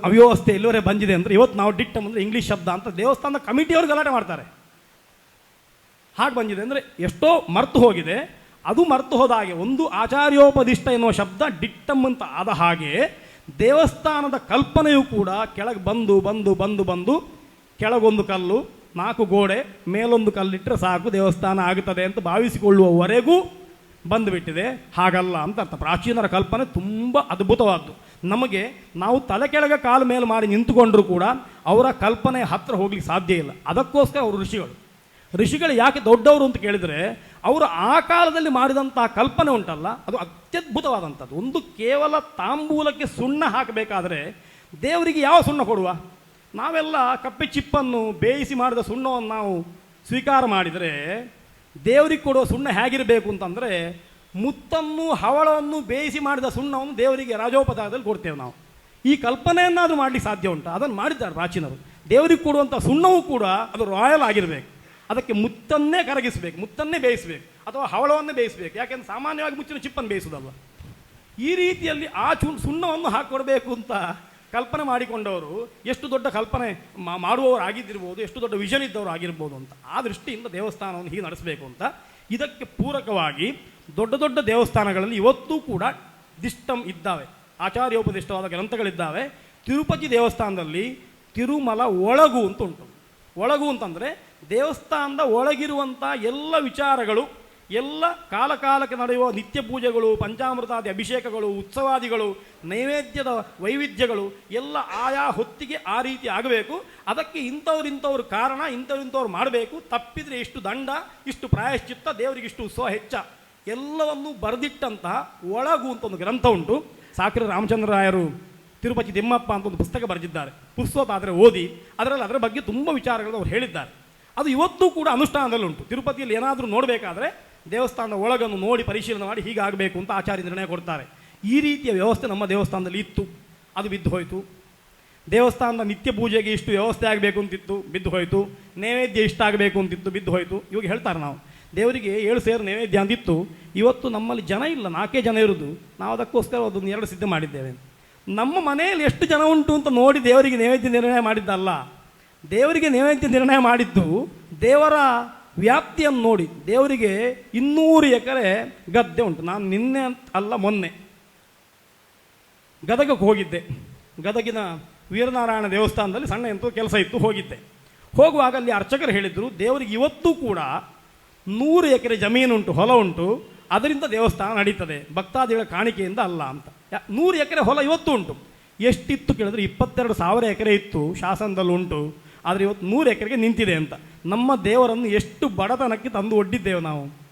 ಅವ್ಯವಸ್ಥೆ ಎಲ್ಲವರೇ ಬಂದಿದೆ ಅಂದರೆ ಇವತ್ತು ನಾವು ದಿಟ್ಟಮ್ ಅಂದರೆ ಇಂಗ್ಲೀಷ್ ಶಬ್ದ ಅಂತ ದೇವಸ್ಥಾನದ ಕಮಿಟಿಯವರು ಗಲಾಟೆ ಮಾಡ್ತಾರೆ. ಹಾಗೆ ಬಂದಿದೆ ಅಂದರೆ ಎಷ್ಟೋ ಮರ್ತು ಹೋಗಿದೆ. ಅದು ಮರ್ತು ಹೋದ ಹಾಗೆ ಒಂದು ಆಚಾರ್ಯೋಪದಿಷ್ಟ ಎನ್ನುವ ಶಬ್ದ ದಿಟ್ಟಮ್ ಅಂತ ಆದ ಹಾಗೆ ದೇವಸ್ಥಾನದ ಕಲ್ಪನೆಯೂ ಕೂಡ ಕೆಳಗೆ ಬಂದು ಬಂದು ಬಂದು ಬಂದು ಕೆಳಗೊಂದು ಕಲ್ಲು, 4 ಗೋಡೆ, ಮೇಲೊಂದು ಕಲ್ಲಿಟ್ಟರೆ ಸಾಕು ದೇವಸ್ಥಾನ ಆಗುತ್ತದೆ ಅಂತ ಭಾವಿಸಿಕೊಳ್ಳುವವರೆಗೂ ಬಂದುಬಿಟ್ಟಿದೆ. ಹಾಗಲ್ಲ ಅಂತ ಅರ್ಥ. ಪ್ರಾಚೀನರ ಕಲ್ಪನೆ ತುಂಬ ಅದ್ಭುತವಾದ್ದು. ನಮಗೆ ನಾವು ತಲೆ ಕೆಳಗೆ ಕಾಲು ಮೇಲೆ ಮಾಡಿ ನಿಂತುಕೊಂಡ್ರೂ ಕೂಡ ಅವರ ಕಲ್ಪನೆ ಹತ್ತಿರ ಹೋಗ್ಲಿಕ್ಕೆ ಸಾಧ್ಯ ಇಲ್ಲ. ಅದಕ್ಕೋಸ್ಕರ ಅವರು ಋಷಿಗಳು ಯಾಕೆ ದೊಡ್ಡವರು ಅಂತ ಕೇಳಿದರೆ ಅವರು ಆ ಕಾಲದಲ್ಲಿ ಮಾಡಿದಂಥ ಕಲ್ಪನೆ ಉಂಟಲ್ಲ, ಅದು ಅತ್ಯದ್ಭುತವಾದಂಥದ್ದು. ಒಂದು ಕೇವಲ ತಾಂಬೂಲಕ್ಕೆ ಸುಣ್ಣ ಹಾಕಬೇಕಾದ್ರೆ ದೇವರಿಗೆ ಯಾವ ಸುಣ್ಣ ಕೊಡುವ? ನಾವೆಲ್ಲ ಕಪ್ಪೆ ಚಿಪ್ಪನ್ನು ಬೇಯಿಸಿ ಮಾಡಿದ ಸುಣ್ಣವನ್ನು ನಾವು ಸ್ವೀಕಾರ ಮಾಡಿದರೆ ದೇವರಿಗೆ ಕೊಡುವ ಸುಣ್ಣ ಹೇಗಿರಬೇಕು ಅಂತಂದರೆ ಮುತ್ತನ್ನು ಹವಳವನ್ನು ಬೇಯಿಸಿ ಮಾಡಿದ ಸುಣ್ಣವನ್ನು ದೇವರಿಗೆ ರಾಜೋಪಚಾರದಲ್ಲಿ ಕೊಡ್ತೇವೆ ನಾವು. ಈ ಕಲ್ಪನೆಯನ್ನಾದರೂ ಮಾಡಲಿಕ್ಕೆ ಸಾಧ್ಯ ಉಂಟು? ಅದನ್ನು ಮಾಡಿದ್ದಾರೆ ಪ್ರಾಚೀನರು. ದೇವರಿಗೆ ಕೊಡುವಂಥ ಸುಣ್ಣವೂ ಕೂಡ ಅದು ರಾಯಲ್ ಆಗಿರಬೇಕು. ಅದಕ್ಕೆ ಮುತ್ತನ್ನೇ ಕರಗಿಸಬೇಕು, ಮುತ್ತನ್ನೇ ಬೇಯಿಸಬೇಕು, ಅಥವಾ ಹವಳವನ್ನೇ ಬೇಯಿಸಬೇಕು. ಯಾಕೆಂದರೆ ಸಾಮಾನ್ಯವಾಗಿ ಮುಚ್ಚಿನ ಚಿಪ್ಪನ್ನು ಬೇಯಿಸೋದಲ್ವ. ಈ ರೀತಿಯಲ್ಲಿ ಆ ಸುಣ್ಣವನ್ನು ಹಾಕಿಕೊಡ್ಬೇಕು ಅಂತ ಕಲ್ಪನೆ ಮಾಡಿಕೊಂಡವರು ಎಷ್ಟು ದೊಡ್ಡ ಕಲ್ಪನೆ ಮಾಡುವವರು ಆಗಿದ್ದಿರ್ಬೋದು, ಎಷ್ಟು ದೊಡ್ಡ ವಿಷನ್ ಇದ್ದವರು ಆಗಿರ್ಬೋದು ಅಂತ. ಆ ದೃಷ್ಟಿಯಿಂದ ದೇವಸ್ಥಾನವನ್ನು ಹೀಗೆ ನಡೆಸಬೇಕು ಅಂತ. ಇದಕ್ಕೆ ಪೂರಕವಾಗಿ ದೊಡ್ಡ ದೊಡ್ಡ ದೇವಸ್ಥಾನಗಳಲ್ಲಿ ಇವತ್ತೂ ಕೂಡ ದಿಷ್ಟಮ್ ಇದ್ದಾವೆ, ಆಚಾರ್ಯೋಪದಿಷ್ಟವಾದ ಗ್ರಂಥಗಳಿದ್ದಾವೆ. ತಿರುಪತಿ ದೇವಸ್ಥಾನದಲ್ಲಿ ತಿರುಮಲ ಒಳಗು ಅಂತ ಉಂಟು. ಒಳಗು ಅಂತಂದರೆ ದೇವಸ್ಥಾನದ ಒಳಗಿರುವಂಥ ಎಲ್ಲ ವಿಚಾರಗಳು, ಎಲ್ಲ ಕಾಲಕಾಲಕ್ಕೆ ನಡೆಯುವ ನಿತ್ಯ ಪೂಜೆಗಳು, ಪಂಚಾಮೃತಾದಿ ಅಭಿಷೇಕಗಳು, ಉತ್ಸವಾದಿಗಳು, ನೈವೇದ್ಯದ ವೈವಿಧ್ಯಗಳು ಎಲ್ಲ ಆಯಾ ಹೊತ್ತಿಗೆ ಆ ರೀತಿ ಆಗಬೇಕು. ಅದಕ್ಕೆ ಇಂಥವ್ರು ಕಾರಣ, ಇಂಥವ್ರು ಮಾಡಬೇಕು, ತಪ್ಪಿದರೆ ಇಷ್ಟು ದಂಡ, ಇಷ್ಟು ಪ್ರಾಯಶ್ಚಿತ್ತ, ದೇವರಿಗೆ ಇಷ್ಟು ಉತ್ಸವ ಹೆಚ್ಚ, ಎಲ್ಲವನ್ನೂ ಬರೆದಿಟ್ಟಂತಹ ಒಳಗು ಅಂತ ಒಂದು ಗ್ರಂಥ ಉಂಟು. ಸಾಕಿರ ರಾಮಚಂದ್ರರಾಯರು ತಿರುಪತಿ ತಿಮ್ಮಪ್ಪ ಅಂತ ಒಂದು ಪುಸ್ತಕ ಬರೆದಿದ್ದಾರೆ. ಪುಸ್ತಕ ಆದರೆ ಓದಿ ಅದರ ಬಗ್ಗೆ ತುಂಬ ವಿಚಾರಗಳನ್ನು ಅವರು ಹೇಳಿದ್ದಾರೆ. ಅದು ಇವತ್ತೂ ಕೂಡ ಅನುಷ್ಠಾನದಲ್ಲಿ ಉಂಟು. ತಿರುಪತಿಯಲ್ಲಿ ಏನಾದರೂ ನೋಡಬೇಕಾದ್ರೆ ದೇವಸ್ಥಾನದ ಒಳಗನ್ನು ನೋಡಿ ಪರಿಶೀಲನೆ ಮಾಡಿ ಹೀಗಾಗಬೇಕು ಅಂತ ಆಚಾರ್ಯ ನಿರ್ಣಯ ಕೊಡ್ತಾರೆ. ಈ ರೀತಿಯ ವ್ಯವಸ್ಥೆ ನಮ್ಮ ದೇವಸ್ಥಾನದಲ್ಲಿ ಇತ್ತು, ಅದು ಬಿದ್ದು ಹೋಯಿತು. ದೇವಸ್ಥಾನದ ನಿತ್ಯ ಪೂಜೆಗೆ ಇಷ್ಟು ವ್ಯವಸ್ಥೆ ಆಗಬೇಕು ಅಂತಿತ್ತು, ಬಿದ್ದು ಹೋಯಿತು. ನೈವೇದ್ಯ ಇಷ್ಟ ಆಗಬೇಕು ಅಂತಿತ್ತು, ಬಿದ್ದು ಹೋಯಿತು. ಇವಾಗ ಹೇಳ್ತಾರೆ ನಾವು ದೇವರಿಗೆ 7 ಸೇರು ನೈವೇದ್ಯ ಅಂತಿತ್ತು. ಇವತ್ತು ನಮ್ಮಲ್ಲಿ ಜನ ಇಲ್ಲ, 4 ಜನ ಇರೋದು. ನಾವು ಅದಕ್ಕೋಸ್ಕರ ಅದನ್ನು 2 ಸಿದ್ಧ ಮಾಡಿದ್ದೇವೆ. ನಮ್ಮ ಮನೆಯಲ್ಲಿ ಎಷ್ಟು ಜನ ಉಂಟು ಅಂತ ನೋಡಿ ದೇವರಿಗೆ ನೈವೇದ್ಯ ನಿರ್ಣಯ ಮಾಡಿದ್ದಲ್ಲ. ದೇವರಿಗೆ ನೈವೇದ್ಯ ನಿರ್ಣಯ ಮಾಡಿದ್ದು ದೇವರ ವ್ಯಾಪ್ತಿಯನ್ನು ನೋಡಿ. ದೇವರಿಗೆ 200 ಎಕರೆ ಗದ್ದೆ ಉಂಟು. ನಾನು ನಿನ್ನೆ ಅಲ್ಲ ಮೊನ್ನೆ ಗದಗಕ್ಕೆ ಹೋಗಿದ್ದೆ. ಗದಗಿನ ವೀರನಾರಾಯಣ ದೇವಸ್ಥಾನದಲ್ಲಿ ಸಣ್ಣ ಎಂತೂ ಕೆಲಸ ಇತ್ತು, ಹೋಗಿದ್ದೆ. ಹೋಗುವಾಗ ಅಲ್ಲಿ ಅರ್ಚಕರು ಹೇಳಿದರು, ದೇವರಿಗೆ ಇವತ್ತೂ ಕೂಡ 100 ಎಕರೆ ಜಮೀನುಂಟು, ಹೊಲ ಉಂಟು, ಅದರಿಂದ ದೇವಸ್ಥಾನ ನಡೀತದೆ, ಭಕ್ತಾದಿಗಳ ಕಾಣಿಕೆಯಿಂದ ಅಲ್ಲ ಅಂತ. 100 ಎಕರೆ ಹೊಲ ಇವತ್ತು ಉಂಟು. ಎಷ್ಟಿತ್ತು ಕೇಳಿದ್ರೆ 22,000 ಎಕರೆ ಇತ್ತು, ಶಾಸನದಲ್ಲಿ ಉಂಟು. ಆದರೆ ಇವತ್ತು 100 ಎಕರೆಗೆ ನಿಂತಿದೆ ಅಂತ. ನಮ್ಮ ದೇವರನ್ನು ಎಷ್ಟು ಬಡತನಕ್ಕೆ ತಂದು ಒಡ್ಡಿದ್ದೇವೆ ನಾವು.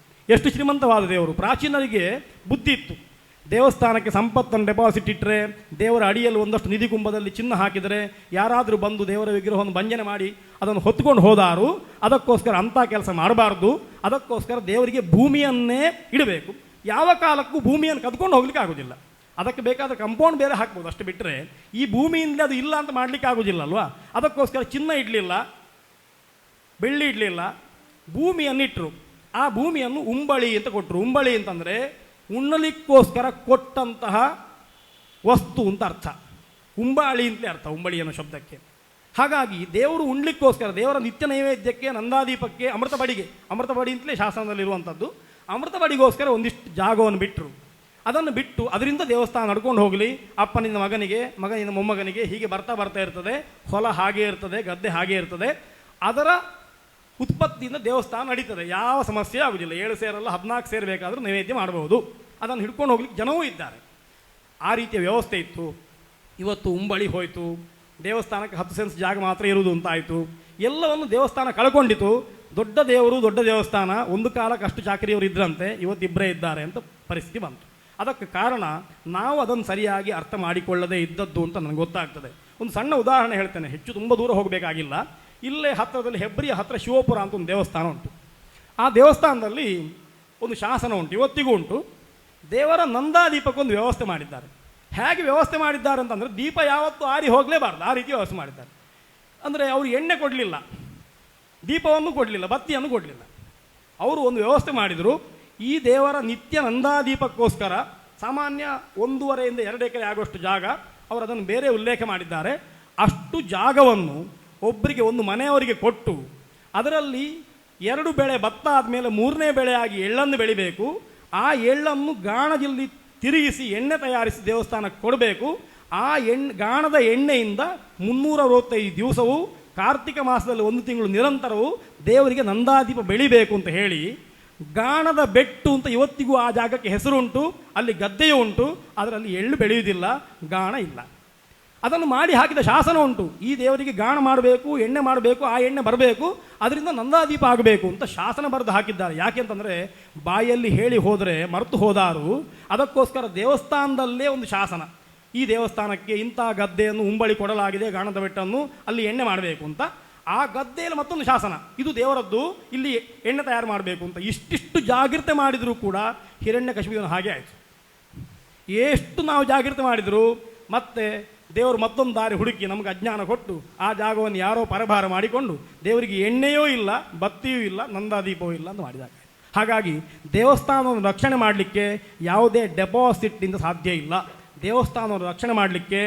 ಎಷ್ಟು ಶ್ರೀಮಂತವಾದ ದೇವರು. ಪ್ರಾಚೀನರಿಗೆ ಬುದ್ಧಿ ಇತ್ತು. ದೇವಸ್ಥಾನಕ್ಕೆ ಸಂಪತ್ತನ್ನು ಡೆಪಾಸಿಟ್ ಇಟ್ಟರೆ, ದೇವರ ಅಡಿಯಲ್ಲಿ ಒಂದಷ್ಟು ನಿಧಿ ಕುಂಭದಲ್ಲಿ ಚಿನ್ನ ಹಾಕಿದರೆ, ಯಾರಾದರೂ ಬಂದು ದೇವರ ವಿಗ್ರಹವನ್ನು ಭಂಜನೆ ಮಾಡಿ ಅದನ್ನು ಹೊತ್ಕೊಂಡು ಹೋದಾರು. ಅದಕ್ಕೋಸ್ಕರ ಅಂಥ ಕೆಲಸ ಮಾಡಬಾರ್ದು. ಅದಕ್ಕೋಸ್ಕರ ದೇವರಿಗೆ ಭೂಮಿಯನ್ನೇ ಇಡಬೇಕು. ಯಾವ ಕಾಲಕ್ಕೂ ಭೂಮಿಯನ್ನು ಕದ್ಕೊಂಡು ಹೋಗ್ಲಿಕ್ಕೆ ಆಗೋದಿಲ್ಲ. ಅದಕ್ಕೆ ಬೇಕಾದರೆ ಕಂಪೌಂಡ್ ಬೇರೆ ಹಾಕ್ಬೋದು, ಅಷ್ಟು ಬಿಟ್ಟರೆ ಈ ಭೂಮಿಯಿಂದ ಅದು ಇಲ್ಲ ಅಂತ ಮಾಡಲಿಕ್ಕೆ ಆಗೋದಿಲ್ಲ ಅಲ್ವಾ. ಅದಕ್ಕೋಸ್ಕರ ಚಿನ್ನ ಇಡಲಿಲ್ಲ, ಬೆಳ್ಳಿ ಇಡಲಿಲ್ಲ, ಭೂಮಿಯನ್ನಿಟ್ಟರು. ಆ ಭೂಮಿಯನ್ನು ಉಂಬಳಿ ಅಂತ ಕೊಟ್ಟರು. ಉಂಬಳಿ ಅಂತಂದರೆ ಉಣ್ಣಲಿಕ್ಕೋಸ್ಕರ ಕೊಟ್ಟಂತಹ ವಸ್ತು ಅಂತ ಅರ್ಥ, ಉಂಬಾಳಿ ಅಂತಲೇ ಅರ್ಥ ಉಂಬಳಿ ಅನ್ನೋ ಶಬ್ದಕ್ಕೆ. ಹಾಗಾಗಿ ದೇವರು ಉಣ್ಲಿಕ್ಕೋಸ್ಕರ ದೇವರ ನಿತ್ಯ ನೈವೇದ್ಯಕ್ಕೆ ನಂದಾದೀಪಕ್ಕೆ ಅಮೃತ ಬಡಿ ಅಂತಲೇ ಶಾಸನದಲ್ಲಿರುವಂಥದ್ದು, ಅಮೃತ ಬಡಿಗೋಸ್ಕರ ಒಂದಿಷ್ಟು ಜಾಗವನ್ನು ಬಿಟ್ಟರು. ಅದನ್ನು ಬಿಟ್ಟು ಅದರಿಂದ ದೇವಸ್ಥಾನ ನಡ್ಕೊಂಡು ಹೋಗಲಿ, ಅಪ್ಪನಿಂದ ಮಗನಿಗೆ, ಮಗನಿಂದ ಮೊಮ್ಮಗನಿಗೆ, ಹೀಗೆ ಬರ್ತಾ ಇರ್ತದೆ. ಹೊಲ ಹಾಗೆ ಇರ್ತದೆ, ಗದ್ದೆ ಹಾಗೆ ಇರ್ತದೆ. ಅದರ ಉತ್ಪತ್ತಿಯಿಂದ ದೇವಸ್ಥಾನ ನಡೀತದೆ, ಯಾವ ಸಮಸ್ಯೆ ಆಗುವುದಿಲ್ಲ. 7 ಸೇರಲ್ಲ 14 ಸೇರು ಬೇಕಾದರೂ ನೈವೇದ್ಯ ಮಾಡಬಹುದು. ಅದನ್ನು ಹಿಡ್ಕೊಂಡು ಹೋಗ್ಲಿಕ್ಕೆ ಜನವೂ ಇದ್ದಾರೆ. ಆ ರೀತಿಯ ವ್ಯವಸ್ಥೆ ಇತ್ತು. ಇವತ್ತು ಉಂಬಳಿ ಹೋಯಿತು, ದೇವಸ್ಥಾನಕ್ಕೆ 10 ಸೆನ್ಸ್ ಜಾಗ ಮಾತ್ರ ಇರುವುದು ಅಂತಾಯಿತು. ಎಲ್ಲವನ್ನು ದೇವಸ್ಥಾನ ಕಳ್ಕೊಂಡಿತು. ದೊಡ್ಡ ದೇವರು ದೊಡ್ಡ ದೇವಸ್ಥಾನ, ಒಂದು ಕಾಲಕ್ಕೆ ಅಷ್ಟು ಚಾಕರಿಯವರು ಇದ್ರಂತೆ, ಇವತ್ತಿಬ್ಬರೇ ಇದ್ದಾರೆ ಅಂತ ಪರಿಸ್ಥಿತಿ ಬಂತು. ಅದಕ್ಕೆ ಕಾರಣ ನಾವು ಅದನ್ನು ಸರಿಯಾಗಿ ಅರ್ಥ ಮಾಡಿಕೊಳ್ಳದೇ ಇದ್ದದ್ದು ಅಂತ ನನಗೆ ಗೊತ್ತಾಗ್ತದೆ. ಒಂದು ಸಣ್ಣ ಉದಾಹರಣೆ ಹೇಳ್ತೇನೆ, ಹೆಚ್ಚು ತುಂಬ ದೂರ ಹೋಗಬೇಕಾಗಿಲ್ಲ. ಇಲ್ಲೇ ಹತ್ತಿರದಲ್ಲಿ ಹೆಬ್ರಿಯ ಹತ್ತಿರ ಶಿವಪುರ ಅಂತ ಒಂದು ದೇವಸ್ಥಾನ ಉಂಟು. ಆ ದೇವಸ್ಥಾನದಲ್ಲಿ ಒಂದು ಶಾಸನ ಉಂಟು, ಇವತ್ತಿಗೂ ಉಂಟು. ದೇವರ ನಂದಾದೀಪಕ್ಕೊಂದು ವ್ಯವಸ್ಥೆ ಮಾಡಿದ್ದಾರೆ. ಹೇಗೆ ವ್ಯವಸ್ಥೆ ಮಾಡಿದ್ದಾರೆ ಅಂತಂದರೆ, ದೀಪ ಯಾವತ್ತೂ ಆರಿ ಹೋಗಲೇಬಾರ್ದು, ಆ ರೀತಿ ವ್ಯವಸ್ಥೆ ಮಾಡಿದ್ದಾರೆ. ಅಂದರೆ ಅವರು ಎಣ್ಣೆ ಕೊಡಲಿಲ್ಲ, ದೀಪವನ್ನು ಕೊಡಲಿಲ್ಲ, ಬತ್ತಿಯನ್ನು ಕೊಡಲಿಲ್ಲ. ಅವರು ಒಂದು ವ್ಯವಸ್ಥೆ ಮಾಡಿದರು. ಈ ದೇವರ ನಿತ್ಯ ನಂದಾದೀಪಕ್ಕೋಸ್ಕರ ಸಾಮಾನ್ಯ 1.5 2 ಎಕರೆ ಆಗುವಷ್ಟು ಜಾಗ ಅವರು ಅದನ್ನು ಬೇರೆ ಉಲ್ಲೇಖ ಮಾಡಿದ್ದಾರೆ. ಅಷ್ಟು ಜಾಗವನ್ನು ಒಬ್ಬರಿಗೆ, ಒಂದು ಮನೆಯವರಿಗೆ ಕೊಟ್ಟು, ಅದರಲ್ಲಿ 2 ಬೆಳೆ ಭತ್ತ ಆದಮೇಲೆ 3ನೇ ಬೆಳೆಯಾಗಿ ಎಳ್ಳನ್ನು ಬೆಳಿಬೇಕು. ಆ ಎಳ್ಳನ್ನು ಗಾಣದಲ್ಲಿ ತಿರುಗಿಸಿ ಎಣ್ಣೆ ತಯಾರಿಸಿ ದೇವಸ್ಥಾನಕ್ಕೆ ಕೊಡಬೇಕು. ಆ ಗಾಣದ ಎಣ್ಣೆಯಿಂದ 365 ದಿವಸವೂ, ಕಾರ್ತಿಕ ಮಾಸದಲ್ಲಿ 1 ತಿಂಗಳು ನಿರಂತರವೂ ದೇವರಿಗೆ ನಂದಾದೀಪ ಬೆಳಿಬೇಕು ಅಂತ ಹೇಳಿ, ಗಾಣದ ಬೆಟ್ಟು ಅಂತ ಇವತ್ತಿಗೂ ಆ ಜಾಗಕ್ಕೆ ಹೆಸರುಂಟು. ಅಲ್ಲಿ ಗದ್ದೆಯೂ ಉಂಟು, ಅದರಲ್ಲಿ ಎಳ್ಳು ಬೆಳೆಯುವುದಿಲ್ಲ, ಗಾಣ ಇಲ್ಲ. ಅದನ್ನು ಮಾಡಿ ಹಾಕಿದ ಶಾಸನ ಉಂಟು. ಈ ದೇವರಿಗೆ ಗಾಣ ಮಾಡಬೇಕು, ಎಣ್ಣೆ ಮಾಡಬೇಕು, ಆ ಎಣ್ಣೆ ಬರಬೇಕು, ಅದರಿಂದ ನಂದಾದೀಪ ಆಗಬೇಕು ಅಂತ ಶಾಸನ ಬರೆದು ಹಾಕಿದ್ದಾರೆ. ಯಾಕೆ ಅಂತಂದರೆ, ಬಾಯಲ್ಲಿ ಹೇಳಿ ಹೋದರೆ ಮರೆತು ಹೋದಾರು. ಅದಕ್ಕೋಸ್ಕರ ದೇವಸ್ಥಾನದಲ್ಲೇ ಒಂದು ಶಾಸನ, ಈ ದೇವಸ್ಥಾನಕ್ಕೆ ಇಂಥ ಗದ್ದೆಯನ್ನು ಉಂಬಳಿ ಕೊಡಲಾಗಿದೆ, ಗಾಣದ ಬೆಟ್ಟನ್ನು ಅಲ್ಲಿ ಎಣ್ಣೆ ಮಾಡಬೇಕು ಅಂತ. ಆ ಗದ್ದೆಯಲ್ಲಿ ಮತ್ತೊಂದು ಶಾಸನ, ಇದು ದೇವರದ್ದು, ಇಲ್ಲಿ ಎಣ್ಣೆ ತಯಾರು ಮಾಡಬೇಕು ಅಂತ. ಇಷ್ಟಿಷ್ಟು ಜಾಗ್ರತೆ ಮಾಡಿದರೂ ಕೂಡ ಹಿರಣ್ಯಕಶಿಪುವಿನ ಹಾಗೆ ಆಯಿತು. ಎಷ್ಟು ನಾವು ಜಾಗ್ರತೆ ಮಾಡಿದರೂ ಮತ್ತೆ ದೇವರು ಮತ್ತೊಂದು ದಾರಿ ಹುಡುಕಿ ನಮಗೆ ಅಜ್ಞಾನ ಕೊಟ್ಟು ಆ ಜಾಗವನ್ನು ಯಾರೋ ಪರಭಾರ ಮಾಡಿಕೊಂಡು ದೇವರಿಗೆ ಎಣ್ಣೆಯೂ ಇಲ್ಲ, ಬತ್ತಿಯೂ ಇಲ್ಲ, ನಂದಾದೀಪವೂ ಇಲ್ಲ ಅಂತ ಮಾಡಿದಾಗ. ಹಾಗಾಗಿ ದೇವಸ್ಥಾನವನ್ನು ರಕ್ಷಣೆ ಮಾಡಲಿಕ್ಕೆ ಯಾವುದೇ ಡೆಪಾಸಿಟ್ನಿಂದ ಸಾಧ್ಯ ಇಲ್ಲ. ದೇವಸ್ಥಾನವನ್ನು ರಕ್ಷಣೆ ಮಾಡಲಿಕ್ಕೆ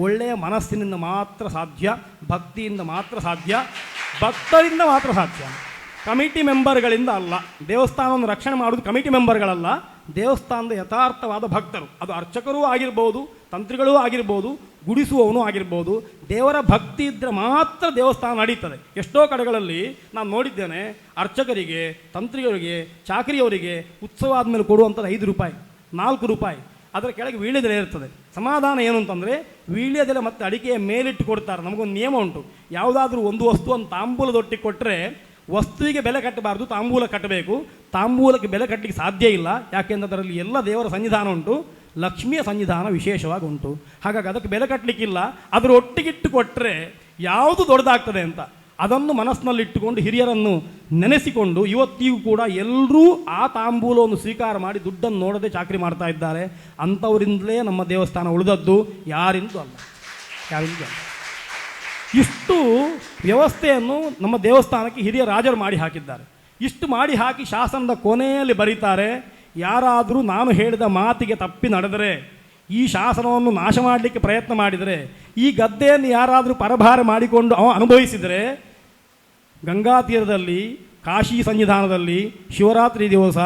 ಒಳ್ಳೆಯ ಮನಸ್ಸಿನಿಂದ ಮಾತ್ರ ಸಾಧ್ಯ, ಭಕ್ತಿಯಿಂದ ಮಾತ್ರ ಸಾಧ್ಯ, ಭಕ್ತರಿಂದ ಮಾತ್ರ ಸಾಧ್ಯ, ಕಮಿಟಿ ಮೆಂಬರ್ಗಳಿಂದ ಅಲ್ಲ. ದೇವಸ್ಥಾನವನ್ನು ರಕ್ಷಣೆ ಮಾಡೋದು ಕಮಿಟಿ ಮೆಂಬರ್ಗಳಲ್ಲ, ದೇವಸ್ಥಾನದ ಯಥಾರ್ಥವಾದ ಭಕ್ತರು. ಅದು ಅರ್ಚಕರೂ ಆಗಿರ್ಬೋದು, ತಂತ್ರಿಗಳೂ ಆಗಿರ್ಬೋದು, ಗುಡಿಸುವವನು ಆಗಿರ್ಬೋದು. ದೇವರ ಭಕ್ತಿ ಇದ್ದರೆ ಮಾತ್ರ ದೇವಸ್ಥಾನ ನಡೀತದೆ. ಎಷ್ಟೋ ಕಡೆಗಳಲ್ಲಿ ನಾನು ನೋಡಿದ್ದೇನೆ, ಅರ್ಚಕರಿಗೆ, ತಂತ್ರಿಗಳಿಗೆ, ಚಾಕರಿಯವರಿಗೆ ಉತ್ಸವ ಆದಮೇಲೆ ಕೊಡುವಂಥದ್ದು 5 ರೂಪಾಯಿ, 4 ರೂಪಾಯಿ, ಅದರ ಕೆಳಗೆ ವೀಳ್ಯದೆಲೆ ಇರ್ತದೆ. ಸಮಾಧಾನ ಏನು ಅಂತಂದರೆ, ವೀಳ್ಯದೆಲೆ ಮತ್ತು ಅಡಿಕೆಯ ಮೇಲಿಟ್ಟು ಕೊಡ್ತಾರೆ. ನಮಗೊಂದು ನಿಯಮ ಉಂಟು, ಯಾವುದಾದ್ರೂ ಒಂದು ವಸ್ತುವನ್ನು ತಾಂಬೂಲದೊಟ್ಟಿಗೆ ಕೊಟ್ಟರೆ ವಸ್ತುವಿಗೆ ಬೆಲೆ ಕಟ್ಟಬಾರ್ದು, ತಾಂಬೂಲ ಕಟ್ಟಬೇಕು. ತಾಂಬೂಲಕ್ಕೆ ಬೆಲೆ ಕಟ್ಟಲಿಕ್ಕೆ ಸಾಧ್ಯ ಇಲ್ಲ. ಯಾಕೆಂದರೆ ಅದರಲ್ಲಿ ಎಲ್ಲ ದೇವರ ಸನ್ನಿಧಾನ ಉಂಟು, ಲಕ್ಷ್ಮಿಯ ಸನ್ನಿಧಾನ ವಿಶೇಷವಾಗಿ ಉಂಟು. ಹಾಗಾಗಿ ಅದಕ್ಕೆ ಬೆಲೆ ಕಟ್ಟಲಿಕ್ಕಿಲ್ಲ. ಅದರ ಒಟ್ಟಿಗಿಟ್ಟು ಕೊಟ್ಟರೆ ಯಾವುದು ದೊಡ್ಡದಾಗ್ತದೆ ಅಂತ ಅದನ್ನು ಮನಸ್ಸಿನಲ್ಲಿಟ್ಟುಕೊಂಡು ಹಿರಿಯರನ್ನು ನೆನೆಸಿಕೊಂಡು ಇವತ್ತಿಗೂ ಕೂಡ ಎಲ್ಲರೂ ಆ ತಾಂಬೂಲವನ್ನು ಸ್ವೀಕಾರ ಮಾಡಿ ದುಡ್ಡನ್ನು ನೋಡದೆ ಚಾಕರಿ ಮಾಡ್ತಾ ಇದ್ದಾರೆ. ಅಂಥವರಿಂದಲೇ ನಮ್ಮ ದೇವಸ್ಥಾನ ಉಳಿದದ್ದು, ಯಾರಿಂದೂ ಅಲ್ಲ, ಯಾರಿಂದೂ ಅಲ್ಲ. ಇಷ್ಟು ವ್ಯವಸ್ಥೆಯನ್ನು ನಮ್ಮ ದೇವಸ್ಥಾನಕ್ಕೆ ಹಿರಿಯ ರಾಜರು ಮಾಡಿ ಹಾಕಿದ್ದಾರೆ. ಇಷ್ಟು ಮಾಡಿ ಹಾಕಿ ಶಾಸನದ ಕೊನೆಯಲ್ಲಿ ಬರೀತಾರೆ, ಯಾರಾದರೂ ನಾನು ಹೇಳಿದ ಮಾತಿಗೆ ತಪ್ಪಿ ನಡೆದರೆ, ಈ ಶಾಸನವನ್ನು ನಾಶ ಮಾಡಲಿಕ್ಕೆ ಪ್ರಯತ್ನ ಮಾಡಿದರೆ, ಈ ಗದ್ದೆಯನ್ನು ಯಾರಾದರೂ ಪರಭಾರ ಮಾಡಿಕೊಂಡು ಅನುಭವಿಸಿದರೆ, ಗಂಗಾ ತೀರದಲ್ಲಿ ಕಾಶಿ ಸನ್ನಿಧಾನದಲ್ಲಿ ಶಿವರಾತ್ರಿ ದಿವಸ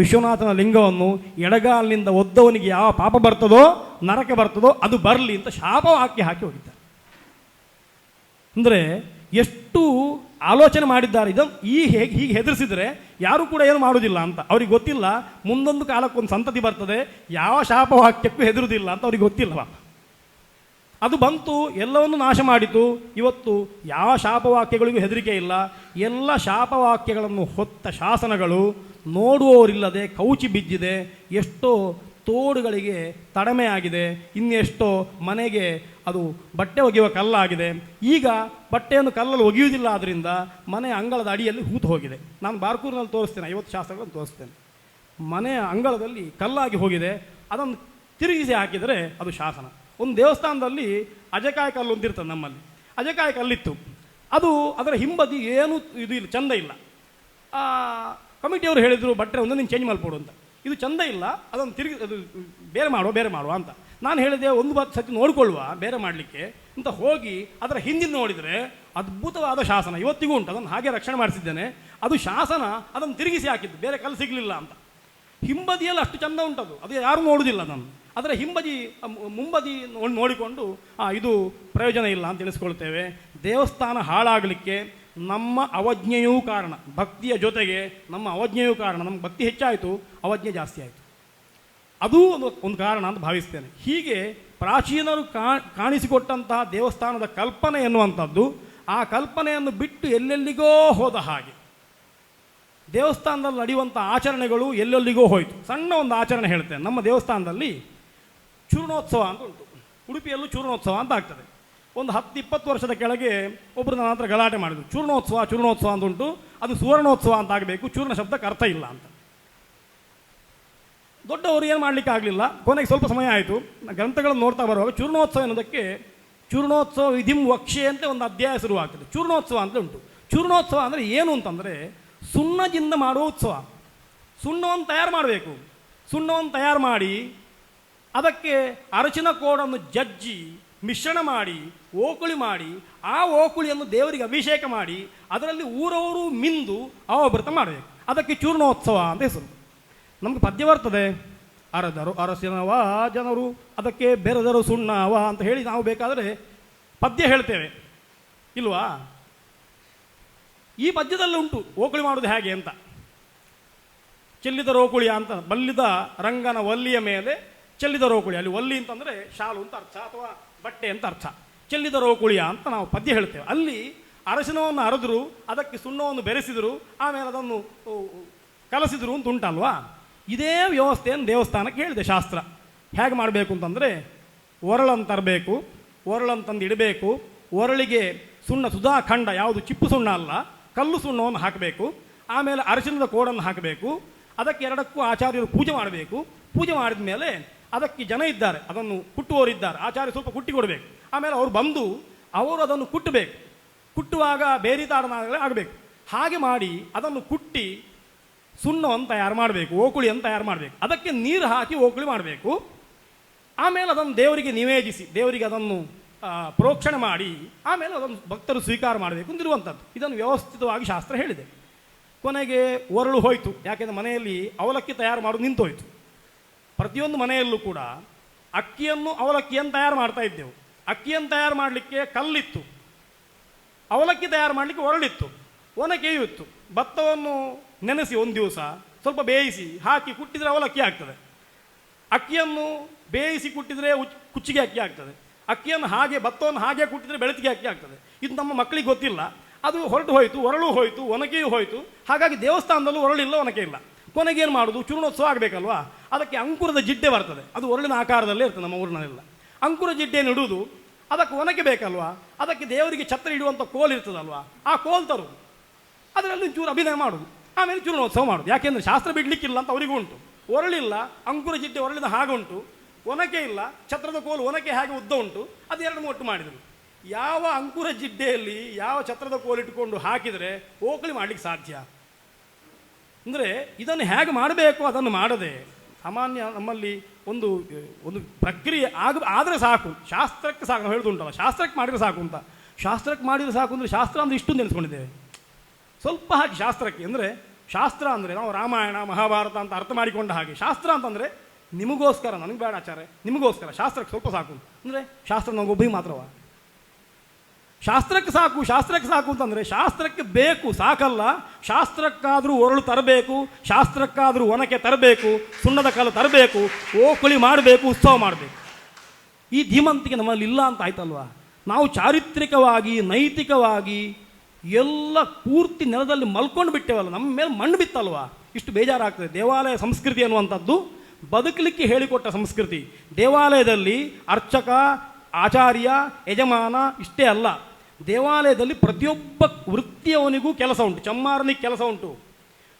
ವಿಶ್ವನಾಥನ ಲಿಂಗವನ್ನು ಎಡಗಾಲಿನಿಂದ ಒದ್ದವನಿಗೆ ಯಾವ ಪಾಪ ಬರ್ತದೋ, ನರಕ ಬರ್ತದೋ ಅದು ಬರಲಿ ಅಂತ ಶಾಪವಾಕ್ಯ ಹಾಕಿ ಹೋಗಿದ್ದಾರೆ. ಅಂದರೆ ಎಷ್ಟು ಆಲೋಚನೆ ಮಾಡಿದ್ದಾರೆ. ಇದನ್ನು ಹೀಗೆ ಹೆದರಿಸಿದರೆ ಯಾರೂ ಕೂಡ ಏನು ಮಾಡೋದಿಲ್ಲ ಅಂತ ಅವ್ರಿಗೆ ಗೊತ್ತಿಲ್ಲ. ಮುಂದೊಂದು ಕಾಲಕ್ಕೊಂದು ಸಂತತಿ ಬರ್ತದೆ, ಯಾವ ಶಾಪವಾಕ್ಯಕ್ಕೂ ಹೆದರುವುದಿಲ್ಲ ಅಂತ ಅವ್ರಿಗೆ ಗೊತ್ತಿಲ್ಲವ. ಅದು ಬಂತು, ಎಲ್ಲವನ್ನು ನಾಶ ಮಾಡಿತು. ಇವತ್ತು ಯಾವ ಶಾಪವಾಕ್ಯಗಳಿಗೂ ಹೆದರಿಕೆ ಇಲ್ಲ. ಎಲ್ಲ ಶಾಪವಾಕ್ಯಗಳನ್ನು ಹೊತ್ತ ಶಾಸನಗಳು ನೋಡುವವರಿಲ್ಲದೆ ಕೌಚಿ ಬಿದ್ದಿದೆ. ಎಷ್ಟೋ ತೋಡುಗಳಿಗೆ ತಡಮೆ ಆಗಿದೆ, ಇನ್ನೆಷ್ಟೋ ಮನೆಗೆ ಅದು ಬಟ್ಟೆ ಒಗೆಯುವ ಕಲ್ಲಾಗಿದೆ. ಈಗ ಬಟ್ಟೆಯನ್ನು ಕಲ್ಲಲ್ಲಿ ಒಗೆಯುವುದಿಲ್ಲ, ಆದ್ದರಿಂದ ಮನೆ ಅಂಗಳದ ಅಡಿಯಲ್ಲಿ ಹೂತು ಹೋಗಿದೆ. ನಾನು ಬಾರ್ಕೂರಿನಲ್ಲಿ ತೋರಿಸ್ತೇನೆ, 50 ಶಾಸ್ತ್ರಗಳನ್ನು ತೋರಿಸ್ತೇನೆ. ಮನೆಯ ಅಂಗಳದಲ್ಲಿ ಕಲ್ಲಾಗಿ ಹೋಗಿದೆ, ಅದನ್ನು ತಿರುಗಿಸಿ ಹಾಕಿದರೆ ಅದು ಶಾಸನ. ಒಂದು ದೇವಸ್ಥಾನದಲ್ಲಿ ಅಜಕಾಯಿ ಕಲ್ಲು ಅಂತಿರ್ತದೆ, ನಮ್ಮಲ್ಲಿ ಅಜಕಾಯಿ ಕಲ್ಲಿತ್ತು. ಅದು ಅದರ ಹಿಂಬದಿ ಏನು ಇದು ಇಲ್ಲ, ಚಂದ ಇಲ್ಲ. ಕಮಿಟಿಯವರು ಹೇಳಿದರು, ಬಟ್ಟೆ ಒಂದು ನೀನು ಚೇಂಜ್ ಮಾಡಿಕೊಡು ಅಂತ. ಇದು ಚಂದ ಇಲ್ಲ, ಅದನ್ನು ತಿರುಗಿ ಅದು ಬೇರೆ ಮಾಡುವ ಅಂತ. ನಾನು ಹೇಳಿದೆ ಒಂದು ಸತಿ ನೋಡಿಕೊಳ್ಳುವ ಬೇರೆ ಮಾಡಲಿಕ್ಕೆ ಅಂತ ಹೋಗಿ ಅದರ ಹಿಂದಿನ ನೋಡಿದರೆ ಅದ್ಭುತವಾದ ಶಾಸನ ಇವತ್ತಿಗೂ ಉಂಟು. ಅದನ್ನು ಹಾಗೆ ರಕ್ಷಣೆ ಮಾಡಿಸಿದ್ದೇನೆ. ಅದು ಶಾಸನ, ಅದನ್ನು ತಿರುಗಿಸಿ ಹಾಕಿದ್ದು, ಬೇರೆ ಕಲ್ಲು ಸಿಗಲಿಲ್ಲ ಅಂತ. ಹಿಂಬದಿಯಲ್ಲಿ ಅಷ್ಟು ಚಂದ ಉಂಟದು, ಅದು ಯಾರೂ ನೋಡುವುದಿಲ್ಲ ಅದನ್ನು. ಅದರ ಮುಂಬದಿ ನೋಡಿಕೊಂಡು ಇದು ಪ್ರಯೋಜನ ಇಲ್ಲ ಅಂತ ತಿಳಿಸ್ಕೊಳ್ತೇವೆ. ದೇವಸ್ಥಾನ ಹಾಳಾಗಲಿಕ್ಕೆ ನಮ್ಮ ಅವಜ್ಞೆಯೂ ಕಾರಣ. ಭಕ್ತಿಯ ಜೊತೆಗೆ ನಮ್ಮ ಅವಜ್ಞೆಯೂ ಕಾರಣ. ನಮ್ಗೆ ಭಕ್ತಿ ಹೆಚ್ಚಾಯಿತು, ಅವಜ್ಞೆ ಜಾಸ್ತಿ ಆಯಿತು. ಅದೂ ಒಂದು ಕಾರಣ ಅಂತ ಭಾವಿಸ್ತೇನೆ. ಹೀಗೆ ಪ್ರಾಚೀನರು ಕಾಣಿಸಿಕೊಟ್ಟಂತಹ ದೇವಸ್ಥಾನದ ಕಲ್ಪನೆ ಎನ್ನುವಂಥದ್ದು ಆ ಕಲ್ಪನೆಯನ್ನು ಬಿಟ್ಟು ಎಲ್ಲೆಲ್ಲಿಗೋ ಹೋದ ಹಾಗೆ. ದೇವಸ್ಥಾನದಲ್ಲಿ ನಡೆಯುವಂಥ ಆಚರಣೆಗಳು ಎಲ್ಲೆಲ್ಲಿಗೋ ಹೋಯಿತು. ಸಣ್ಣ ಒಂದು ಆಚರಣೆ ಹೇಳ್ತೇನೆ. ನಮ್ಮ ದೇವಸ್ಥಾನದಲ್ಲಿ ಚೂರ್ಣೋತ್ಸವ ಅಂತ ಉಂಟು. ಉಡುಪಿಯಲ್ಲೂ ಚೂರ್ಣೋತ್ಸವ ಅಂತ ಆಗ್ತದೆ. ಒಂದು 10-20 ವರ್ಷದ ಕೆಳಗೆ ಒಬ್ಬರು ನನ್ನ ಹತ್ರ ಗಲಾಟೆ ಮಾಡಿದರು. ಚೂರ್ಣೋತ್ಸವ ಅಂತ ಉಂಟು, ಅದು ಸುವರ್ಣೋತ್ಸವ ಅಂತ ಆಗಬೇಕು, ಚೂರ್ಣ ಶಬ್ದಕ್ಕೆ ಅರ್ಥ ಇಲ್ಲ ಅಂತ. ದೊಡ್ಡವರು ಏನು ಮಾಡಲಿಕ್ಕೆ ಆಗಲಿಲ್ಲ. ಕೊನೆಗೆ ಸ್ವಲ್ಪ ಸಮಯ ಆಯಿತು. ಗ್ರಂಥಗಳನ್ನು ನೋಡ್ತಾ ಬರುವಾಗ ಚೂರ್ಣೋತ್ಸವ ಎನ್ನುವುದಕ್ಕೆ ಚೂರ್ಣೋತ್ಸವ ವಿಧಿಂ ವಕ್ಷೆ ಅಂತ ಒಂದು ಅಧ್ಯಾಯ ಶುರುವಾಗ್ತದೆ. ಚೂರ್ಣೋತ್ಸವ ಅಂತ ಉಂಟು. ಚೂರ್ಣೋತ್ಸವ ಅಂದರೆ ಏನು ಅಂತಂದರೆ ಸುಣ್ಣದಿಂದ ಮಾಡುವ ಉತ್ಸವ. ಸುಣ್ಣವನ್ನು ತಯಾರು ಮಾಡಬೇಕು. ಸುಣ್ಣವನ್ನು ತಯಾರು ಮಾಡಿ ಅದಕ್ಕೆ ಅರಚಿನ ಕೋಡನ್ನು ಜಜ್ಜಿ ಮಿಶ್ರಣ ಮಾಡಿ ಓಕುಳಿ ಮಾಡಿ ಆ ಓಕುಳಿಯನ್ನು ದೇವರಿಗೆ ಅಭಿಷೇಕ ಮಾಡಿ ಅದರಲ್ಲಿ ಊರವರು ಮಿಂದು ಅವಭೃತ ಮಾಡಬೇಕು. ಅದಕ್ಕೆ ಚೂರ್ಣೋತ್ಸವ ಅಂತ ಹೆಸರು. ನಮಗೆ ಪದ್ಯ ಬರ್ತದೆ, ಅರದರು ಅರಸಿನವ ಜನರು ಅದಕ್ಕೆ ಬೆರೆದರು ಸುಣ್ಣವ ಅಂತ ಹೇಳಿ ನಾವು ಬೇಕಾದರೆ ಪದ್ಯ ಹೇಳ್ತೇವೆ ಇಲ್ವಾ? ಈ ಪದ್ಯದಲ್ಲಿ ಉಂಟು ಓಕುಳಿ ಮಾಡೋದು ಹೇಗೆ ಅಂತ. ಚೆಲ್ಲಿದ ರೋಕುಳಿಯ ಅಂತ, ಬಲ್ಲಿದ ರಂಗನ ಒಲ್ಲಿಯ ಮೇಲೆ ಚೆಲ್ಲಿದ ರೋಕುಳಿ. ಅಲ್ಲಿ ಒಲ್ಲಿ ಅಂತಂದರೆ ಶಾಲು ಅಂತ ಅರ್ಥ ಅಥವಾ ಬಟ್ಟೆ ಅಂತ ಅರ್ಥ. ಚೆಲ್ಲಿದ ರೋಕುಳಿಯ ಅಂತ ನಾವು ಪದ್ಯ ಹೇಳ್ತೇವೆ. ಅಲ್ಲಿ ಅರಸಿನವನ್ನು ಅರೆದರು, ಅದಕ್ಕೆ ಸುಣ್ಣವನ್ನು ಬೆರೆಸಿದರು, ಆಮೇಲೆ ಅದನ್ನು ಕಲಸಿದರು ಅಂತ ಉಂಟಲ್ವಾ? ಇದೇ ವ್ಯವಸ್ಥೆಯನ್ನು ದೇವಸ್ಥಾನಕ್ಕೆ ಹೇಳಿದೆ ಶಾಸ್ತ್ರ. ಹೇಗೆ ಮಾಡಬೇಕು ಅಂತಂದರೆ ಒರಳನ್ನು ತರಬೇಕು, ಒರಳನ್ನು ತಂದು ಇಡಬೇಕು, ಒರಳಿಗೆ ಸುಣ್ಣ ಸುಧಾಖಂಡ, ಯಾವುದು ಚಿಪ್ಪು ಸುಣ್ಣ ಅಲ್ಲ, ಕಲ್ಲು ಸುಣ್ಣವನ್ನು ಹಾಕಬೇಕು, ಆಮೇಲೆ ಅರಸಿನದ ಕೋಡನ್ನು ಹಾಕಬೇಕು. ಅದಕ್ಕೆ ಎರಡಕ್ಕೂ ಆಚಾರ್ಯರು ಪೂಜೆ ಮಾಡಬೇಕು. ಪೂಜೆ ಮಾಡಿದ ಮೇಲೆ ಅದಕ್ಕೆ ಜನ ಇದ್ದಾರೆ, ಅದನ್ನು ಕುಟ್ಟುವವರಿದ್ದಾರೆ, ಆಚಾರ್ಯ ಸ್ವಲ್ಪ ಕುಟ್ಟಿ ಕೊಡಬೇಕು. ಆಮೇಲೆ ಅವರು ಬಂದು ಅವರು ಅದನ್ನು ಕುಟ್ಟಬೇಕು. ಕುಟ್ಟುವಾಗ ಬೇರೆ ತಾಡನಾಗಲೇ ಆಗಬೇಕು. ಹಾಗೆ ಮಾಡಿ ಅದನ್ನು ಕುಟ್ಟಿ ಸುಣ್ಣವನ್ನು ತಯಾರು ಮಾಡಬೇಕು, ಓಕುಳಿಯನ್ನು ತಯಾರು ಮಾಡಬೇಕು. ಅದಕ್ಕೆ ನೀರು ಹಾಕಿ ಓಕುಳಿ ಮಾಡಬೇಕು. ಆಮೇಲೆ ಅದನ್ನು ದೇವರಿಗೆ ನಿವೇದಿಸಿ, ದೇವರಿಗೆ ಅದನ್ನು ಪ್ರೋಕ್ಷಣೆ ಮಾಡಿ ಆಮೇಲೆ ಅದನ್ನು ಭಕ್ತರು ಸ್ವೀಕಾರ ಮಾಡಬೇಕು ಅಂತಿರುವಂಥದ್ದು. ಇದನ್ನು ವ್ಯವಸ್ಥಿತವಾಗಿ ಶಾಸ್ತ್ರ ಹೇಳಿದೆ. ಕೊನೆಗೆ ಒರಳು ಹೋಯಿತು. ಯಾಕೆಂದರೆ ಮನೆಯಲ್ಲಿ ಅವಲಕ್ಕಿ ತಯಾರು ಮಾಡೋದು ನಿಂತು ಹೋಯಿತು. ಪ್ರತಿಯೊಂದು ಮನೆಯಲ್ಲೂ ಕೂಡ ಅವಲಕ್ಕಿಯನ್ನು ತಯಾರು ಮಾಡ್ತಾ ಇದ್ದೆವು. ಅಕ್ಕಿಯನ್ನು ತಯಾರು ಮಾಡಲಿಕ್ಕೆ ಕಲ್ಲಿತ್ತು, ಅವಲಕ್ಕಿ ತಯಾರು ಮಾಡಲಿಕ್ಕೆ ಒರಳಿತ್ತು, ಒನಕೆಯೂ ಇತ್ತು. ಭತ್ತವನ್ನು ನೆನೆಸಿ ಒಂದು ದಿವಸ ಸ್ವಲ್ಪ ಬೇಯಿಸಿ ಹಾಕಿ ಕುಟ್ಟಿದರೆ ಅವಲಕ್ಕಿ ಆಗ್ತದೆ. ಅಕ್ಕಿಯನ್ನು ಬೇಯಿಸಿ ಕುಟ್ಟಿದರೆ ಕುಚ್ಚಿಗೆ ಅಕ್ಕಿ ಆಗ್ತದೆ. ಅಕ್ಕಿಯನ್ನು ಹಾಗೆ ಭತ್ತವನ್ನು ಹಾಗೆ ಕುಟ್ಟಿದರೆ ಬೆಳತಿಗೆ ಅಕ್ಕಿ ಆಗ್ತದೆ. ಇದು ನಮ್ಮ ಮಕ್ಕಳಿಗೆ ಗೊತ್ತಿಲ್ಲ. ಅದು ಹೊರಟು ಹೋಯಿತು, ಒರಳು ಹೋಯಿತು, ಒನಕೆಯೂ ಹೋಯಿತು. ಹಾಗಾಗಿ ದೇವಸ್ಥಾನದಲ್ಲೂ ಒರಳಿಲ್ಲ, ಒನಕೆ ಇಲ್ಲ. ಕೊನೆಗೇನು ಮಾಡೋದು? ಚೂರ್ಣೋತ್ಸವ ಆಗಬೇಕಲ್ವಾ? ಅದಕ್ಕೆ ಅಂಕುರದ ಜಿಡ್ಡೆ ಬರ್ತದೆ. ಅದು ಒರಳಿನ ಆಕಾರದಲ್ಲೇ ಇರ್ತದೆ ನಮ್ಮ ಊರಿನಲ್ಲೆಲ್ಲ. ಅಂಕುರ ಜಿಡ್ಡೆಯನ್ನು ಇಡುವುದು, ಅದಕ್ಕೆ ಒನಕೆ ಬೇಕಲ್ವಾ? ಅದಕ್ಕೆ ದೇವರಿಗೆ ಛತ್ರ ಇಡುವಂಥ ಕೋಲ್ ಇರ್ತದಲ್ವಾ? ಆ ಕೋಲ್ ತರುವುದು, ಅದರಲ್ಲಿ ಚೂರು ಅಭಿನಯ ಮಾಡೋದು, ಆಮೇಲೆ ಚೂರ್ಣೋತ್ಸವ ಮಾಡೋದು. ಯಾಕೆಂದರೆ ಶಾಸ್ತ್ರ ಬಿಡಲಿಕ್ಕಿಲ್ಲ ಅಂತ ಅವರಿಗೂ ಉಂಟು. ಒರಳಿಲ್ಲ, ಅಂಕುರ ಜಿಡ್ಡೆ ಒರಳಿನ ಹಾಗೆ ಉಂಟು, ಒನಕೆ ಇಲ್ಲ, ಛತ್ರದ ಕೋಲು ಒನಕೆ ಹಾಗೆ ಉದ್ದ ಉಂಟು. ಅದು ಎರಡನ್ನೂ ಒಟ್ಟು ಮಾಡಿದರು. ಯಾವ ಅಂಕುರ ಜಿಡ್ಡೆಯಲ್ಲಿ ಯಾವ ಛತ್ರದ ಕೋಲಿಟ್ಟುಕೊಂಡು ಹಾಕಿದರೆ ಓಕಳಿ ಮಾಡಲಿಕ್ಕೆ ಸಾಧ್ಯ? ಅಂದರೆ ಇದನ್ನು ಹೇಗೆ ಮಾಡಬೇಕು ಅದನ್ನು ಮಾಡದೆ ಸಾಮಾನ್ಯ ನಮ್ಮಲ್ಲಿ ಒಂದು ಪ್ರಕ್ರಿಯೆ ಆದರೆ ಸಾಕು, ಶಾಸ್ತ್ರಕ್ಕೆ ಸಾಕು. ನಾವು ಹೇಳೋದುಂಟಲ್ಲ, ಶಾಸ್ತ್ರಕ್ಕೆ ಮಾಡಿದರೆ ಸಾಕು ಅಂತ. ಶಾಸ್ತ್ರಕ್ಕೆ ಮಾಡಿದರೆ ಸಾಕು ಅಂದರೆ ಶಾಸ್ತ್ರ ಅಂದರೆ ಇಷ್ಟು ನೆನೆಸ್ಕೊಂಡಿದ್ದೇವೆ. ಸ್ವಲ್ಪ ಹಾಕಿ ಶಾಸ್ತ್ರಕ್ಕೆ. ಅಂದರೆ ಶಾಸ್ತ್ರ ಅಂದರೆ ನಾವು ರಾಮಾಯಣ ಮಹಾಭಾರತ ಅಂತ ಅರ್ಥ ಮಾಡಿಕೊಂಡ ಹಾಗೆ. ಶಾಸ್ತ್ರ ಅಂತಂದರೆ ನಿಮಗೋಸ್ಕರ, ನನಗೆ ಬೇಡ ಆಚಾರ್ಯ, ನಿಮಗೋಸ್ಕರ. ಶಾಸ್ತ್ರಕ್ಕೆ ಸ್ವಲ್ಪ ಸಾಕು ಅಂದರೆ ಶಾಸ್ತ್ರ ನಮಗೊಬ್ಬರಿಗೆ ಮಾತ್ರವ? ಶಾಸ್ತ್ರಕ್ಕೆ ಸಾಕು ಅಂತಂದರೆ ಶಾಸ್ತ್ರಕ್ಕೆ ಬೇಕು, ಸಾಕಲ್ಲ. ಶಾಸ್ತ್ರಕ್ಕಾದರೂ ಒರಳು ತರಬೇಕು, ಶಾಸ್ತ್ರಕ್ಕಾದರೂ ಒನಕೆ ತರಬೇಕು, ಸುಣ್ಣದ ಕಲ್ಲು ತರಬೇಕು, ಓಕುಳಿ ಮಾಡಬೇಕು, ಉತ್ಸವ ಮಾಡಬೇಕು. ಈ ಧೀಮಂತಿಕೆ ನಮ್ಮಲ್ಲಿ ಇಲ್ಲ ಅಂತ ಆಯ್ತಲ್ವ? ನಾವು ಚಾರಿತ್ರಿಕವಾಗಿ ನೈತಿಕವಾಗಿ ಎಲ್ಲ ಪೂರ್ತಿ ನೆಲದಲ್ಲಿ ಮಲ್ಕೊಂಡು ಬಿಟ್ಟೇವಲ್ಲ, ನಮ್ಮ ಮೇಲೆ ಮಣ್ಣು ಬಿತ್ತಲ್ವ? ಇಷ್ಟು ಬೇಜಾರಾಗ್ತದೆ. ದೇವಾಲಯ ಸಂಸ್ಕೃತಿ ಅನ್ನುವಂಥದ್ದು ಬದುಕಲಿಕ್ಕೆ ಹೇಳಿಕೊಟ್ಟ ಸಂಸ್ಕೃತಿ. ದೇವಾಲಯದಲ್ಲಿ ಅರ್ಚಕ, ಆಚಾರ್ಯ, ಯಜಮಾನ ಇಷ್ಟೇ ಅಲ್ಲ, ದೇವಾಲಯದಲ್ಲಿ ಪ್ರತಿಯೊಬ್ಬ ವೃತ್ತಿಯವನಿಗೂ ಕೆಲಸ ಉಂಟು. ಚಮ್ಮಾರನಿಗೆ ಕೆಲಸ ಉಂಟು,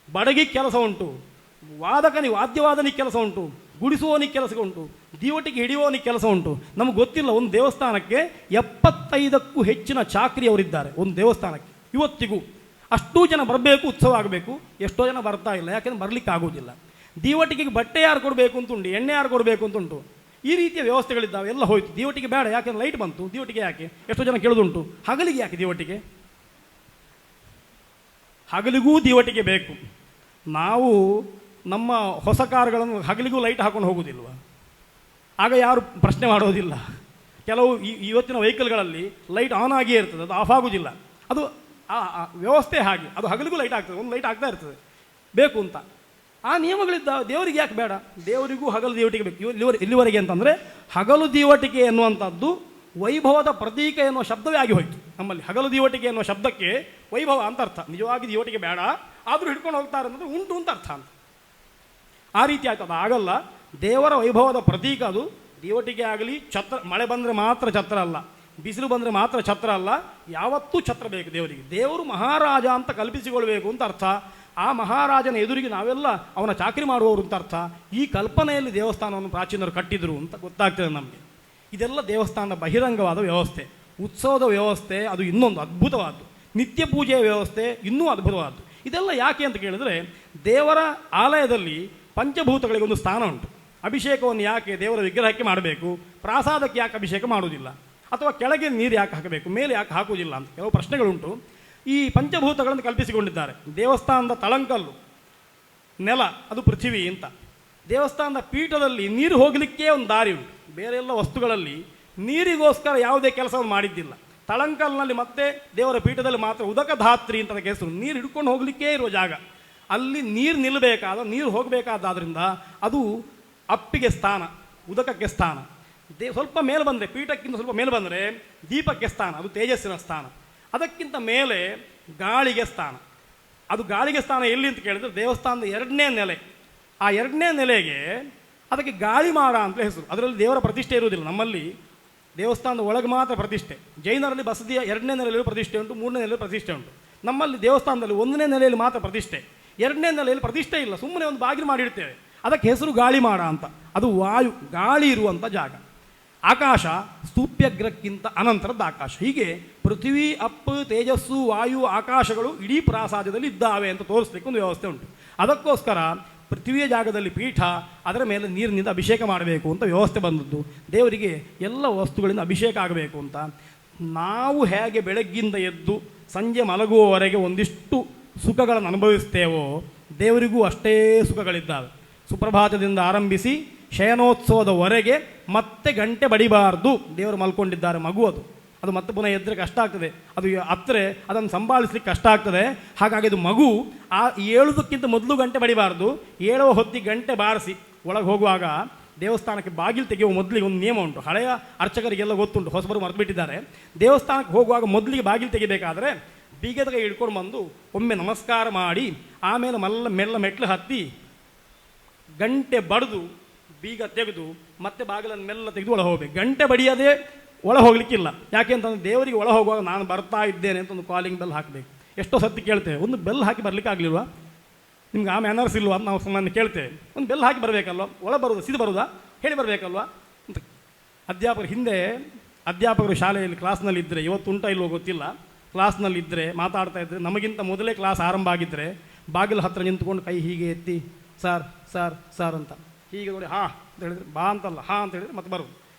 ಬಡಗಿಗೆ ಕೆಲಸ ಉಂಟು, ವಾದ್ಯವಾದನಿಗೆ ಕೆಲಸ ಉಂಟು, ಗುಡಿಸುವವನಿಗೆ ಕೆಲಸ ಉಂಟು, ದೀವಟಿಗೆ ಹಿಡಿಯುವವನಿಗೆ ಕೆಲಸ ಉಂಟು. ನಮಗೆ ಗೊತ್ತಿಲ್ಲ, ಒಂದು ದೇವಸ್ಥಾನಕ್ಕೆ 75ಕ್ಕೂ ಹೆಚ್ಚಿನ ಚಾಕ್ರಿಯವರಿದ್ದಾರೆ ಒಂದು ದೇವಸ್ಥಾನಕ್ಕೆ ಇವತ್ತಿಗೂ. ಅಷ್ಟೂ ಜನ ಬರಬೇಕು, ಉತ್ಸವ ಆಗಬೇಕು. ಎಷ್ಟೋ ಜನ ಬರ್ತಾ ಇಲ್ಲ, ಯಾಕೆಂದ್ರೆ ಬರಲಿಕ್ಕೆ ಆಗೋದಿಲ್ಲ. ದೀವಟಿಗೆ ಬಟ್ಟೆ ಯಾರು ಕೊಡಬೇಕು ಅಂತುಂಟು, ಎಣ್ಣೆ ಯಾರು ಕೊಡಬೇಕು ಅಂತುಂಟು. ಈ ರೀತಿಯ ವ್ಯವಸ್ಥೆಗಳಿದ್ದಾವೆ, ಎಲ್ಲ ಹೋಯ್ತು. ದಿವಟಿಗೆ ಬೇಡ, ಯಾಕೆಂದ್ರೆ ಲೈಟ್ ಬಂತು, ದಿವಟಿಗೆ ಯಾಕೆ? ಎಷ್ಟೋ ಜನ ಕೇಳೋದುಂಟು, ಹಗಲಿಗೆ ಯಾಕೆ ದಿವಟಿಗೆ? ಹಗಲಿಗೂ ದಿವಟಿಗೆ ಬೇಕು. ನಾವು ನಮ್ಮ ಹೊಸ ಕಾರುಗಳನ್ನು ಹಗಲಿಗೂ ಲೈಟ್ ಹಾಕೊಂಡು ಹೋಗುವುದಿಲ್ವ? ಆಗ ಯಾರು ಪ್ರಶ್ನೆ ಮಾಡೋದಿಲ್ಲ. ಕೆಲವು ಇವತ್ತಿನ ವೆಹಿಕಲ್ಗಳಲ್ಲಿ ಲೈಟ್ ಆನ್ ಆಗಿಯೇ ಇರ್ತದೆ, ಅದು ಆಫ್ ಆಗೋದಿಲ್ಲ. ಅದು ಆ ವ್ಯವಸ್ಥೆ ಹಾಗೆ, ಅದು ಹಗಲಿಗೂ ಲೈಟ್ ಆಗ್ತದೆ, ಒಂದು ಲೈಟ್ ಆಗ್ತಾ ಇರ್ತದೆ ಬೇಕು ಅಂತ. ಆ ನಿಯಮಗಳಿದ್ದಾವೆ. ದೇವರಿಗೆ ಯಾಕೆ ಬೇಡ? ದೇವರಿಗೂ ಹಗಲು ದಿವಟಿಗೆ ಬೇಕು. ಇಲ್ಲಿವರೆಗೆ ಅಂತಂದರೆ ಹಗಲು ದಿವಟಿಕೆ ಎನ್ನುವಂಥದ್ದು ವೈಭವದ ಪ್ರತೀಕ ಎನ್ನುವ ಶಬ್ದವೇ ಆಗಿ ಹೋಯಿತು ನಮ್ಮಲ್ಲಿ. ಹಗಲು ದಿವಟಿಕೆ ಎನ್ನುವ ಶಬ್ದಕ್ಕೆ ವೈಭವ ಅಂತ ಅರ್ಥ. ನಿಜವಾಗಿ ದಿವಟಿಗೆ ಬೇಡ, ಆದರೂ ಹಿಡ್ಕೊಂಡು ಹೋಗ್ತಾರೆ ಅಂತಂದರೆ ಉಂಟು ಅಂತ ಅರ್ಥ ಅಂತ. ಆ ರೀತಿ ಆಯ್ತು. ಅದು ಆಗಲ್ಲ. ದೇವರ ವೈಭವದ ಪ್ರತೀಕ ಅದು. ದಿವಟಿಗೆ ಆಗಲಿ, ಛತ್ರ, ಮಳೆ ಬಂದರೆ ಮಾತ್ರ ಛತ್ರ ಅಲ್ಲ, ಬಿಸಿಲು ಬಂದರೆ ಮಾತ್ರ ಛತ್ರ ಅಲ್ಲ, ಯಾವತ್ತೂ ಛತ್ರ ಬೇಕು ದೇವರಿಗೆ. ದೇವರು ಮಹಾರಾಜ ಅಂತ ಕಲ್ಪಿಸಿಕೊಳ್ಬೇಕು ಅಂತ ಅರ್ಥ. ಆ ಮಹಾರಾಜನ ಎದುರಿಗೆ ನಾವೆಲ್ಲ ಅವನ ಚಾಕರಿ ಮಾಡುವವರು ಅಂತ ಅರ್ಥ. ಈ ಕಲ್ಪನೆಯಲ್ಲಿ ದೇವಸ್ಥಾನವನ್ನು ಪ್ರಾಚೀನರು ಕಟ್ಟಿದರು ಅಂತ ಗೊತ್ತಾಗ್ತದೆ ನಮಗೆ. ಇದೆಲ್ಲ ದೇವಸ್ಥಾನದ ಬಹಿರಂಗವಾದ ವ್ಯವಸ್ಥೆ. ಉತ್ಸವದ ವ್ಯವಸ್ಥೆ ಅದು ಇನ್ನೊಂದು ಅದ್ಭುತವಾದ್ದು. ನಿತ್ಯ ಪೂಜೆಯ ವ್ಯವಸ್ಥೆ ಇನ್ನೂ ಅದ್ಭುತವಾದ್ದು. ಇದೆಲ್ಲ ಯಾಕೆ ಅಂತ ಕೇಳಿದರೆ, ದೇವರ ಆಲಯದಲ್ಲಿ ಪಂಚಭೂತಗಳಿಗೆ ಒಂದು ಸ್ಥಾನ ಉಂಟು. ಅಭಿಷೇಕವನ್ನು ಯಾಕೆ ದೇವರ ವಿಗ್ರಹಕ್ಕೆ ಮಾಡಬೇಕು? ಪ್ರಾಸಾದಕ್ಕೆ ಯಾಕೆ ಅಭಿಷೇಕ ಮಾಡುವುದಿಲ್ಲ? ಅಥವಾ ಕೆಳಗೆ ನೀರು ಯಾಕೆ ಹಾಕಬೇಕು, ಮೇಲೆ ಯಾಕೆ ಹಾಕುವುದಿಲ್ಲ ಅಂತ ಕೆಲವು ಪ್ರಶ್ನೆಗಳುಂಟು. ಈ ಪಂಚಭೂತಗಳನ್ನು ಕಲ್ಪಿಸಿಕೊಂಡಿದ್ದಾರೆ. ದೇವಸ್ಥಾನದ ತಳಂಕಲ್ಲು, ನೆಲ, ಅದು ಪೃಥ್ವಿ ಅಂತ. ದೇವಸ್ಥಾನದ ಪೀಠದಲ್ಲಿ ನೀರು ಹೋಗಲಿಕ್ಕೆ ಒಂದು ದಾರಿ ಉಂಟು. ಬೇರೆ ಎಲ್ಲ ವಸ್ತುಗಳಲ್ಲಿ ನೀರಿಗೋಸ್ಕರ ಯಾವುದೇ ಕೆಲಸವನ್ನು ಮಾಡಿದ್ದಿಲ್ಲ. ತಳಂಕಲ್ನಲ್ಲಿ ಮತ್ತೆ ದೇವರ ಪೀಠದಲ್ಲಿ ಮಾತ್ರ ಉದಕಧಾತ್ರಿ ಅಂತ ಅದಕ್ಕೆ ಹೆಸರು. ನೀರು ಹಿಡ್ಕೊಂಡು ಹೋಗಲಿಕ್ಕೇ ಇರುವ ಜಾಗ. ಅಲ್ಲಿ ನೀರು ನಿಲ್ಲಬೇಕಾದ, ನೀರು ಹೋಗಬೇಕಾದ್ರಿಂದ ಅದು ಅಪ್ಪಿಗೆ ಸ್ಥಾನ, ಉದಕಕ್ಕೆ ಸ್ಥಾನ. ಸ್ವಲ್ಪ ಮೇಲೆ ಬಂದರೆ, ಪೀಠಕ್ಕಿಂತ ಸ್ವಲ್ಪ ಮೇಲೆ ಬಂದರೆ ದೀಪಕ್ಕೆ ಸ್ಥಾನ, ಅದು ತೇಜಸ್ಸಿನ ಸ್ಥಾನ. ಅದಕ್ಕಿಂತ ಮೇಲೆ ಗಾಳಿಗೆ ಸ್ಥಾನ. ಅದು ಗಾಳಿಗೆ ಸ್ಥಾನ ಎಲ್ಲಿ ಅಂತ ಕೇಳಿದ್ರೆ ದೇವಸ್ಥಾನದ 2ನೇ ನೆಲೆ. ಆ 2ನೇ ನೆಲೆಗೆ ಅದಕ್ಕೆ ಗಾಳಿ ಮಾಡ ಅಂತ ಹೆಸರು. ಅದರಲ್ಲಿ ದೇವರ ಪ್ರತಿಷ್ಠೆ ಇರುವುದಿಲ್ಲ. ನಮ್ಮಲ್ಲಿ ದೇವಸ್ಥಾನದ ಒಳಗೆ ಮಾತ್ರ ಪ್ರತಿಷ್ಠೆ. ಜೈನರಲ್ಲಿ ಬಸದಿಯ 2ನೇ ನೆಲೆಯಲ್ಲಿ ಪ್ರತಿಷ್ಠೆ ಉಂಟು, 3ನೇ ನೆಲೆಯಲ್ಲಿ ಪ್ರತಿಷ್ಠೆ ಉಂಟು. ನಮ್ಮಲ್ಲಿ ದೇವಸ್ಥಾನದಲ್ಲಿ 1ನೇ ನೆಲೆಯಲ್ಲಿ ಮಾತ್ರ ಪ್ರತಿಷ್ಠೆ, 2ನೇ ನೆಲೆಯಲ್ಲಿ ಪ್ರತಿಷ್ಠೆ ಇಲ್ಲ. ಸುಮ್ಮನೆ ಒಂದು ಬಾಗಿಲು ಮಾಡಿಡ್ತೇವೆ, ಅದಕ್ಕೆ ಹೆಸರು ಗಾಳಿ ಮಾಡ ಅಂತ. ಅದು ವಾಯು, ಗಾಳಿ ಇರುವಂಥ ಜಾಗ. ಆಕಾಶ ಸ್ತೂಪ್ಯಗ್ರಕ್ಕಿಂತ ಅನಂತರದ್ದು ಆಕಾಶ. ಹೀಗೆ ಪೃಥ್ವಿ, ಅಪ್ಪು, ತೇಜಸ್ಸು, ವಾಯು, ಆಕಾಶಗಳು ಇಡೀ ಪ್ರಾಸಾದ್ಯದಲ್ಲಿ ಇದ್ದಾವೆ ಅಂತ ತೋರಿಸ್ಲಿಕ್ಕೆ ಒಂದು ವ್ಯವಸ್ಥೆ ಉಂಟು. ಅದಕ್ಕೋಸ್ಕರ ಪೃಥ್ವಿಯ ಜಾಗದಲ್ಲಿ ಪೀಠ, ಅದರ ಮೇಲೆ ನೀರಿನಿಂದ ಅಭಿಷೇಕ ಮಾಡಬೇಕು ಅಂತ ವ್ಯವಸ್ಥೆ ಬಂದದ್ದು. ದೇವರಿಗೆ ಎಲ್ಲ ವಸ್ತುಗಳಿಂದ ಅಭಿಷೇಕ ಆಗಬೇಕು ಅಂತ. ನಾವು ಹೇಗೆ ಬೆಳಗ್ಗಿಂದ ಎದ್ದು ಸಂಜೆ ಮಲಗುವವರೆಗೆ ಒಂದಿಷ್ಟು ಸುಖಗಳನ್ನು ಅನುಭವಿಸ್ತೇವೋ, ದೇವರಿಗೂ ಅಷ್ಟೇ ಸುಖಗಳಿದ್ದಾವೆ. ಸುಪ್ರಭಾತದಿಂದ ಆರಂಭಿಸಿ ಶಯನೋತ್ಸವದವರೆಗೆ ಮತ್ತೆ ಗಂಟೆ ಬಡಿಬಾರ್ದು. ದೇವರು ಮಲ್ಕೊಂಡಿದ್ದಾರೆ, ಮಗು ಅದು ಮತ್ತೆ ಪುನಃ ಎದ್ದರೆ ಕಷ್ಟ ಆಗ್ತದೆ. ಅದು ಹತ್ತರೆ ಅದನ್ನು ಸಂಭಾಳಿಸ್ಲಿಕ್ಕೆ ಕಷ್ಟ ಆಗ್ತದೆ. ಹಾಗಾಗಿ ಅದು ಮಗು ಏಳುವುದಕ್ಕಿಂತ ಮೊದಲು ಗಂಟೆ ಬಡಿಬಾರ್ದು. ಏಳುವ ಹೊತ್ತಿಗೆ ಗಂಟೆ ಬಾರಿಸಿ ಒಳಗೆ ಹೋಗುವಾಗ ದೇವಸ್ಥಾನಕ್ಕೆ ಬಾಗಿಲು ತೆಗೆಯುವ ಮೊದಲಿಗೆ ಒಂದು ನಿಯಮ ಉಂಟು. ಹಳೆಯ ಅರ್ಚಕರಿಗೆಲ್ಲ ಗೊತ್ತುಂಟು, ಹೊಸಬರು ಮರೆತು ಬಿಟ್ಟಿದ್ದಾರೆ. ದೇವಸ್ಥಾನಕ್ಕೆ ಹೋಗುವಾಗ ಮೊದಲಿಗೆ ಬಾಗಿಲು ತೆಗಿಬೇಕಾದ್ರೆ ಬೀಗದ ಕೈ ಹಿಡ್ಕೊಂಡು ಬಂದು ಒಮ್ಮೆ ನಮಸ್ಕಾರ ಮಾಡಿ, ಆಮೇಲೆ ಮೆಲ್ಲ ಮೆಟ್ಲು ಹತ್ತಿ ಗಂಟೆ ಬಡಿದು ಬೀಗ ತೆಗೆದು ಮತ್ತೆ ಬಾಗಿಲನ್ನು ಮೆಲ್ಲ ತೆಗೆದು ಒಳ ಹೋಗಬೇಕು. ಗಂಟೆ ಬಡಿಯದೆ ಒಳ ಹೋಗ್ಲಿಕ್ಕಿಲ್ಲ. ಯಾಕೆ ಅಂತಂದರೆ ದೇವರಿಗೆ ಒಳ ಹೋಗುವಾಗ ನಾನು ಬರ್ತಾ ಇದ್ದೇನೆ ಅಂತ ಒಂದು ಕಾಲಿಂಗ್ ಬೆಲ್ ಹಾಕಬೇಕು. ಎಷ್ಟೋ ಸರ್ತಿ ಕೇಳ್ತೇವೆ, ಒಂದು ಬೆಲ್ ಹಾಕಿ ಬರಲಿಕ್ಕೆ ಆಗಲಿಲ್ವಾ ನಿಮ್ಗೆ? ಆ ಮ್ಯಾನರ್ಸ್ ಇಲ್ವಾ ಅಂತ ನಾವು ಸುಮ್ಮನೆ ಕೇಳ್ತೇವೆ. ಒಂದು ಬೆಲ್ ಹಾಕಿ ಬರಬೇಕಲ್ವ? ಒಳ ಬರೋದು ಸಿದ್ದು ಬರೋದಾ ಹೇಳಿ ಬರಬೇಕಲ್ವಾ ಅಂತ. ಅಧ್ಯಾಪಕರು ಶಾಲೆಯಲ್ಲಿ ಕ್ಲಾಸ್ನಲ್ಲಿ ಇದ್ದರೆ, ಇವತ್ತು ಉಂಟ ಇಲ್ವೋ ಗೊತ್ತಿಲ್ಲ, ಕ್ಲಾಸ್ನಲ್ಲಿ ಇದ್ದರೆ ಮಾತಾಡ್ತಾ ಇದ್ದರೆ, ನಮಗಿಂತ ಮೊದಲೇ ಕ್ಲಾಸ್ ಆರಂಭ ಆಗಿದ್ದರೆ ಬಾಗಿಲ ಹತ್ತಿರ ನಿಂತ್ಕೊಂಡು ಕೈ ಹೀಗೆ ಎತ್ತಿ ಸಾರ್ ಸಾರ್ ಸಾರ್ ಅಂತ ಹೀಗೆ ನೋಡಿ, ಹಾಂ ಅಂತ ಹೇಳಿದರೆ, ಬಾ ಅಂತಲ್ಲ ಹಾಂ ಅಂತ ಹೇಳಿದರೆ ಮತ್ತೆ ಬರೋದು.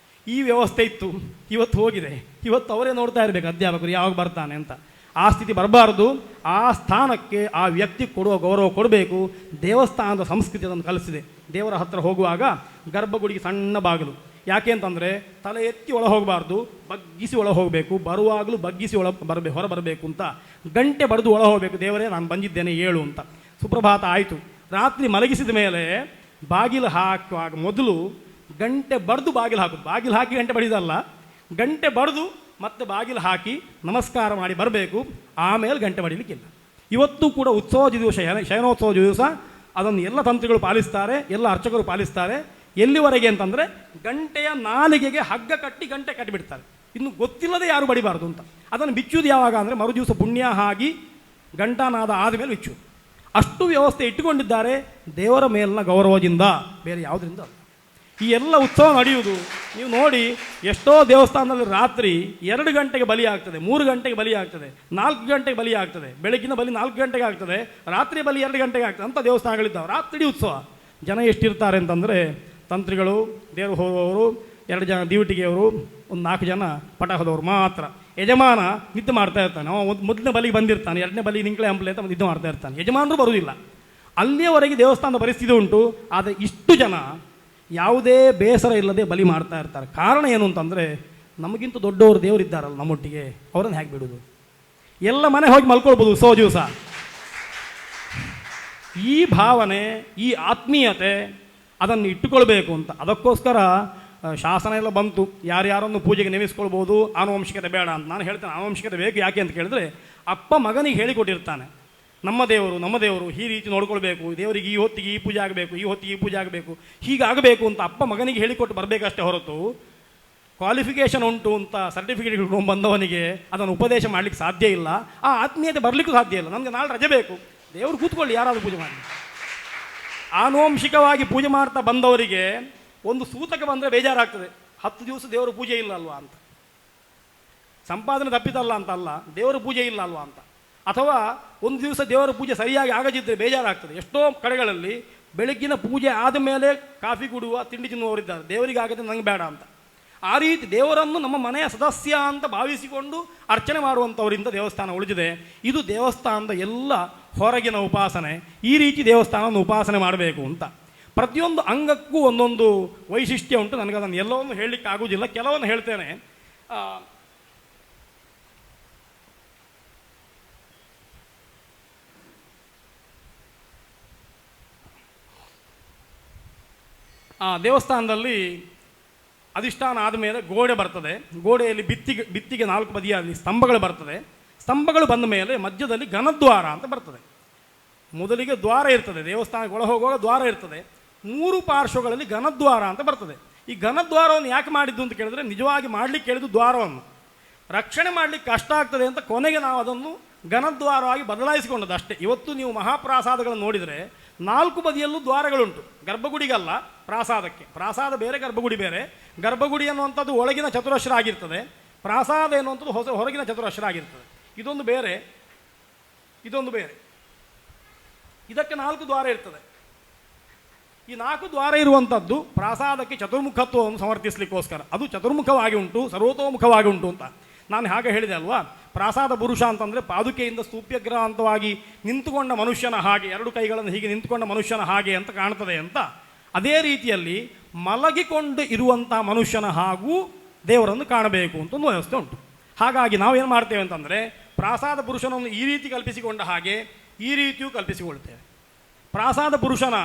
ಈ ವ್ಯವಸ್ಥೆ ಇತ್ತು, ಇವತ್ತು ಹೋಗಿದೆ. ಇವತ್ತು ಅವರೇ ನೋಡ್ತಾ ಇರಬೇಕು ಅಧ್ಯಾಪಕರು ಯಾವಾಗ ಬರ್ತಾನೆ ಅಂತ. ಆ ಸ್ಥಿತಿ ಬರಬಾರ್ದು. ಆ ಸ್ಥಾನಕ್ಕೆ ಆ ವ್ಯಕ್ತಿ ಕೊಡುವ ಗೌರವ ಕೊಡಬೇಕು. ದೇವಸ್ಥಾನದ ಸಂಸ್ಕೃತಿ ಅದನ್ನು ಕಲಿಸಿದೆ. ದೇವರ ಹತ್ತಿರ ಹೋಗುವಾಗ ಗರ್ಭಗುಡಿಗೆ ಸಣ್ಣ ಬಾಗಿಲು. ಯಾಕೆ ಅಂತಂದರೆ ತಲೆ ಎತ್ತಿ ಒಳ ಹೋಗಬಾರ್ದು, ಬಗ್ಗಿಸಿ ಒಳ ಹೋಗಬೇಕು. ಬರುವಾಗಲೂ ಬಗ್ಗಿಸಿ ಹೊರ ಬರಬೇಕು ಅಂತ. ಗಂಟೆ ಬಡಿದು ಒಳ ಹೋಗಬೇಕು, ದೇವರೇ ನಾನು ಬಂದಿದ್ದೇನೆ ಏಳು ಅಂತ. ಸುಪ್ರಭಾತ ಆಯಿತು. ರಾತ್ರಿ ಮಲಗಿಸಿದ ಮೇಲೆ ಬಾಗಿಲು ಹಾಕುವಾಗ ಮೊದಲು ಗಂಟೆ ಬಡಿದು ಬಾಗಿಲು ಹಾಕೋದು. ಬಾಗಿಲು ಹಾಕಿ ಗಂಟೆ ಬಡಿದಲ್ಲ, ಗಂಟೆ ಬಡಿದು ಮತ್ತೆ ಬಾಗಿಲು ಹಾಕಿ ನಮಸ್ಕಾರ ಮಾಡಿ ಬರಬೇಕು. ಆಮೇಲೆ ಗಂಟೆ ಬಡಿಲಿಕ್ಕಿಲ್ಲ. ಇವತ್ತು ಕೂಡ ಉತ್ಸವ ದಿವಸ, ಶಯನೋತ್ಸವ ದಿವಸ ಅದನ್ನು ಎಲ್ಲ ತಂತ್ರಿಗಳು ಪಾಲಿಸ್ತಾರೆ, ಎಲ್ಲ ಅರ್ಚಕರು ಪಾಲಿಸ್ತಾರೆ. ಎಲ್ಲಿವರೆಗೆ ಅಂತಂದರೆ ಗಂಟೆಯ ನಾಲಿಗೆಗೆ ಹಗ್ಗ ಕಟ್ಟಿ ಗಂಟೆ ಕಟ್ಟಿಬಿಡ್ತಾರೆ. ಇನ್ನು ಗೊತ್ತಿಲ್ಲದೆ ಯಾರು ಬಡಿಬಾರ್ದು ಅಂತ. ಅದನ್ನು ಬಿಚ್ಚುವುದು ಯಾವಾಗ ಅಂದರೆ ಮರು ದಿವಸ ಪುಣ್ಯ ಆಗಿ ಗಂಟಾನಾದ ಆದಮೇಲೆ ಬಿಚ್ಚು. ಅಷ್ಟು ವ್ಯವಸ್ಥೆ ಇಟ್ಟುಕೊಂಡಿದ್ದಾರೆ ದೇವರ ಮೇಲಿನ ಗೌರವದಿಂದ, ಬೇರೆ ಯಾವುದರಿಂದ ಅಲ್ಲ. ಈ ಎಲ್ಲ ಉತ್ಸವ ನಡೆಯುವುದು ನೀವು ನೋಡಿ. ಎಷ್ಟೋ ದೇವಸ್ಥಾನದಲ್ಲಿ ರಾತ್ರಿ 2 ಗಂಟೆಗೆ ಬಲಿ ಆಗ್ತದೆ, 3 ಗಂಟೆಗೆ ಬಲಿ ಆಗ್ತದೆ, 4 ಗಂಟೆಗೆ ಬಲಿ ಆಗ್ತದೆ. ಬೆಳಗಿನ ಬಲಿ 4 ಗಂಟೆಗೆ ಆಗ್ತದೆ, ರಾತ್ರಿ ಬಲಿ 2 ಗಂಟೆಗೆ ಆಗ್ತದೆ ಅಂತ ದೇವಸ್ಥಾನಗಳಿದ್ದಾವೆ. ರಾತ್ರಿ ಉತ್ಸವ. ಜನ ಎಷ್ಟಿರ್ತಾರೆ ಅಂತಂದರೆ ತಂತ್ರಿಗಳು, ದೇವರು ಹೋಗುವವರು, 2 ಜನ ಡ್ಯೂಟಿಗೆಯವರು, ಒಂದು 4 ಜನ ಪಟಾಕದವರು ಮಾತ್ರ. ಯಜಮಾನ ನಿದ್ದೆ ಮಾಡ್ತಾ ಇರ್ತಾನೆ. ಮೊದಲನೇ ಬಲಿಗೆ ಬಂದಿರ್ತಾನೆ, 2ನೇ ಬಲಿಗೆ ನಿಂಕಳೆ ಹಂಪಲೆ ಅಂತ ನಿದ್ದೆ ಮಾಡ್ತಾ ಇರ್ತಾನೆ. ಯಜಮಾನರು ಬರುವುದಿಲ್ಲ. ಅಲ್ಲಿಯವರೆಗೆ ದೇವಸ್ಥಾನದ ಪರಿಸ್ಥಿತಿ ಉಂಟು. ಆದರೆ ಇಷ್ಟು ಜನ ಯಾವುದೇ ಬೇಸರ ಇಲ್ಲದೆ ಬಲಿ ಮಾಡ್ತಾ ಇರ್ತಾರೆ. ಕಾರಣ ಏನು ಅಂತಂದರೆ, ನಮಗಿಂತ ದೊಡ್ಡವರು ದೇವರಿದ್ದಾರಲ್ಲ ನಮ್ಮೊಟ್ಟಿಗೆ, ಅವರನ್ನು ಹೇಗೆ ಬಿಡೋದು? ಎಲ್ಲ ಮನೆ ಹೋಗಿ ಮಲ್ಕೊಳ್ಬೋದು ದಿವಸ. ಈ ಭಾವನೆ, ಈ ಆತ್ಮೀಯತೆ ಅದನ್ನು ಇಟ್ಟುಕೊಳ್ಬೇಕು ಅಂತ. ಅದಕ್ಕೋಸ್ಕರ ಶಾಸನ ಎಲ್ಲ ಬಂತು, ಯಾರ್ಯಾರನ್ನು ಪೂಜೆಗೆ ನೇಮಿಸ್ಕೊಳ್ಬೋದು, ಆನುವಂಶಿಕತೆ ಬೇಡ ಅಂತ. ನಾನು ಹೇಳ್ತೇನೆ ಆನುವಂಶಿಕತೆ ಬೇಕು. ಯಾಕೆ ಅಂತ ಕೇಳಿದ್ರೆ, ಅಪ್ಪ ಮಗನಿಗೆ ಹೇಳಿಕೊಟ್ಟಿರ್ತಾನೆ, ನಮ್ಮ ದೇವರು ಈ ರೀತಿ ನೋಡ್ಕೊಳ್ಬೇಕು, ದೇವರಿಗೆ ಈ ಹೊತ್ತಿಗೆ ಈ ಪೂಜೆ ಆಗಬೇಕು, ಈ ಹೊತ್ತಿಗೆ ಈ ಪೂಜೆ ಆಗಬೇಕು, ಹೀಗಾಗಬೇಕು ಅಂತ ಅಪ್ಪ ಮಗನಿಗೆ ಹೇಳಿಕೊಟ್ಟು ಬರಬೇಕಷ್ಟೇ ಹೊರತು, ಕ್ವಾಲಿಫಿಕೇಷನ್ ಉಂಟು ಅಂತ ಸರ್ಟಿಫಿಕೇಟ್ ಹಿಡ್ಕೊಂಡು ಬಂದವನಿಗೆ ಅದನ್ನು ಉಪದೇಶ ಮಾಡಲಿಕ್ಕೆ ಸಾಧ್ಯ ಇಲ್ಲ. ಆ ಆತ್ಮೀಯತೆ ಬರಲಿಕ್ಕೂ ಸಾಧ್ಯ ಇಲ್ಲ. ನನಗೆ ನಾಳೆ ರಜೆ ಬೇಕು, ದೇವರು ಕೂತ್ಕೊಳ್ಳಿ, ಯಾರಾದರೂ ಪೂಜೆ ಮಾಡಿ. ಆನುವಂಶಿಕವಾಗಿ ಪೂಜೆ ಮಾಡ್ತಾ ಬಂದವರಿಗೆ ಒಂದು ಸೂತಕ ಬಂದರೆ ಬೇಜಾರಾಗ್ತದೆ, 10 ದಿವಸ ದೇವರ ಪೂಜೆ ಇಲ್ಲ ಅಲ್ವಾ ಅಂತ. ಸಂಪಾದನೆ ತಪ್ಪಿತಲ್ಲ ಅಂತಲ್ಲ, ದೇವರ ಪೂಜೆ ಇಲ್ಲ ಅಲ್ವಾ ಅಂತ. ಅಥವಾ ಒಂದು ದಿವಸ ದೇವರ ಪೂಜೆ ಸರಿಯಾಗಿ ಆಗದಿದ್ದರೆ ಬೇಜಾರಾಗ್ತದೆ. ಎಷ್ಟೋ ಕಡೆಗಳಲ್ಲಿ ಬೆಳಗ್ಗಿನ ಪೂಜೆ ಆದ ಮೇಲೆ ಕಾಫಿ ಕುಡುವ, ತಿಂಡಿ ತಿನ್ನುವವರಿದ್ದಾರೆ, ದೇವರಿಗೆ ಆಗದೆ ನಂಗೆ ಬೇಡ ಅಂತ. ಆ ರೀತಿ ದೇವರನ್ನು ನಮ್ಮ ಮನೆಯ ಸದಸ್ಯ ಅಂತ ಭಾವಿಸಿಕೊಂಡು ಅರ್ಚನೆ ಮಾಡುವಂಥವರಿಂದ ದೇವಸ್ಥಾನ ಉಳಿದಿದೆ. ಇದು ದೇವಸ್ಥಾನದ ಎಲ್ಲ ಹೊರಗಿನ ಉಪಾಸನೆ. ಈ ರೀತಿ ದೇವಸ್ಥಾನವನ್ನು ಉಪಾಸನೆ ಮಾಡಬೇಕು ಅಂತ. ಪ್ರತಿಯೊಂದು ಅಂಗಕ್ಕೂ ಒಂದೊಂದು ವೈಶಿಷ್ಟ್ಯ ಉಂಟು. ನನಗೆ ಅದನ್ನು ಎಲ್ಲವನ್ನು ಹೇಳಲಿಕ್ಕೆ ಆಗುವುದಿಲ್ಲ, ಕೆಲವನ್ನು ಹೇಳ್ತೇನೆ. ದೇವಸ್ಥಾನದಲ್ಲಿ ಅಧಿಷ್ಠಾನ ಆದಮೇಲೆ ಗೋಡೆ ಬರ್ತದೆ. ಗೋಡೆಯಲ್ಲಿ ಭಿತ್ತಿಗೆ 4 ಬದಿಯಲ್ಲಿ ಸ್ತಂಭಗಳು ಬರ್ತದೆ. ಸ್ತಂಭಗಳು ಬಂದ ಮೇಲೆ ಮಧ್ಯದಲ್ಲಿ ಘನದ್ವಾರ ಅಂತ ಬರ್ತದೆ. ಮೊದಲಿಗೆ ದ್ವಾರ ಇರ್ತದೆ, ದೇವಸ್ಥಾನಕ್ಕೆ ಒಳ ಹೋಗುವಾಗ ದ್ವಾರ ಇರ್ತದೆ. 3 ಪಾರ್ಶ್ವಗಳಲ್ಲಿ ಘನದ್ವಾರ ಅಂತ ಬರ್ತದೆ. ಈ ಘನದ್ವಾರವನ್ನು ಯಾಕೆ ಮಾಡಿದ್ದು ಅಂತ ಕೇಳಿದ್ರೆ, ನಿಜವಾಗಿ ಮಾಡಲಿಕ್ಕೆ ಹೇಳಿದ್ದು ದ್ವಾರವನ್ನು ರಕ್ಷಣೆ ಮಾಡಲಿಕ್ಕೆ ಕಷ್ಟ ಆಗ್ತದೆ ಅಂತ ಕೊನೆಗೆ ನಾವು ಅದನ್ನು ಘನದ್ವಾರವಾಗಿ ಬದಲಾಯಿಸಿಕೊಂಡದ್ದು ಅಷ್ಟೇ. ಇವತ್ತು ನೀವು ಮಹಾಪ್ರಾಸಾದಗಳನ್ನು ನೋಡಿದರೆ 4 ಬದಿಯಲ್ಲೂ ದ್ವಾರಗಳುಂಟು. ಗರ್ಭಗುಡಿಗಲ್ಲ, ಪ್ರಾಸಾದಕ್ಕೆ. ಪ್ರಾಸಾದ ಬೇರೆ, ಗರ್ಭಗುಡಿ ಬೇರೆ. ಗರ್ಭಗುಡಿ ಅನ್ನುವಂಥದ್ದು ಒಳಗಿನ ಚತುರಶ್ರ ಆಗಿರ್ತದೆ, ಪ್ರಾಸಾದ ಎನ್ನುವಂಥದ್ದು ಹೊರಗಿನ ಚತುರಶ್ರ ಆಗಿರ್ತದೆ. ಇದೊಂದು ಬೇರೆ, ಇದೊಂದು ಬೇರೆ. ಇದಕ್ಕೆ 4 ದ್ವಾರ ಇರ್ತದೆ. ಈ 4 ದ್ವಾರ ಇರುವಂಥದ್ದು ಪ್ರಾಸಾದಕ್ಕೆ ಚತುರ್ಮುಖತ್ವವನ್ನು ಸಮರ್ಥಿಸಲಿಕ್ಕೋಸ್ಕರ. ಅದು ಚತುರ್ಮುಖವಾಗಿ ಉಂಟು, ಸರ್ವತೋಮುಖವಾಗಿ ಉಂಟು ಅಂತ ನಾನು ಹಾಗೆ ಹೇಳಿದೆ ಅಲ್ವಾ. ಪ್ರಾಸಾದ ಪುರುಷ ಅಂತಂದರೆ ಪಾದುಕೆಯಿಂದ ಸ್ತೂಪ್ಯಗ್ರಾಂತವಾಗಿ ನಿಂತುಕೊಂಡ ಮನುಷ್ಯನ ಹಾಗೆ, 2 ಕೈಗಳನ್ನು ಹೀಗೆ ನಿಂತುಕೊಂಡ ಮನುಷ್ಯನ ಹಾಗೆ ಅಂತ ಕಾಣ್ತದೆ ಅಂತ. ಅದೇ ರೀತಿಯಲ್ಲಿ ಮಲಗಿಕೊಂಡು ಇರುವಂಥ ಮನುಷ್ಯನ ಹಾಗೂ ದೇವರನ್ನು ಕಾಣಬೇಕು ಅಂತ ಒಂದು ವ್ಯವಸ್ಥೆ ಉಂಟು. ಹಾಗಾಗಿ ನಾವೇನು ಮಾಡ್ತೇವೆ ಅಂತಂದರೆ, ಪ್ರಾಸಾದ ಪುರುಷನನ್ನು ಈ ರೀತಿ ಕಲ್ಪಿಸಿಕೊಂಡ ಹಾಗೆ ಈ ರೀತಿಯೂ ಕಲ್ಪಿಸಿಕೊಳ್ತೇವೆ. ಪ್ರಾಸಾದ ಪುರುಷನ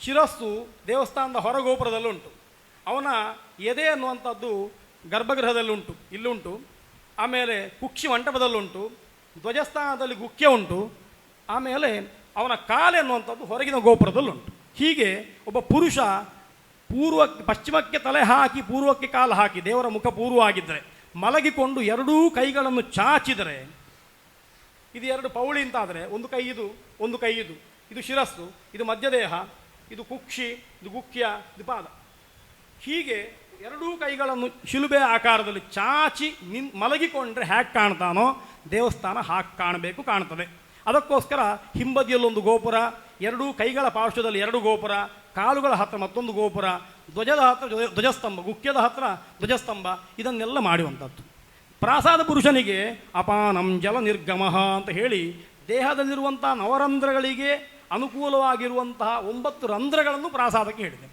ಶಿರಸ್ಸು ದೇವಸ್ಥಾನದ ಹೊರಗೋಪುರದಲ್ಲುಂಟು. ಅವನ ಎದೆ ಅನ್ನುವಂಥದ್ದು ಗರ್ಭಗೃಹದಲ್ಲುಂಟು, ಇಲ್ಲುಂಟು. ಆಮೇಲೆ ಕುಕ್ಷಿ ಮಂಟಪದಲ್ಲುಂಟು, ಧ್ವಜಸ್ಥಾನದಲ್ಲಿ ಗುಖ್ಯ ಉಂಟು. ಆಮೇಲೆ ಅವನ ಕಾಲು ಎನ್ನುವಂಥದ್ದು ಹೊರಗಿನ ಗೋಪುರದಲ್ಲುಂಟು. ಹೀಗೆ ಒಬ್ಬ ಪುರುಷ ಪಶ್ಚಿಮಕ್ಕೆ ತಲೆ ಹಾಕಿ ಪೂರ್ವಕ್ಕೆ ಕಾಲು ಹಾಕಿ, ದೇವರ ಮುಖ ಪೂರ್ವ ಆಗಿದ್ದರೆ, ಮಲಗಿಕೊಂಡು 2 ಕೈಗಳನ್ನು ಚಾಚಿದರೆ, ಇದು 2 ಪೌಳಿ ಅಂತಾದರೆ, ಒಂದು ಕೈ ಇದು, ಒಂದು ಕೈ ಇದು. ಇದು ಶಿರಸ್ಸು, ಇದು ಮಧ್ಯದೇಹ, ಇದು ಕುಕ್ಷಿ, ಇದು ಗುಖ್ಯ, ಇದು ಪಾದ. ಹೀಗೆ 2 ಕೈಗಳನ್ನು ಶಿಲುಬೆ ಆಕಾರದಲ್ಲಿ ಚಾಚಿ ಮಲಗಿಕೊಂಡ್ರೆ ಹ್ಯಾಕ್ ಕಾಣ್ತಾನೋ ದೇವಸ್ಥಾನ ಹಾಗೆ ಕಾಣಬೇಕು, ಕಾಣ್ತದೆ. ಅದಕ್ಕೋಸ್ಕರ ಹಿಂಬದಿಯಲ್ಲೊಂದು ಗೋಪುರ, 2 ಕೈಗಳ ಪಾರ್ಶ್ವದಲ್ಲಿ 2 ಗೋಪುರ, ಕಾಲುಗಳ ಹತ್ತಿರ ಮತ್ತೊಂದು ಗೋಪುರ, ಧ್ವಜದ ಹತ್ತಿರ ಧ್ವಜಸ್ತಂಭ, ಗುಖ್ಯದ ಹತ್ತಿರ ಧ್ವಜಸ್ತಂಭ, ಇದನ್ನೆಲ್ಲ ಮಾಡುವಂಥದ್ದು. ಪ್ರಾಸಾದ ಪುರುಷನಿಗೆ ಅಪಾನಂ ಜಲ ನಿರ್ಗಮಃ ಅಂತ ಹೇಳಿ ದೇಹದಲ್ಲಿರುವಂಥ ನವರಂಧ್ರಗಳಿಗೆ ಅನುಕೂಲವಾಗಿರುವಂತಹ 9 ರಂಧ್ರಗಳನ್ನು ಪ್ರಾಸಾದಕ್ಕೆ ಹೇಳಿದೆ.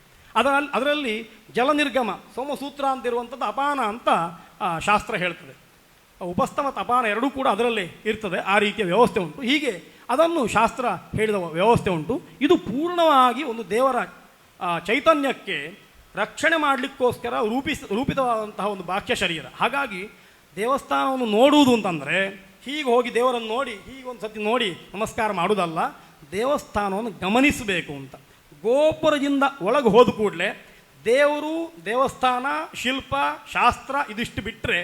ಅದರಲ್ಲಿ ಜಲ ನಿರ್ಗಮ, ಸೋಮಸೂತ್ರ ಅಂತ ಇರುವಂಥದ್ದು ಅಪಾನ ಅಂತ ಶಾಸ್ತ್ರ ಹೇಳ್ತದೆ. ಉಪಸ್ತಮ ಅಪಾನ 2 ಕೂಡ ಅದರಲ್ಲೇ ಇರ್ತದೆ. ಆ ರೀತಿಯ ವ್ಯವಸ್ಥೆ ಉಂಟು. ಹೀಗೆ ಅದನ್ನು ಶಾಸ್ತ್ರ ಹೇಳಿದ ವ್ಯವಸ್ಥೆ ಉಂಟು. ಇದು ಪೂರ್ಣವಾಗಿ ಒಂದು ದೇವರ ಚೈತನ್ಯಕ್ಕೆ ರಕ್ಷಣೆ ಮಾಡಲಿಕ್ಕೋಸ್ಕರ ರೂಪಿತವಾದಂತಹ ಒಂದು ಬಾಹ್ಯ ಶರೀರ. ಹಾಗಾಗಿ ದೇವಸ್ಥಾನವನ್ನು ನೋಡುವುದು ಅಂತಂದರೆ ಹೀಗೆ ಹೋಗಿ ದೇವರನ್ನು ನೋಡಿ ಹೀಗೆ ಒಂದು ಸತಿ ನೋಡಿ ನಮಸ್ಕಾರ ಮಾಡುವುದಲ್ಲ, ದೇವಸ್ಥಾನವನ್ನು ಗಮನಿಸಬೇಕು ಅಂತ. ಗೋಪುರದಿಂದ ಒಳಗೆ ಹೋದ ಕೂಡಲೇ ದೇವರು, ದೇವಸ್ಥಾನ, ಶಿಲ್ಪ, ಶಾಸ್ತ್ರ ಇದಿಷ್ಟು ಬಿಟ್ಟರೆ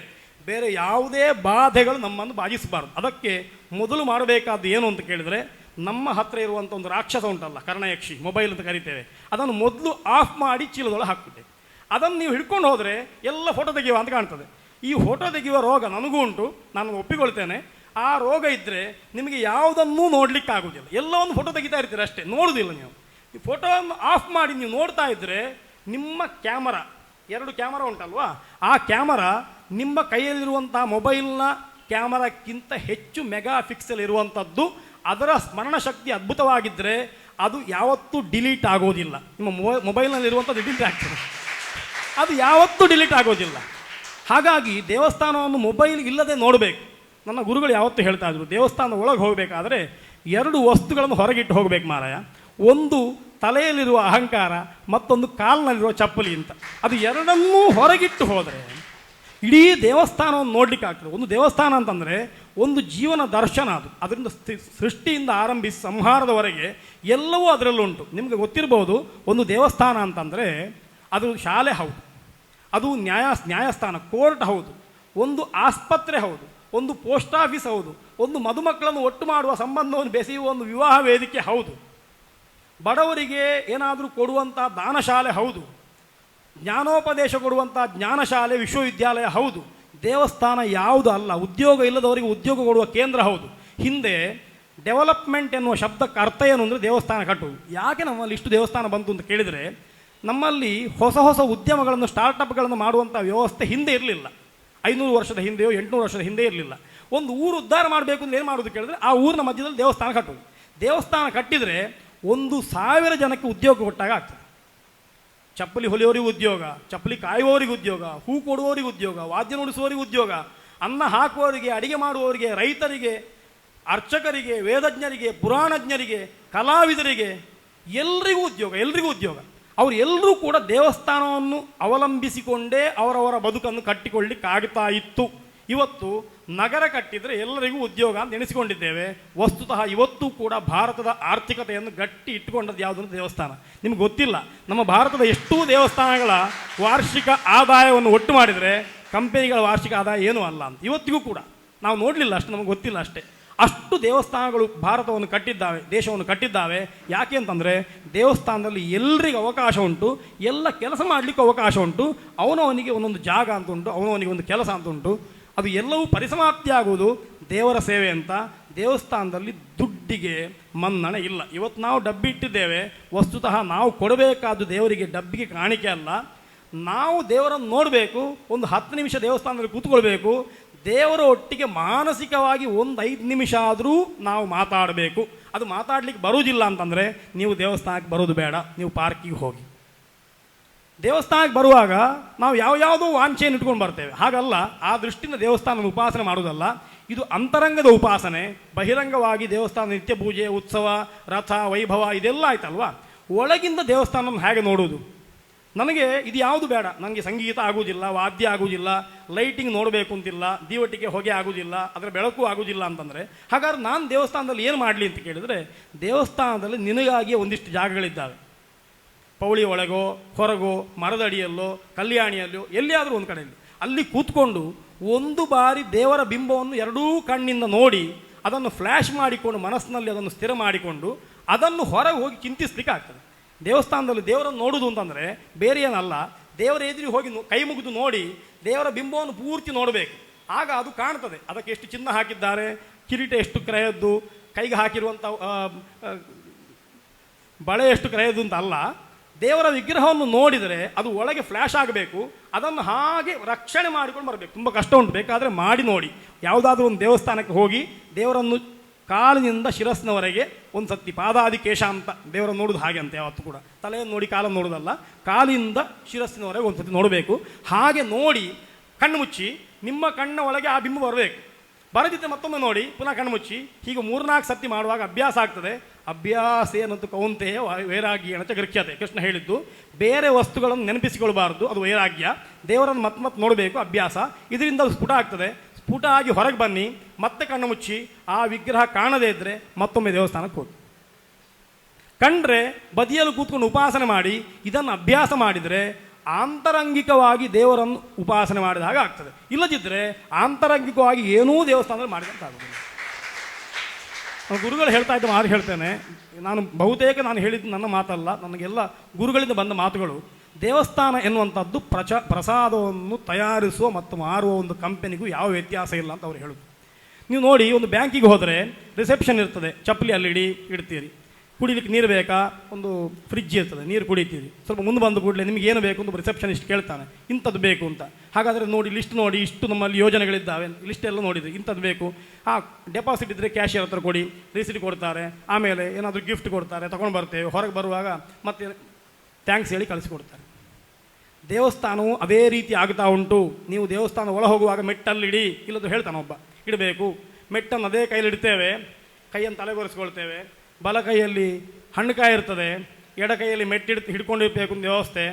ಬೇರೆ ಯಾವುದೇ ಬಾಧೆಗಳು ನಮ್ಮನ್ನು ಬಾಧಿಸಬಾರ್ದು. ಅದಕ್ಕೆ ಮೊದಲು ಮಾಡಬೇಕಾದ್ದು ಏನು ಅಂತ ಕೇಳಿದರೆ, ನಮ್ಮ ಹತ್ತಿರ ಇರುವಂಥ ಒಂದು ರಾಕ್ಷಸ ಉಂಟಲ್ಲ, ಕರ್ಣಯಕ್ಷಿ, ಮೊಬೈಲ್ ಅಂತ ಕರಿತೇವೆ, ಅದನ್ನು ಮೊದಲು ಆಫ್ ಮಾಡಿ ಚೀಲದೊಳಗೆ ಹಾಕ್ಬಿಟ್ಟೆ. ಅದನ್ನು ನೀವು ಹಿಡ್ಕೊಂಡು ಹೋದರೆ ಎಲ್ಲ ಫೋಟೋ ತೆಗೆಯುವ ಅಂತ ಕಾಣ್ತದೆ. ಈ ಫೋಟೋ ತೆಗೆಯುವ ರೋಗ ನನಗೂ ಉಂಟು, ನಾನು ಒಪ್ಪಿಕೊಳ್ತೇನೆ. ಆ ರೋಗ ಇದ್ದರೆ ನಿಮಗೆ ಯಾವುದನ್ನೂ ನೋಡಲಿಕ್ಕೆ ಆಗೋದಿಲ್ಲ. ಎಲ್ಲವನ್ನು ಫೋಟೋ ತೆಗಿತಾ ಇರ್ತೀರ ಅಷ್ಟೇ, ನೋಡೋದಿಲ್ಲ ನೀವು. ಈ ಫೋಟೋವನ್ನು ಆಫ್ ಮಾಡಿ ನೀವು ನೋಡ್ತಾ ಇದ್ದರೆ ನಿಮ್ಮ ಕ್ಯಾಮರಾ, 2 ಕ್ಯಾಮರಾ ಉಂಟಲ್ವಾ, ಆ ಕ್ಯಾಮರಾ ನಿಮ್ಮ ಕೈಯಲ್ಲಿರುವಂಥ ಮೊಬೈಲ್ನ ಕ್ಯಾಮರಾಕ್ಕಿಂತ ಹೆಚ್ಚು ಮೆಗಾ ಪಿಕ್ಸೆಲ್ ಇರುವಂಥದ್ದು. ಅದರ ಸ್ಮರಣ ಶಕ್ತಿ ಅದ್ಭುತವಾಗಿದ್ದರೆ ಅದು ಯಾವತ್ತೂ ಡಿಲೀಟ್ ಆಗೋದಿಲ್ಲ. ನಿಮ್ಮ ಮೊಬೈಲ್ನಲ್ಲಿರುವಂಥದ್ದು ಡಿಲೀಟ್ ಆಗ್ತದೆ, ಅದು ಯಾವತ್ತೂ ಡಿಲೀಟ್ ಆಗೋದಿಲ್ಲ. ಹಾಗಾಗಿ ದೇವಸ್ಥಾನವನ್ನು ಮೊಬೈಲ್ ಇಲ್ಲದೆ ನೋಡಬೇಕು. ನನ್ನ ಗುರುಗಳು ಯಾವತ್ತೂ ಹೇಳ್ತಾ ಇದ್ರು, ದೇವಸ್ಥಾನದ ಒಳಗೆ ಹೋಗಬೇಕಾದ್ರೆ 2 ವಸ್ತುಗಳನ್ನು ಹೊರಗಿಟ್ಟು ಹೋಗಬೇಕು ಮಾರಾಯ. ಒಂದು ತಲೆಯಲ್ಲಿರುವ ಅಹಂಕಾರ, ಮತ್ತೊಂದು ಕಾಲಿನಲ್ಲಿರುವ ಚಪ್ಪಲಿ ಅಂತ. ಅದು ಎರಡನ್ನೂ ಹೊರಗಿಟ್ಟು ಹೋದರೆ ಇಡೀ ದೇವಸ್ಥಾನವನ್ನು ನೋಡ್ಲಿಕ್ಕೆ ಆಗ್ತದೆ. ಒಂದು ದೇವಸ್ಥಾನ ಅಂತಂದರೆ ಒಂದು ಜೀವನ ದರ್ಶನ. ಅದು ಅದರಿಂದ ಸೃಷ್ಟಿಯಿಂದ ಆರಂಭಿಸಿ ಸಂಹಾರದವರೆಗೆ ಎಲ್ಲವೂ ಅದರಲ್ಲುಂಟು. ನಿಮಗೆ ಗೊತ್ತಿರ್ಬೋದು, ಒಂದು ದೇವಸ್ಥಾನ ಅಂತಂದರೆ ಅದು ಶಾಲೆ ಹೌದು, ಅದು ನ್ಯಾಯಸ್ಥಾನ ಕೋರ್ಟ್ ಹೌದು, ಒಂದು ಆಸ್ಪತ್ರೆ ಹೌದು, ಒಂದು ಪೋಸ್ಟ್ ಆಫೀಸ್ ಹೌದು, ಒಂದು ಮದುಮಕ್ಕಳನ್ನು ಒಟ್ಟು ಮಾಡುವ ಸಂಬಂಧವನ್ನು ಬೆಸೆಯುವ ಒಂದು ವಿವಾಹ ವೇದಿಕೆ ಹೌದು, ಬಡವರಿಗೆ ಏನಾದರೂ ಕೊಡುವಂಥ ದಾನಶಾಲೆ ಹೌದು, ಜ್ಞಾನೋಪದೇಶ ಕೊಡುವಂಥ ಜ್ಞಾನಶಾಲೆ ವಿಶ್ವವಿದ್ಯಾಲಯ ಹೌದು. ದೇವಸ್ಥಾನ ಯಾವುದು ಅಲ್ಲ. ಉದ್ಯೋಗ ಇಲ್ಲದವರಿಗೆ ಉದ್ಯೋಗ ಕೊಡುವ ಕೇಂದ್ರ ಹೌದು. ಹಿಂದೆ ಡೆವಲಪ್ಮೆಂಟ್ ಎನ್ನುವ ಶಬ್ದಕ್ಕೆ ಅರ್ಥ ಏನು ಅಂದರೆ ದೇವಸ್ಥಾನ ಕಟ್ಟುವುದು. ಯಾಕೆ ನಮ್ಮಲ್ಲಿ ಇಷ್ಟು ದೇವಸ್ಥಾನ ಬಂತು ಅಂತ ಕೇಳಿದರೆ, ನಮ್ಮಲ್ಲಿ ಹೊಸ ಹೊಸ ಉದ್ಯಮಗಳನ್ನು ಸ್ಟಾರ್ಟಪ್ಗಳನ್ನು ಮಾಡುವಂಥ ವ್ಯವಸ್ಥೆ ಹಿಂದೆ ಇರಲಿಲ್ಲ. 500 ವರ್ಷದ ಹಿಂದೆಯೋ 800 ವರ್ಷದ ಹಿಂದೆ ಇರಲಿಲ್ಲ. ಒಂದು ಊರು ಉದ್ಧಾರ ಮಾಡಬೇಕು ಅಂತ ಏನು ಮಾಡೋದು ಕೇಳಿದ್ರೆ, ಆ ಊರಿನ ಮಧ್ಯದಲ್ಲಿ ದೇವಸ್ಥಾನ ಕಟ್ಟುವುದು. ದೇವಸ್ಥಾನ ಕಟ್ಟಿದರೆ 1,000 ಜನಕ್ಕೆ ಉದ್ಯೋಗ ಕೊಟ್ಟಾಗ ಆಗ್ತದೆ. ಚಪ್ಪಲಿ ಹೊಲಿಯೋರಿಗೆ ಉದ್ಯೋಗ, ಚಪ್ಪಲಿ ಕಾಯುವವರಿಗೆ ಉದ್ಯೋಗ, ಹೂ ಕೊಡುವವರಿಗೆ ಉದ್ಯೋಗ, ವಾದ್ಯ ನುಡಿಸುವವರಿಗೆ ಉದ್ಯೋಗ, ಅನ್ನ ಹಾಕುವವರಿಗೆ, ಅಡಿಗೆ ಮಾಡುವವರಿಗೆ, ರೈತರಿಗೆ, ಅರ್ಚಕರಿಗೆ, ವೇದಜ್ಞರಿಗೆ, ಪುರಾಣಜ್ಞರಿಗೆ, ಕಲಾವಿದರಿಗೆ, ಎಲ್ರಿಗೂ ಉದ್ಯೋಗ. ಅವರು ಎಲ್ಲರೂ ಕೂಡ ದೇವಸ್ಥಾನವನ್ನು ಅವಲಂಬಿಸಿಕೊಂಡೇ ಅವರವರ ಬದುಕನ್ನು ಕಟ್ಟಿಕೊಳ್ಳಿಕ್ಕಾಗ್ತಾ ಇತ್ತು. ಇವತ್ತು ನಗರ ಕಟ್ಟಿದರೆ ಎಲ್ಲರಿಗೂ ಉದ್ಯೋಗ ಅಂತ ಎಣಿಸಿಕೊಂಡಿದ್ದೇವೆ. ವಸ್ತುತಃ ಇವತ್ತು ಕೂಡ ಭಾರತದ ಆರ್ಥಿಕತೆಯನ್ನು ಗಟ್ಟಿ ಇಟ್ಟುಕೊಂಡದ್ದು ಯಾವುದಂದ್ರೆ ದೇವಸ್ಥಾನ. ನಿಮ್ಗೆ ಗೊತ್ತಿಲ್ಲ, ನಮ್ಮ ಭಾರತದ ಎಷ್ಟೂ ದೇವಸ್ಥಾನಗಳ ವಾರ್ಷಿಕ ಆದಾಯವನ್ನು ಒಟ್ಟು ಮಾಡಿದರೆ ಕಂಪನಿಗಳ ವಾರ್ಷಿಕ ಆದಾಯ ಏನೂ ಅಲ್ಲ ಅಂತ ಇವತ್ತಿಗೂ ಕೂಡ ನಾವು ನೋಡಲಿಲ್ಲ, ಅಷ್ಟು ನಮಗೆ ಗೊತ್ತಿಲ್ಲ ಅಷ್ಟೇ. ಅಷ್ಟು ದೇವಸ್ಥಾನಗಳು ಭಾರತವನ್ನು ಕಟ್ಟಿದ್ದಾವೆ, ದೇಶವನ್ನು ಕಟ್ಟಿದ್ದಾವೆ. ಯಾಕೆ ಅಂತಂದರೆ ದೇವಸ್ಥಾನದಲ್ಲಿ ಎಲ್ರಿಗೂ ಅವಕಾಶ ಉಂಟು, ಎಲ್ಲ ಕೆಲಸ ಮಾಡಲಿಕ್ಕೆ ಅವಕಾಶ ಉಂಟು. ಅವನವನಿಗೆ ಒಂದೊಂದು ಜಾಗ ಅಂತ ಉಂಟು, ಅವನವನಿಗೆ ಒಂದು ಕೆಲಸ ಅಂತ ಉಂಟು. ಅದು ಎಲ್ಲವೂ ಪರಿಸಮಾಪ್ತಿ ಆಗುವುದು ದೇವರ ಸೇವೆ ಅಂತ. ದೇವಸ್ಥಾನದಲ್ಲಿ ದುಡ್ಡಿಗೆ ಮನ್ನಣೆ ಇಲ್ಲ. ಇವತ್ತು ನಾವು ಡಬ್ಬಿ ಇಟ್ಟಿದ್ದೇವೆ, ವಸ್ತುತಃ ನಾವು ಕೊಡಬೇಕಾದ್ದು ದೇವರಿಗೆ ಡಬ್ಬಿಗೆ ಕಾಣಿಕೆ ಅಲ್ಲ. ನಾವು ದೇವರನ್ನು ನೋಡಬೇಕು, ಒಂದು 10 ನಿಮಿಷ ದೇವಸ್ಥಾನದಲ್ಲಿ ಕೂತ್ಕೊಳ್ಬೇಕು. ದೇವರ ಒಟ್ಟಿಗೆ ಮಾನಸಿಕವಾಗಿ ಒಂದು 5 ನಿಮಿಷ ಆದರೂ ನಾವು ಮಾತಾಡಬೇಕು. ಅದು ಮಾತಾಡಲಿಕ್ಕೆ ಬರುವುದಿಲ್ಲ ಅಂತಂದರೆ ನೀವು ದೇವಸ್ಥಾನಕ್ಕೆ ಬರೋದು ಬೇಡ, ನೀವು ಪಾರ್ಕಿಗೆ ಹೋಗಿ. ದೇವಸ್ಥಾನಕ್ಕೆ ಬರುವಾಗ ನಾವು ಯಾವುದೋ ವಾಂಛೆಯನ್ನು ಇಟ್ಕೊಂಡು ಬರ್ತೇವೆ, ಹಾಗಲ್ಲ. ಆ ದೃಷ್ಟಿಯಿಂದ ದೇವಸ್ಥಾನದ ಉಪಾಸನೆ ಮಾಡುವುದಲ್ಲ, ಇದು ಅಂತರಂಗದ ಉಪಾಸನೆ. ಬಹಿರಂಗವಾಗಿ ದೇವಸ್ಥಾನ ನಿತ್ಯ ಪೂಜೆ, ಉತ್ಸವ, ರಥ, ವೈಭವ ಇದೆಲ್ಲ ಆಯ್ತಲ್ವಾ. ಒಳಗಿಂದ ದೇವಸ್ಥಾನವನ್ನು ಹೇಗೆ ನೋಡುವುದು? ನನಗೆ ಇದು ಯಾವುದು ಬೇಡ, ನನಗೆ ಸಂಗೀತ ಆಗುವುದಿಲ್ಲ, ವಾದ್ಯ ಆಗುವುದಿಲ್ಲ, ಲೈಟಿಂಗ್ ನೋಡಬೇಕು ಅಂತಿಲ್ಲ, ದೀವಟಿಗೆ ಹೊಗೆ ಆಗುವುದಿಲ್ಲ, ಅದರ ಬೆಳಕು ಆಗುವುದಿಲ್ಲ ಅಂತಂದರೆ ಹಾಗಾದ್ರೆ ನಾನು ದೇವಸ್ಥಾನದಲ್ಲಿ ಏನು ಮಾಡಲಿ ಅಂತ ಕೇಳಿದರೆ, ದೇವಸ್ಥಾನದಲ್ಲಿ ನಿನಗಾಗಿಯೇ ಒಂದಿಷ್ಟು ಜಾಗಗಳಿದ್ದಾವೆ. ಪೌಳಿ ಒಳಗೋ ಹೊರಗೋ ಮರದಡಿಯಲ್ಲೋ ಕಲ್ಯಾಣಿಯಲ್ಲೋ ಎಲ್ಲಿಯಾದರೂ ಒಂದು ಕಡೆಯಲ್ಲಿ ಅಲ್ಲಿ ಕೂತ್ಕೊಂಡು ಒಂದು ಬಾರಿ ದೇವರ ಬಿಂಬವನ್ನು 2 ಕಣ್ಣಿಂದ ನೋಡಿ ಅದನ್ನು ಫ್ಲ್ಯಾಶ್ ಮಾಡಿಕೊಂಡು ಮನಸ್ಸಿನಲ್ಲಿ ಅದನ್ನು ಸ್ಥಿರ ಮಾಡಿಕೊಂಡು ಅದನ್ನು ಹೊರಗೆ ಹೋಗಿ ಚಿಂತಿಸ್ಲಿಕ್ಕೆ ಆಗ್ತದೆ. ದೇವಸ್ಥಾನದಲ್ಲಿ ದೇವರನ್ನು ನೋಡುವುದು ಅಂತಂದರೆ ಬೇರೆ ಏನಲ್ಲ, ದೇವರ ಎದುರಿಗೆ ಹೋಗಿ ಕೈ ಮುಗಿದು ನೋಡಿ ದೇವರ ಬಿಂಬವನ್ನು ಪೂರ್ತಿ ನೋಡಬೇಕು. ಆಗ ಅದು ಕಾಣ್ತದೆ. ಅದಕ್ಕೆ ಎಷ್ಟು ಚಿನ್ನ ಹಾಕಿದ್ದಾರೆ, ಕಿರೀಟ ಎಷ್ಟು ಕ್ರಯದ್ದು, ಕೈಗೆ ಹಾಕಿರುವಂಥ ಬಳೆ ಎಷ್ಟು ಕ್ರಯದ್ದು ಅಂತ ಅಲ್ಲ. ದೇವರ ವಿಗ್ರಹವನ್ನು ನೋಡಿದರೆ ಅದು ಒಳಗೆ ಫ್ಲ್ಯಾಶ್ ಆಗಬೇಕು. ಅದನ್ನು ಹಾಗೆ ರಕ್ಷಣೆ ಮಾಡಿಕೊಂಡು ಬರಬೇಕು. ತುಂಬ ಕಷ್ಟ ಉಂಟು, ಬೇಕಾದರೆ ಮಾಡಿ ನೋಡಿ. ಯಾವುದಾದ್ರೂ ಒಂದು ದೇವಸ್ಥಾನಕ್ಕೆ ಹೋಗಿ ದೇವರನ್ನು ಕಾಲಿನಿಂದ ಶಿರಸ್ಸಿನವರೆಗೆ ಒಂದು ಸತಿ ಪಾದಾದಿಕೇಶ ಅಂತ ದೇವರನ್ನು ನೋಡೋದು ಹಾಗೆ ಅಂತ ಯಾವತ್ತೂ ಕೂಡ ತಲೆಯನ್ನು ನೋಡಿ ಕಾಲನ್ನು ನೋಡೋದಲ್ಲ, ಕಾಲಿಂದ ಶಿರಸ್ಸಿನವರೆಗೆ ಒಂದು ಸತಿ ನೋಡಬೇಕು. ಹಾಗೆ ನೋಡಿ ಕಣ್ಣು ಮುಚ್ಚಿ ನಿಮ್ಮ ಕಣ್ಣ ಒಳಗೆ ಆ ಬಿಂಬ ಬರಬೇಕು. ಬರದಿದ್ದರೆ ಮತ್ತೊಮ್ಮೆ ನೋಡಿ ಪುನಃ ಕಣ್ಣು ಮುಚ್ಚಿ ಹೀಗೆ 3-4 ಸತಿ ಮಾಡುವಾಗ ಅಭ್ಯಾಸ ಆಗ್ತದೆ. ಅಭ್ಯಾಸ ಏನಂತೂ ಕೌಂತೆಯ ವೈರಾಗ್ಯ ಅಂತ ಗೃಹ್ಯತೆ ಕೃಷ್ಣ ಹೇಳಿದ್ದು. ಬೇರೆ ವಸ್ತುಗಳನ್ನು ನೆನಪಿಸಿಕೊಳ್ಬಾರ್ದು, ಅದು ವೈರಾಗ್ಯ. ದೇವರನ್ನು ಮತ್ತೆ ನೋಡಬೇಕು, ಅಭ್ಯಾಸ. ಇದರಿಂದ ಅದು ಸ್ಫುಟ ಆಗ್ತದೆ. ಸ್ಫುಟ ಆಗಿ ಹೊರಗೆ ಬನ್ನಿ, ಮತ್ತೆ ಕಣ್ಣು ಮುಚ್ಚಿ ಆ ವಿಗ್ರಹ ಕಾಣದೇ ಇದ್ದರೆ ಮತ್ತೊಮ್ಮೆ ದೇವಸ್ಥಾನಕ್ಕೆ ಹೋಗಿ. ಕಂಡ್ರೆ ಬದಿಯಲ್ಲಿ ಕೂತ್ಕೊಂಡು ಉಪಾಸನೆ ಮಾಡಿ ಇದನ್ನು ಅಭ್ಯಾಸ ಮಾಡಿದರೆ ಆಂತರಂಗಿಕವಾಗಿ ದೇವರನ್ನು ಉಪಾಸನೆ ಮಾಡಿದ ಹಾಗೆ ಆಗ್ತದೆ. ಇಲ್ಲದಿದ್ದರೆ ಆಂತರಂಗಿಕವಾಗಿ ಏನೂ ದೇವಸ್ಥಾನದಲ್ಲಿ ಮಾಡಿದಂತ ಆಗೋದಿಲ್ಲ. ಗುರುಗಳು ಹೇಳ್ತಾ ಇದ್ದ ಮಾತು ಹೇಳ್ತೇನೆ. ಬಹುತೇಕ ನಾನು ಹೇಳಿದ್ದು ನನ್ನ ಮಾತಲ್ಲ, ನನಗೆಲ್ಲ ಗುರುಗಳಿಂದ ಬಂದ ಮಾತುಗಳು. ದೇವಸ್ಥಾನ ಎನ್ನುವಂಥದ್ದು ಪ್ರಸಾದವನ್ನು ತಯಾರಿಸುವ ಮತ್ತು ಮಾರುವ ಒಂದು ಕಂಪನಿಗೂ ಯಾವ ವ್ಯತ್ಯಾಸ ಇಲ್ಲ ಅಂತ ಅವ್ರು ಹೇಳೋದು. ನೀವು ನೋಡಿ, ಒಂದು ಬ್ಯಾಂಕಿಗೆ ಹೋದರೆ ರಿಸೆಪ್ಷನ್ ಇರ್ತದೆ, ಚಪ್ಪಲಿ ಅಲ್ಲಿ ಇಡ್ತೀರಿ. ಕುಡಿಲಿಕ್ಕೆ ನೀರು ಬೇಕಾ, ಒಂದು ಫ್ರಿಜ್ ಇರ್ತದೆ, ನೀರು ಕುಡಿತೀರಿ, ಸ್ವಲ್ಪ ಮುಂದೆ ಬಂದು ಕೂಡಲೇ ನಿಮಗೆ ಏನು ಬೇಕು ಅಂತ ರಿಸೆಪ್ಷನಿಸ್ಟ್ ಕೇಳ್ತಾನೆ, ಇಂಥದ್ದು ಬೇಕು ಅಂತ. ಹಾಗಾದರೆ ನೋಡಿ ಲಿಸ್ಟ್ ನೋಡಿ, ಇಷ್ಟು ನಮ್ಮಲ್ಲಿ ಯೋಜನೆಗಳಿದ್ದಾವೆ, ಲಿಸ್ಟ್ ಎಲ್ಲ ನೋಡಿದ್ರಿ, ಇಂಥದ್ದು ಬೇಕು. ಡೆಪಾಸಿಟ್ ಇದ್ದರೆ ಕ್ಯಾಶಿಯರ್ ಹತ್ರ ಕೊಡಿ, ರೀಸಿಟ್ ಕೊಡ್ತಾರೆ, ಆಮೇಲೆ ಏನಾದರೂ ಗಿಫ್ಟ್ ಕೊಡ್ತಾರೆ, ತೊಗೊಂಡು ಬರ್ತೇವೆ, ಹೊರಗೆ ಬರುವಾಗ ಮತ್ತೆ ಥ್ಯಾಂಕ್ಸ್ ಹೇಳಿ ಕಳಿಸಿಕೊಡ್ತಾರೆ. ದೇವಸ್ಥಾನವು ಅದೇ ರೀತಿ ಆಗ್ತಾ ಉಂಟು. ನೀವು ದೇವಸ್ಥಾನ ಒಳ ಹೋಗುವಾಗ ಮೆಟ್ಟಲ್ಲಿಡಿ, ಇಲ್ಲದು ಹೇಳ್ತಾನೆ ಒಬ್ಬ, ಇಡಬೇಕು. ಮೆಟ್ಟನ್ನು ಅದೇ ಕೈಯಲ್ಲಿ ಇಡ್ತೇವೆ, ಕೈಯನ್ನು ತಲೆಗೊರೆಸ್ಕೊಳ್ತೇವೆ, ಬಲ ಕೈಯಲ್ಲಿ ಹಣ್ಣುಕಾಯಿ ಇರ್ತದೆ, ಎಡ ಕೈಯಲ್ಲಿ ಹಿಡ್ಕೊಂಡಿರ್ಬೇಕು ಅಂತ ವ್ಯವಸ್ಥೆ.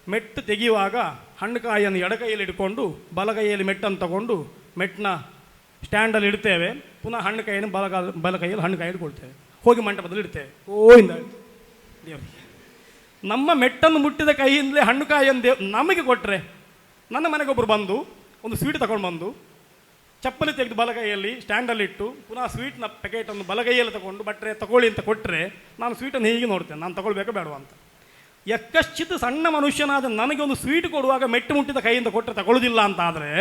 ಮೆಟ್ಟು ತೆಗೆಯುವಾಗ ಹಣ್ಣುಕಾಯಿಯನ್ನು ಎಡ ಕೈಯಲ್ಲಿ ಇಟ್ಕೊಂಡು ಬಲಗೈಯಲ್ಲಿ ಮೆಟ್ಟನ್ನು ತಗೊಂಡು ಮೆಟ್ಟಿನ ಸ್ಟ್ಯಾಂಡಲ್ಲಿ ಇಡ್ತೇವೆ, ಪುನಃ ಹಣ್ಣು ಕೈಯನ್ನು ಬಲ ಕೈಯಲ್ಲಿ ಹಣ್ಣುಕಾಯಿ ಇಟ್ಕೊಳ್ತೇವೆ, ಹೋಗಿ ಮಂಟಪದಲ್ಲಿ ಇಡ್ತೇವೆ. ಇಂದ ದೇವರಿಗೆ ನಮ್ಮ ಮೆಟ್ಟನ್ನು ಮುಟ್ಟಿದ ಕೈಯಿಂದಲೇ ಹಣ್ಣುಕಾಯಿಯನ್ನು ನಮಗೆ ಕೊಟ್ಟರೆ, ನನ್ನ ಮನೆಗೊಬ್ಬರು ಬಂದು ಒಂದು ಸ್ವೀಟ್ ತಗೊಂಡು ಬಂದು ಚಪ್ಪಲಿ ತೆಗೆದು ಬಲಗೈಯಲ್ಲಿ ಸ್ಟ್ಯಾಂಡಲ್ಲಿಟ್ಟು ಪುನಃ ಸ್ವೀಟ್ನ ಪ್ಯಾಕೆಟನ್ನು ಬಲಗೈಯಲ್ಲಿ ತಗೊಂಡು ಬಟ್ಟರೆ ತಗೊಳ್ಳಿ ಅಂತ ಕೊಟ್ಟರೆ, ನಾನು ಸ್ವೀಟನ್ನು ಹೀಗೆ ನೋಡ್ತೇನೆ, ನಾನು ತಗೊಳ್ಬೇಕಾ ಬೇಡವಾ ಅಂತ. ಯಕ್ಕಶ್ಚಿತ್ ಸಣ್ಣ ಮನುಷ್ಯನಾದ ನನಗೆ ಒಂದು ಸ್ವೀಟ್ ಕೊಡುವಾಗ ಮೆಟ್ಟು ಮುಟ್ಟಿದ ಕೈಯಿಂದ ಕೊಟ್ಟರೆ ತಗೊಳ್ಳೋದಿಲ್ಲ ಅಂತಾದರೆ,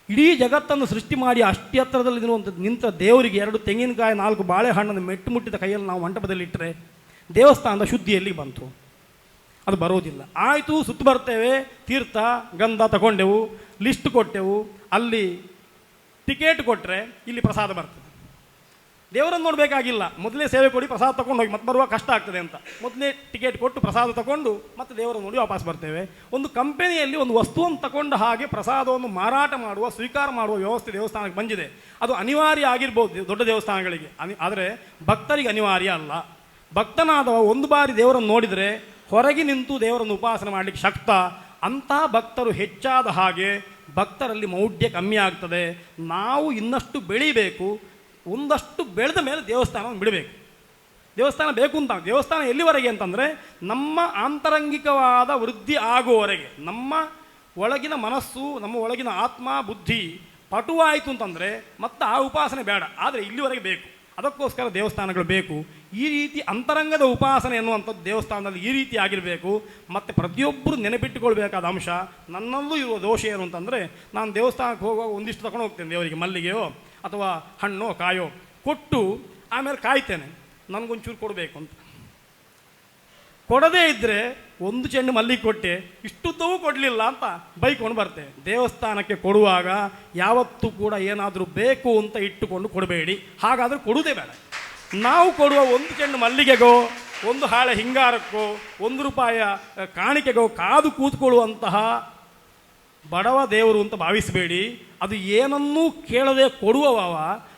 ಇಡೀ ಜಗತ್ತನ್ನು ಸೃಷ್ಟಿ ಮಾಡಿ ಅಷ್ಟಿ ಹತ್ತಿರದಲ್ಲಿ ನಿಂತ ದೇವರಿಗೆ 2 ತೆಂಗಿನಕಾಯಿ 4 ಬಾಳೆಹಣ್ಣನ್ನು ಮೆಟ್ಟು ಮುಟ್ಟಿದ ಕೈಯಲ್ಲಿ ನಾವು ಮಂಟಪದಲ್ಲಿ ಇಟ್ಟರೆ ದೇವಸ್ಥಾನದ ಶುದ್ಧಿಯಲ್ಲಿ ಬಂತು? ಅದು ಬರೋದಿಲ್ಲ. ಆಯಿತು, ಸುತ್ತು ಬರ್ತೇವೆ, ತೀರ್ಥ ಗಂಧ ತಗೊಂಡೆವು, ಲಿಸ್ಟ್ ಕೊಟ್ಟೆವು, ಅಲ್ಲಿ ಟಿಕೆಟ್ ಕೊಟ್ಟರೆ ಇಲ್ಲಿ ಪ್ರಸಾದ ಬರ್ತದೆ. ದೇವರನ್ನು ನೋಡಬೇಕಾಗಿಲ್ಲ, ಮೊದಲೇ ಸೇವೆ ಕೊಡಿ, ಪ್ರಸಾದ ತಗೊಂಡು ಹೋಗಿ ಮತ್ತೆ ಬರುವ ಕಷ್ಟ ಆಗ್ತದೆ ಅಂತ ಮೊದಲೇ ಟಿಕೆಟ್ ಕೊಟ್ಟು ಪ್ರಸಾದ ತಗೊಂಡು ಮತ್ತೆ ದೇವರನ್ನು ನೋಡಿ ವಾಪಸ್ ಬರ್ತೇವೆ. ಒಂದು ಕಂಪನಿಯಲ್ಲಿ ಒಂದು ವಸ್ತುವನ್ನು ತಗೊಂಡ ಹಾಗೆ ಪ್ರಸಾದವನ್ನು ಮಾರಾಟ ಮಾಡುವ, ಸ್ವೀಕಾರ ಮಾಡುವ ವ್ಯವಸ್ಥೆ ದೇವಸ್ಥಾನಕ್ಕೆ ಬಂದಿದೆ. ಅದು ಅನಿವಾರ್ಯ ಆಗಿರ್ಬೋದು ದೊಡ್ಡ ದೇವಸ್ಥಾನಗಳಿಗೆ, ಆದರೆ ಭಕ್ತರಿಗೆ ಅನಿವಾರ್ಯ ಅಲ್ಲ. ಭಕ್ತನಾದವ ಒಂದು ಬಾರಿ ದೇವರನ್ನು ನೋಡಿದರೆ ಹೊರಗೆ ನಿಂತು ದೇವರನ್ನು ಉಪಾಸನೆ ಮಾಡಲಿಕ್ಕೆ ಶಕ್ತ. ಅಂತಹ ಭಕ್ತರು ಹೆಚ್ಚಾದ ಹಾಗೆ ಭಕ್ತರಲ್ಲಿ ಮೌಢ್ಯ ಕಮ್ಮಿ ಆಗ್ತದೆ. ನಾವು ಇನ್ನಷ್ಟು ಬೆಳಿಬೇಕು, ಒಂದಷ್ಟು ಬೆಳೆದ ಮೇಲೆ ದೇವಸ್ಥಾನವನ್ನು ಬಿಡಬೇಕು. ದೇವಸ್ಥಾನ ಬೇಕು ಅಂತ, ದೇವಸ್ಥಾನ ಎಲ್ಲಿವರೆಗೆ ಅಂತಂದರೆ ನಮ್ಮ ಆಂತರಂಗಿಕವಾದ ವೃದ್ಧಿ ಆಗುವವರೆಗೆ, ನಮ್ಮ ಒಳಗಿನ ಮನಸ್ಸು, ನಮ್ಮ ಒಳಗಿನ ಆತ್ಮ ಬುದ್ಧಿ ಪಟುವಾಯಿತು ಅಂತಂದರೆ ಮತ್ತೆ ಆ ಉಪಾಸನೆ ಬೇಡ, ಆದರೆ ಇಲ್ಲಿವರೆಗೆ ಬೇಕು. ಅದಕ್ಕೋಸ್ಕರ ದೇವಸ್ಥಾನಗಳು ಬೇಕು. ಈ ರೀತಿ ಅಂತರಂಗದ ಉಪಾಸನೆ ಎನ್ನುವಂಥದ್ದು ದೇವಸ್ಥಾನದಲ್ಲಿ ಈ ರೀತಿ ಆಗಿರಬೇಕು. ಮತ್ತು ಪ್ರತಿಯೊಬ್ಬರು ನೆನಪಿಟ್ಟುಕೊಳ್ಬೇಕಾದ ಅಂಶ, ನನ್ನಲ್ಲೂ ಇರುವ ದೋಷ ಏನು ಅಂತಂದರೆ, ನಾನು ದೇವಸ್ಥಾನಕ್ಕೆ ಹೋಗುವಾಗ ಒಂದಿಷ್ಟು ತಗೊಂಡು ಹೋಗ್ತೇನೆ, ದೇವರಿಗೆ ಮಲ್ಲಿಗೆಯೋ ಅಥವಾ ಹಣ್ಣೋ ಕಾಯೋ ಕೊಟ್ಟು ಆಮೇಲೆ ಕಾಯ್ತೇನೆ, ನನಗೊಂಚೂರು ಕೊಡಬೇಕು ಅಂತ. ಕೊಡದೇ ಇದ್ದರೆ ಒಂದು ಚೆಂಡು ಮಲ್ಲಿಗೆ ಕೊಟ್ಟೆ, ಇಷ್ಟುದ್ದವೂ ಕೊಡಲಿಲ್ಲ ಅಂತ ಬೈಕೊಂಡು ಬರ್ತೇವೆ. ದೇವಸ್ಥಾನಕ್ಕೆ ಕೊಡುವಾಗ ಯಾವತ್ತೂ ಕೂಡ ಏನಾದರೂ ಬೇಕು ಅಂತ ಇಟ್ಟುಕೊಂಡು ಕೊಡಬೇಡಿ, ಹಾಗಾದರೆ ಕೊಡುವುದೇ ಬೇಡ. ನಾವು ಕೊಡುವ ಒಂದು ಚೆಂಡು ಮಲ್ಲಿಗೆಗೋ, ಒಂದು ಹಾಳೆ ಹಿಂಗಾರಕ್ಕೋ, 1 ರೂಪಾಯಿಯ ಕಾಣಿಕೆಗೋ ಕಾದು ಕೂತ್ಕೊಳ್ಳುವಂತಹ ಬಡವ ದೇವರು ಅಂತ ಭಾವಿಸಬೇಡಿ. ಅದು ಏನನ್ನೂ ಕೇಳದೆ ಕೊಡುವವ,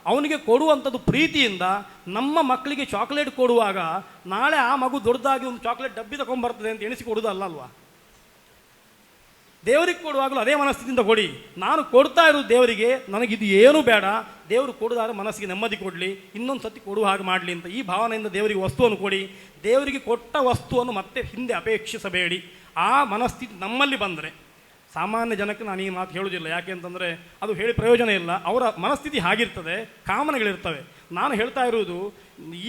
ಅವನಿಗೆ ಕೊಡುವಂಥದ್ದು ಪ್ರೀತಿಯಿಂದ. ನಮ್ಮ ಮಕ್ಕಳಿಗೆ ಚಾಕ್ಲೇಟ್ ಕೊಡುವಾಗ ನಾಳೆ ಆ ಮಗು ದೊಡ್ಡದಾಗಿ ಒಂದು ಚಾಕ್ಲೇಟ್ ಡಬ್ಬಿ ತಗೊಂಡ್ಬರ್ತದೆ ಅಂತ ಎಣಿಸಿ ಕೊಡುವುದಲ್ಲ ಅಲ್ವಾ? ದೇವರಿಗೆ ಕೊಡುವಾಗಲೂ ಅದೇ ಮನಸ್ಥಿತಿಯಿಂದ ಕೊಡಿ. ನಾನು ಕೊಡ್ತಾ ಇರೋದು ದೇವರಿಗೆ, ನನಗಿದು ಏನೂ ಬೇಡ, ದೇವರು ಕೊಡೋದಾದ್ರೆ ಮನಸ್ಸಿಗೆ ನೆಮ್ಮದಿ ಕೊಡಲಿ, ಇನ್ನೊಂದು ಸತಿ ಕೊಡುವ ಹಾಗೆ ಮಾಡಲಿ ಅಂತ ಈ ಭಾವನೆಯಿಂದ ದೇವರಿಗೆ ವಸ್ತುವನ್ನು ಕೊಡಿ. ದೇವರಿಗೆ ಕೊಟ್ಟ ವಸ್ತುವನ್ನು ಮತ್ತೆ ಹಿಂದೆ ಅಪೇಕ್ಷಿಸಬೇಡಿ. ಆ ಮನಸ್ಥಿತಿ ನಮ್ಮಲ್ಲಿ ಬಂದರೆ, ಸಾಮಾನ್ಯ ಜನಕ್ಕೆ ನಾನು ಈ ಮಾತು ಹೇಳೋದಿಲ್ಲ, ಯಾಕೆ ಅಂತಂದರೆ ಅದು ಹೇಳಿ ಪ್ರಯೋಜನ ಇಲ್ಲ. ಅವರ ಮನಸ್ಥಿತಿ ಹಾಗಿರ್ತದೆ, ಕಾಮನೆಗಳಿರ್ತವೆ. ನಾನು ಹೇಳ್ತಾ ಇರುವುದು,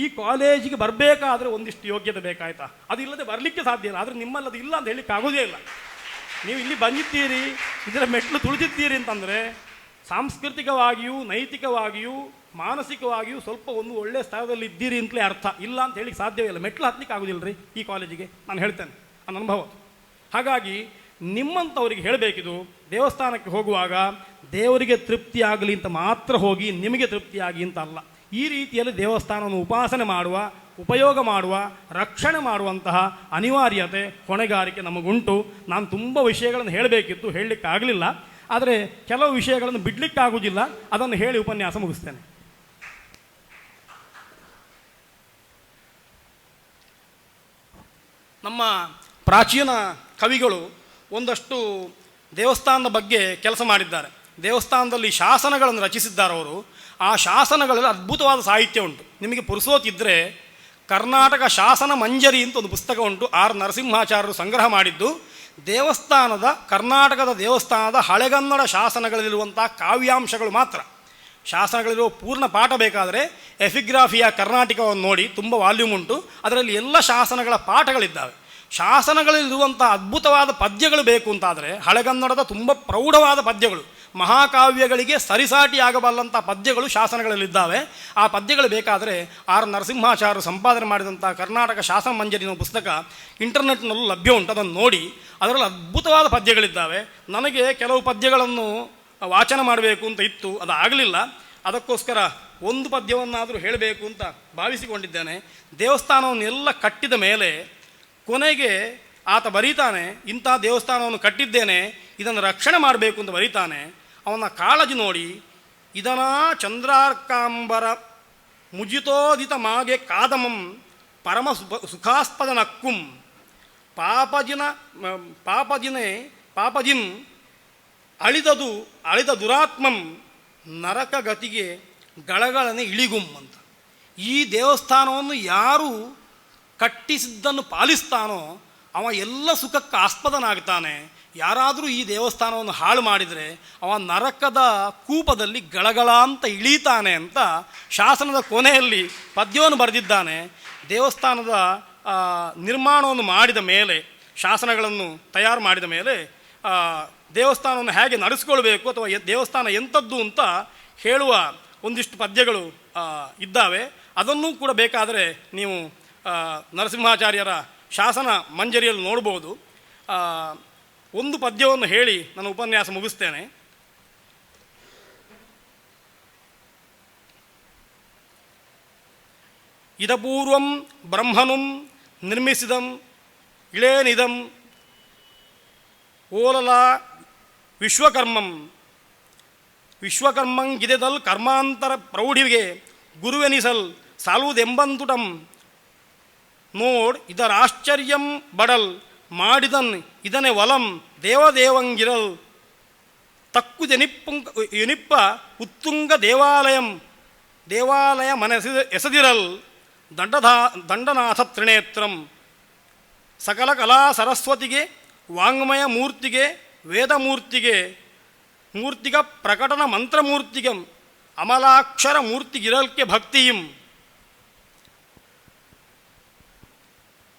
ಈ ಕಾಲೇಜಿಗೆ ಬರಬೇಕಾದ್ರೆ ಒಂದಿಷ್ಟು ಯೋಗ್ಯತೆ ಬೇಕಾಯ್ತಾ, ಅದು ಇಲ್ಲದೆ ಬರಲಿಕ್ಕೆ ಸಾಧ್ಯ ಇಲ್ಲ. ಆದರೆ ನಿಮ್ಮಲ್ಲಿ ಅದು ಇಲ್ಲ ಅಂತ ಹೇಳಲಿಕ್ಕೆ ಆಗೋದೇ ಇಲ್ಲ. ನೀವು ಇಲ್ಲಿ ಬಂದಿದ್ದೀರಿ, ಇದರ ಮೆಟ್ಲು ತುಳಿದಿದ್ದೀರಿ ಅಂತಂದರೆ ಸಾಂಸ್ಕೃತಿಕವಾಗಿಯೂ ನೈತಿಕವಾಗಿಯೂ ಮಾನಸಿಕವಾಗಿಯೂ ಸ್ವಲ್ಪ ಒಂದು ಒಳ್ಳೆಯ ಸ್ಥಳದಲ್ಲಿ ಇದ್ದೀರಿ ಅಂತಲೇ ಅರ್ಥ. ಇಲ್ಲ ಅಂತ ಹೇಳಿಕ್ಕೆ ಸಾಧ್ಯವೇ ಇಲ್ಲ. ಮೆಟ್ಲು ಹತ್ತಲಿಕ್ಕೆ ಆಗೋದಿಲ್ಲ ರೀ ಈ ಕಾಲೇಜಿಗೆ, ನಾನು ಹೇಳ್ತೇನೆ, ನನ್ನ ಅನುಭವ. ಹಾಗಾಗಿ ನಿಮ್ಮಂಥವರಿಗೆ ಹೇಳಬೇಕಿದು, ದೇವಸ್ಥಾನಕ್ಕೆ ಹೋಗುವಾಗ ದೇವರಿಗೆ ತೃಪ್ತಿ ಆಗಲಿ ಅಂತ ಮಾತ್ರ ಹೋಗಿ, ನಿಮಗೆ ತೃಪ್ತಿಯಾಗಿ ಅಂತ ಅಲ್ಲ. ಈ ರೀತಿಯಲ್ಲಿ ದೇವಸ್ಥಾನವನ್ನು ಉಪಾಸನೆ ಮಾಡುವ, ಉಪಯೋಗ ಮಾಡುವ, ರಕ್ಷಣೆ ಮಾಡುವಂತಹ ಅನಿವಾರ್ಯತೆ, ಹೊಣೆಗಾರಿಕೆ ನಮಗುಂಟು. ನಾನು ತುಂಬ ವಿಷಯಗಳನ್ನು ಹೇಳಬೇಕಿತ್ತು, ಹೇಳಲಿಕ್ಕಾಗಲಿಲ್ಲ. ಆದರೆ ಕೆಲವು ವಿಷಯಗಳನ್ನು ಬಿಡಲಿಕ್ಕಾಗುವುದಿಲ್ಲ, ಅದನ್ನು ಹೇಳಿ ಉಪನ್ಯಾಸ ಮುಗಿಸ್ತೇನೆ. ನಮ್ಮ ಪ್ರಾಚೀನ ಕವಿಗಳು ಒಂದಷ್ಟು ದೇವಸ್ಥಾನದ ಬಗ್ಗೆ ಕೆಲಸ ಮಾಡಿದ್ದಾರೆ. ದೇವಸ್ಥಾನದಲ್ಲಿ ಶಾಸನಗಳನ್ನು ರಚಿಸಿದ್ದಾರೆ ಅವರು. ಆ ಶಾಸನಗಳಲ್ಲಿ ಅದ್ಭುತವಾದ ಸಾಹಿತ್ಯ ಉಂಟು. ನಿಮಗೆ ಪುರುಸೋತಿದ್ದರೆ ಕರ್ನಾಟಕ ಶಾಸನ ಮಂಜರಿ ಅಂತ ಒಂದು ಪುಸ್ತಕ ಉಂಟು, ಆರ್ ನರಸಿಂಹಾಚಾರ್ಯರು ಸಂಗ್ರಹ ಮಾಡಿದ್ದು. ದೇವಸ್ಥಾನದ, ಕರ್ನಾಟಕದ ದೇವಸ್ಥಾನದ ಹಳೆಗನ್ನಡ ಶಾಸನಗಳಲ್ಲಿರುವಂಥ ಕಾವ್ಯಾಂಶಗಳು ಮಾತ್ರ. ಶಾಸನಗಳಿರುವ ಪೂರ್ಣ ಪಾಠ ಬೇಕಾದರೆ ಎಫಿಗ್ರಾಫಿಯ ಕರ್ನಾಟಕವನ್ನು ನೋಡಿ, ತುಂಬ ವಾಲ್ಯೂಮ್ ಉಂಟು, ಅದರಲ್ಲಿ ಎಲ್ಲ ಶಾಸನಗಳ ಪಾಠಗಳಿದ್ದಾವೆ. ಶಾಸನಗಳಲ್ಲಿರುವಂಥ ಅದ್ಭುತವಾದ ಪದ್ಯಗಳು ಬೇಕು ಅಂತಾದರೆ ಹಳೆಗನ್ನಡದ ತುಂಬ ಪ್ರೌಢವಾದ ಪದ್ಯಗಳು, ಮಹಾಕಾವ್ಯಗಳಿಗೆ ಸರಿಸಾಟಿಯಾಗಬಲ್ಲಂಥ ಪದ್ಯಗಳು ಶಾಸನಗಳಲ್ಲಿದ್ದಾವೆ. ಆ ಪದ್ಯಗಳು ಬೇಕಾದರೆ ಆರ್ ನರಸಿಂಹಾಚಾರ್ಯರು ಸಂಪಾದನೆ ಮಾಡಿದಂಥ ಕರ್ನಾಟಕ ಶಾಸನ ಮಂಜರಿ ಅನ್ನೋ ಪುಸ್ತಕ ಇಂಟರ್ನೆಟ್ನಲ್ಲೂ ಲಭ್ಯ ಉಂಟು. ಅದನ್ನು ನೋಡಿ, ಅದರಲ್ಲಿ ಅದ್ಭುತವಾದ ಪದ್ಯಗಳಿದ್ದಾವೆ. ನನಗೆ ಕೆಲವು ಪದ್ಯಗಳನ್ನು ವಾಚನ ಮಾಡಬೇಕು ಅಂತ ಇತ್ತು, ಅದು ಆಗಲಿಲ್ಲ. ಅದಕ್ಕೋಸ್ಕರ ಒಂದು ಪದ್ಯವನ್ನಾದರೂ ಹೇಳಬೇಕು ಅಂತ ಭಾವಿಸಿಕೊಂಡಿದ್ದೇನೆ. ದೇವಸ್ಥಾನವನ್ನು ಎಲ್ಲ ಕಟ್ಟಿದ ಮೇಲೆ ಕೊನೆಗೆ ಆತ ಬರೀತಾನೆ, ಇಂಥ ದೇವಸ್ಥಾನವನ್ನು ಕಟ್ಟಿದ್ದೇನೆ, ಇದನ್ನು ರಕ್ಷಣೆ ಮಾಡಬೇಕು ಅಂತ ಬರೀತಾನೆ. ಅವನ ಕಾಳಜಿ ನೋಡಿ, ಇದನಾ ಚಂದ್ರಾರ್ಕಾಂಬರ ಮುಜಿತೋದಿತ ಮಾಗೆ ಕಾದಮಂ ಪರಮ ಸುಖಾಸ್ಪದನಕ್ಕುಂ ಪಾಪಜಿಂ ಅಳಿದ ದುರಾತ್ಮಂ ನರಕ ಗತಿಗೆ ಗಳಗಳನೆ ಇಳಿಗುಂ ಅಂತ. ಈ ದೇವಸ್ಥಾನವನ್ನು ಯಾರು ಕಟ್ಟಿಸಿದ್ದನ್ನು ಪಾಲಿಸ್ತಾನೋ ಅವ ಎಲ್ಲ ಸುಖಕ್ಕೆ ಆಸ್ಪದನಾಗ್ತಾನೆ. ಯಾರಾದರೂ ಈ ದೇವಸ್ಥಾನವನ್ನು ಹಾಳು ಮಾಡಿದರೆ ಅವ ನರಕದ ಕೂಪದಲ್ಲಿ ಗಳಗಳ ಅಂತ ಇಳೀತಾನೆ ಅಂತ ಶಾಸನದ ಕೊನೆಯಲ್ಲಿ ಪದ್ಯವನ್ನು ಬರೆದಿದ್ದಾನೆ. ದೇವಸ್ಥಾನದ ನಿರ್ಮಾಣವನ್ನು ಮಾಡಿದ ಮೇಲೆ, ಶಾಸನಗಳನ್ನು ತಯಾರು ಮಾಡಿದ ಮೇಲೆ ದೇವಸ್ಥಾನವನ್ನು ಹೇಗೆ ನಡೆಸ್ಕೊಳ್ಬೇಕು ಅಥವಾ ದೇವಸ್ಥಾನ ಎಂಥದ್ದು ಅಂತ ಹೇಳುವ ಒಂದಿಷ್ಟು ಪದ್ಯಗಳು ಇದ್ದಾವೆ. ಅದನ್ನೂ ಕೂಡ ಬೇಕಾದರೆ ನೀವು ನರಸಿಂಹಾಚಾರ್ಯರ ಶಾಸನ ಮಂಜರಿಯಲ್ಲಿ ನೋಡ್ಬೋದು. ಒಂದು ಪದ್ಯವನ್ನು ಹೇಳಿ ನಾನು ಉಪನ್ಯಾಸ ಮುಗಿಸ್ತೇನೆ. ಇದಪೂರ್ವಂ ಬ್ರಹ್ಮನುಂ ನಿರ್ಮಿಸಿದಂ ಇಳೇನಿದಂ ಓಲಲ ವಿಶ್ವಕರ್ಮಂಗಿದೆದಲ್ ಕರ್ಮಾಂತರ ಪ್ರೌಢಿಗೆ ಗುರುವೆನಿಸಲ್ ಸಾಲುವುದೆಂಬಂತುಟಂ ನೋಡ್ ಇದರಾಶ್ಚರ್ಯಂ ಬಡಲ್ ಮಾಡಿದನ್ ಇದನೆ ವಲಂ ದೇವದೇವಂಗಿರಲ್ ತಕ್ಕುದೆನಿಪ್ಪ ಉತ್ತುಂಗ ದೇವಾಲಯ ಎಸದಿರಲ್ ದಂಡನಾಥ ತ್ರಿನೇತ್ರಂ ಸಕಲ ಕಲಾ ಸರಸ್ವತಿಗೆ ವಾಂಗ್ಮಯ ಮೂರ್ತಿಗೆ ವೇದಮೂರ್ತಿಗೆ ಮೂರ್ತಿಗ ಪ್ರಕಟನ ಮಂತ್ರಮೂರ್ತಿಗಂ ಅಮಲಾಕ್ಷರ ಮೂರ್ತಿಗಿರಲ್ಕೆ ಭಕ್ತಿಯಂ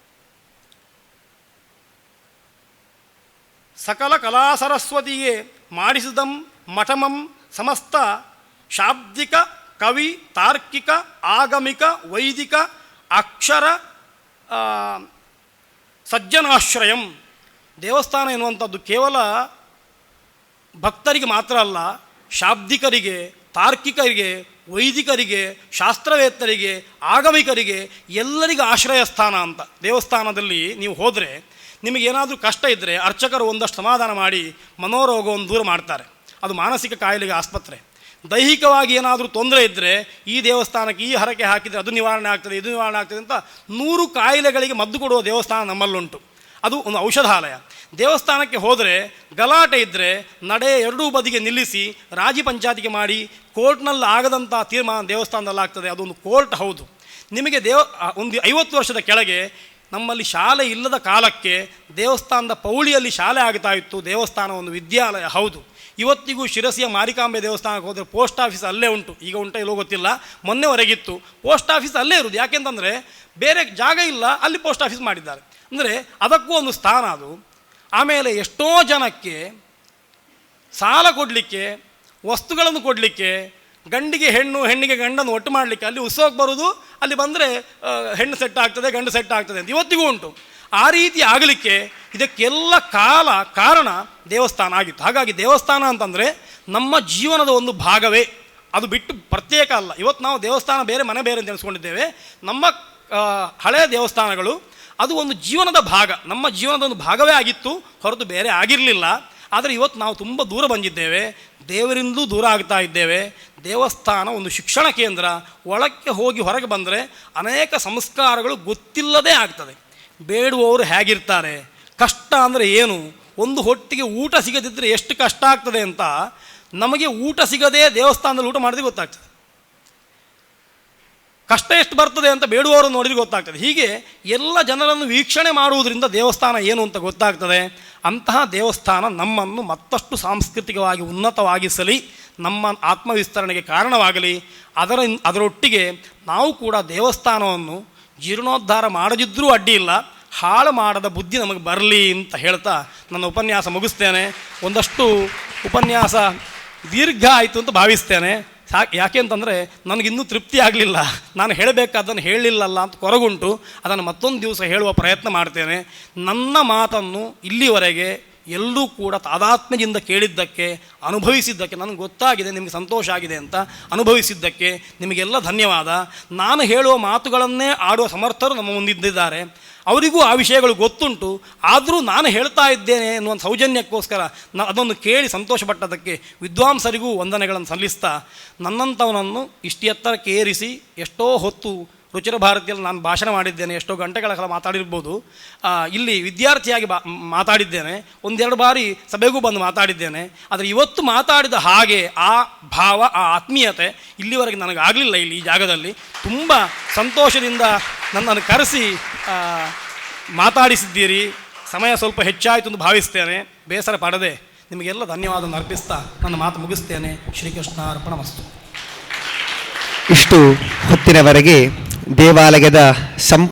ಸಕಲ ಕಲಾ ಸರಸ್ವತಿಗೆ ಮಾಡಿಸಿದಂ ಮಠಮಂ ಸಮಸ್ತ ಶಾಬ್ದಿಕ ಕವಿ ತಾರ್ಕಿಕ ಆಗಮಿಕ ವೈದಿಕ ಅಕ್ಷರ ಸಜ್ಜನಾಶ್ರಯಂ. ದೇವಸ್ಥಾನ ಎನ್ನುವಂಥದ್ದು ಕೇವಲ ಭಕ್ತರಿಗೆ ಮಾತ್ರ ಅಲ್ಲ, ಶಾಬ್ದಿಕರಿಗೆ, ತಾರ್ಕಿಕರಿಗೆ, ವೈದಿಕರಿಗೆ, ಶಾಸ್ತ್ರವೇತ್ತರಿಗೆ, ಆಗಮಿಕರಿಗೆ ಎಲ್ಲರಿಗೂ ಆಶ್ರಯ ಸ್ಥಾನ ಅಂತ. ದೇವಸ್ಥಾನದಲ್ಲಿ ನೀವು ಹೋದರೆ ನಿಮಗೇನಾದರೂ ಕಷ್ಟ ಇದ್ದರೆ ಅರ್ಚಕರು ಒಂದಷ್ಟು ಸಮಾಧಾನ ಮಾಡಿ ಮನೋರೋಗವನ್ನು ದೂರ ಮಾಡ್ತಾರೆ. ಅದು ಮಾನಸಿಕ ಕಾಯಿಲೆಗೆ ಆಸ್ಪತ್ರೆ. ದೈಹಿಕವಾಗಿ ಏನಾದರೂ ತೊಂದರೆ ಇದ್ದರೆ ಈ ದೇವಸ್ಥಾನಕ್ಕೆ ಈ ಹರಕೆ ಹಾಕಿದರೆ ಅದು ನಿವಾರಣೆ ಆಗ್ತದೆ, ಇದು ನಿವಾರಣೆ ಆಗ್ತದೆ ಅಂತ 100 ಕಾಯಿಲೆಗಳಿಗೆ ಮದ್ದು ಕೊಡುವ ದೇವಸ್ಥಾನ ನಮ್ಮಲ್ಲುಂಟು. ಅದು ಒಂದು ಔಷಧಾಲಯ. ದೇವಸ್ಥಾನಕ್ಕೆ ಹೋದರೆ ಗಲಾಟೆ ಇದ್ದರೆ ನಡೆ ಎರಡೂ ಬದಿಗೆ ನಿಲ್ಲಿಸಿ ರಾಜಿ ಪಂಚಾಯತಿಗೆ ಮಾಡಿ ಕೋರ್ಟ್ನಲ್ಲಿ ಆಗದಂಥ ತೀರ್ಮಾನ ದೇವಸ್ಥಾನದಲ್ಲಾಗ್ತದೆ. ಅದೊಂದು ಕೋರ್ಟ್ ಹೌದು. ನಿಮಗೆ ಒಂದು 50 ವರ್ಷದ ಕೆಳಗೆ ನಮ್ಮಲ್ಲಿ ಶಾಲೆ ಇಲ್ಲದ ಕಾಲಕ್ಕೆ ದೇವಸ್ಥಾನದ ಪೌಳಿಯಲ್ಲಿ ಶಾಲೆ ಆಗ್ತಾ ಇತ್ತು. ದೇವಸ್ಥಾನ ಒಂದು ವಿದ್ಯಾಲಯ ಹೌದು. ಇವತ್ತಿಗೂ ಶಿರಸಿಯ ಮಾರಿಕಾಂಬೆ ದೇವಸ್ಥಾನಕ್ಕೆ ಹೋದರೆ ಪೋಸ್ಟ್ ಆಫೀಸ್ ಅಲ್ಲೇ ಉಂಟು. ಈಗ ಉಂಟ ಇಲ್ಲೋ ಗೊತ್ತಿಲ್ಲ, ಮೊನ್ನೆವರೆಗಿತ್ತು. ಪೋಸ್ಟ್ ಆಫೀಸ್ ಅಲ್ಲೇ ಇರೋದು. ಯಾಕೆಂತಂದರೆ ಬೇರೆ ಜಾಗ ಇಲ್ಲ, ಅಲ್ಲಿ ಪೋಸ್ಟ್ ಆಫೀಸ್ ಮಾಡಿದ್ದಾರೆ. ಅಂದರೆ ಅದಕ್ಕೂ ಒಂದು ಸ್ಥಾನ ಅದು. ಆಮೇಲೆ ಎಷ್ಟೋ ಜನಕ್ಕೆ ಸಾಲ ಕೊಡಲಿಕ್ಕೆ, ವಸ್ತುಗಳನ್ನು ಕೊಡಲಿಕ್ಕೆ, ಗಂಡಿಗೆ ಹೆಣ್ಣು, ಹೆಣ್ಣಿಗೆ ಗಂಡನ್ನು ಒಟ್ಟು ಮಾಡಲಿಕ್ಕೆ ಅಲ್ಲಿ ಉತ್ಸವಕ್ಕೆ ಬರೋದು, ಅಲ್ಲಿ ಬಂದರೆ ಹೆಣ್ಣು ಸೆಟ್ ಆಗ್ತದೆ, ಗಂಡು ಸೆಟ್ ಆಗ್ತದೆ ಅಂತ ಇವತ್ತಿಗೂ ಉಂಟು. ಆ ರೀತಿ ಆಗಲಿಕ್ಕೆ ಇದಕ್ಕೆಲ್ಲ ಕಾರಣ ದೇವಸ್ಥಾನ ಆಗಿತ್ತು. ಹಾಗಾಗಿ ದೇವಸ್ಥಾನ ಅಂತಂದರೆ ನಮ್ಮ ಜೀವನದ ಒಂದು ಭಾಗವೇ, ಅದು ಬಿಟ್ಟು ಪ್ರತ್ಯೇಕ ಅಲ್ಲ. ಇವತ್ತು ನಾವು ದೇವಸ್ಥಾನ ಬೇರೆ, ಮನೆ ಬೇರೆ ಅಂತ ಎನಿಸ್ಕೊಂಡಿದ್ದೇವೆ. ನಮ್ಮ ಹಳೆಯ ದೇವಸ್ಥಾನಗಳು ಅದು ಒಂದು ಜೀವನದ ಭಾಗ, ನಮ್ಮ ಜೀವನದ ಒಂದು ಭಾಗವೇ ಆಗಿತ್ತು, ಹೊರತು ಬೇರೆ ಆಗಿರಲಿಲ್ಲ. ಆದರೆ ಇವತ್ತು ನಾವು ತುಂಬ ದೂರ ಬಂದಿದ್ದೇವೆ, ದೇವರಿಂದಲೂ ದೂರ ಆಗ್ತಾ ಇದ್ದೇವೆ. ದೇವಸ್ಥಾನ ಒಂದು ಶಿಕ್ಷಣ ಕೇಂದ್ರ. ಒಳಕ್ಕೆ ಹೋಗಿ ಹೊರಗೆ ಬಂದರೆ ಅನೇಕ ಸಂಸ್ಕಾರಗಳು ಗೊತ್ತಿಲ್ಲದೇ ಆಗ್ತದೆ. ಬೇಡುವವರು ಹೇಗಿರ್ತಾರೆ, ಕಷ್ಟ ಅಂದರೆ ಏನು, ಒಂದು ಹೊಟ್ಟಿಗೆ ಊಟ ಸಿಗದಿದ್ದರೆ ಎಷ್ಟು ಕಷ್ಟ ಆಗ್ತದೆ ಅಂತ ನಮಗೆ ಊಟ ಸಿಗದೇ ದೇವಸ್ಥಾನದಲ್ಲಿ ಊಟ ಮಾಡಿದ್ರೆ ಗೊತ್ತಾಗ್ತದೆ. ಕಷ್ಟ ಎಷ್ಟು ಬರ್ತದೆ ಅಂತ ಬೇಡುವವರು ನೋಡಿದ್ರೆ ಗೊತ್ತಾಗ್ತದೆ. ಹೀಗೆ ಎಲ್ಲ ಜನರನ್ನು ವೀಕ್ಷಣೆ ಮಾಡುವುದರಿಂದ ದೇವಸ್ಥಾನ ಏನು ಅಂತ ಗೊತ್ತಾಗ್ತದೆ. ಅಂತಹ ದೇವಸ್ಥಾನ ನಮ್ಮನ್ನು ಮತ್ತಷ್ಟು ಸಾಂಸ್ಕೃತಿಕವಾಗಿ ಉನ್ನತವಾಗಿಸಲಿ, ನಮ್ಮ ಆತ್ಮವಿಸ್ತರಣೆಗೆ ಕಾರಣವಾಗಲಿ. ಅದರೊಟ್ಟಿಗೆ ನಾವು ಕೂಡ ದೇವಸ್ಥಾನವನ್ನು ಜೀರ್ಣೋದ್ಧಾರ ಮಾಡದಿದ್ದರೂ ಅಡ್ಡಿ ಇಲ್ಲ, ಹಾಳು ಮಾಡದ ಬುದ್ಧಿ ನಮಗೆ ಬರಲಿ ಅಂತ ಹೇಳ್ತಾ ನನ್ನ ಉಪನ್ಯಾಸ ಮುಗಿಸ್ತೇನೆ. ಒಂದಷ್ಟು ಉಪನ್ಯಾಸ ದೀರ್ಘ ಆಯಿತು ಅಂತ ಭಾವಿಸ್ತೇನೆ. ಯಾಕೆ ಅಂತಂದರೆ ನನಗಿನ್ನೂ ತೃಪ್ತಿ ಆಗಲಿಲ್ಲ, ನಾನು ಹೇಳಬೇಕಾದನ್ನು ಹೇಳಲಿಲ್ಲಲ್ಲ ಅಂತ ಕೊರಗುಂಟು. ಅದನ್ನು ಮತ್ತೊಂದು ದಿವಸ ಹೇಳುವ ಪ್ರಯತ್ನ ಮಾಡ್ತೇನೆ. ನನ್ನ ಮಾತನ್ನು ಇಲ್ಲಿವರೆಗೆ ಎಲ್ಲರೂ ಕೂಡ ತಾದಾತ್ಮ್ಯದಿಂದ ಕೇಳಿದ್ದಕ್ಕೆ, ಅನುಭವಿಸಿದ್ದಕ್ಕೆ, ನನಗೆ ಗೊತ್ತಾಗಿದೆ ನಿಮಗೆ ಸಂತೋಷ ಆಗಿದೆ ಅಂತ ಅನುಭವಿಸಿದ್ದಕ್ಕೆ ನಿಮಗೆಲ್ಲ ಧನ್ಯವಾದ. ನಾನು ಹೇಳುವ ಮಾತುಗಳನ್ನೇ ಆಡುವ ಸಮರ್ಥರು ನಮ್ಮ ಮುಂದಿದ್ದಾರೆ. ಅವರಿಗೂ ಆ ವಿಷಯಗಳು ಗೊತ್ತುಂಟು. ಆದರೂ ನಾನು ಹೇಳ್ತಾ ಇದ್ದೇನೆ ಎನ್ನುವಂಥ ಸೌಜನ್ಯಕ್ಕೋಸ್ಕರ ಅದನ್ನು ಕೇಳಿ ಸಂತೋಷಪಟ್ಟದಕ್ಕೆ ವಿದ್ವಾಂಸರಿಗೂ ವಂದನೆಗಳನ್ನು ಸಲ್ಲಿಸ್ತಾ, ನನ್ನಂಥವನನ್ನು ಇಷ್ಟು ಎತ್ತರಕ್ಕೆ ಏರಿಸಿ ಎಷ್ಟೋ ಹೊತ್ತು ರುಚಿರ ಭಾರತಿಯಲ್ಲಿ ನಾನು ಭಾಷಣ ಮಾಡಿದ್ದೇನೆ, ಎಷ್ಟೋ ಗಂಟೆಗಳ ಕಾಲ ಮಾತಾಡಿರ್ಬೋದು. ಇಲ್ಲಿ ವಿದ್ಯಾರ್ಥಿಯಾಗಿ ಮಾತಾಡಿದ್ದೇನೆ, ಒಂದೆರಡು ಬಾರಿ ಸಭೆಗೂ ಬಂದು ಮಾತಾಡಿದ್ದೇನೆ. ಆದರೆ ಇವತ್ತು ಮಾತಾಡಿದ ಹಾಗೆ ಆ ಭಾವ, ಆ ಆತ್ಮೀಯತೆ ಇಲ್ಲಿವರೆಗೆ ನನಗಾಗಲಿಲ್ಲ. ಇಲ್ಲಿ ಈ ಜಾಗದಲ್ಲಿ ತುಂಬ ಸಂತೋಷದಿಂದ ನನ್ನನ್ನು ಕರೆಸಿ ಮಾತಾಡಿಸಿದ್ದೀರಿ. ಸಮಯ ಸ್ವಲ್ಪ ಹೆಚ್ಚಾಯಿತು ಎಂದು ಭಾವಿಸ್ತೇನೆ. ಬೇಸರ ಪಡದೆ ನಿಮಗೆಲ್ಲ ಧನ್ಯವಾದವನ್ನು ಅರ್ಪಿಸ್ತಾ ನನ್ನ ಮಾತು ಮುಗಿಸ್ತೇನೆ. ಶ್ರೀಕೃಷ್ಣ ಅರ್ಪಣಮಸ್ತು. ಇಷ್ಟು ಹೊತ್ತಿನವರೆಗೆ ದೇವಾಲಯದ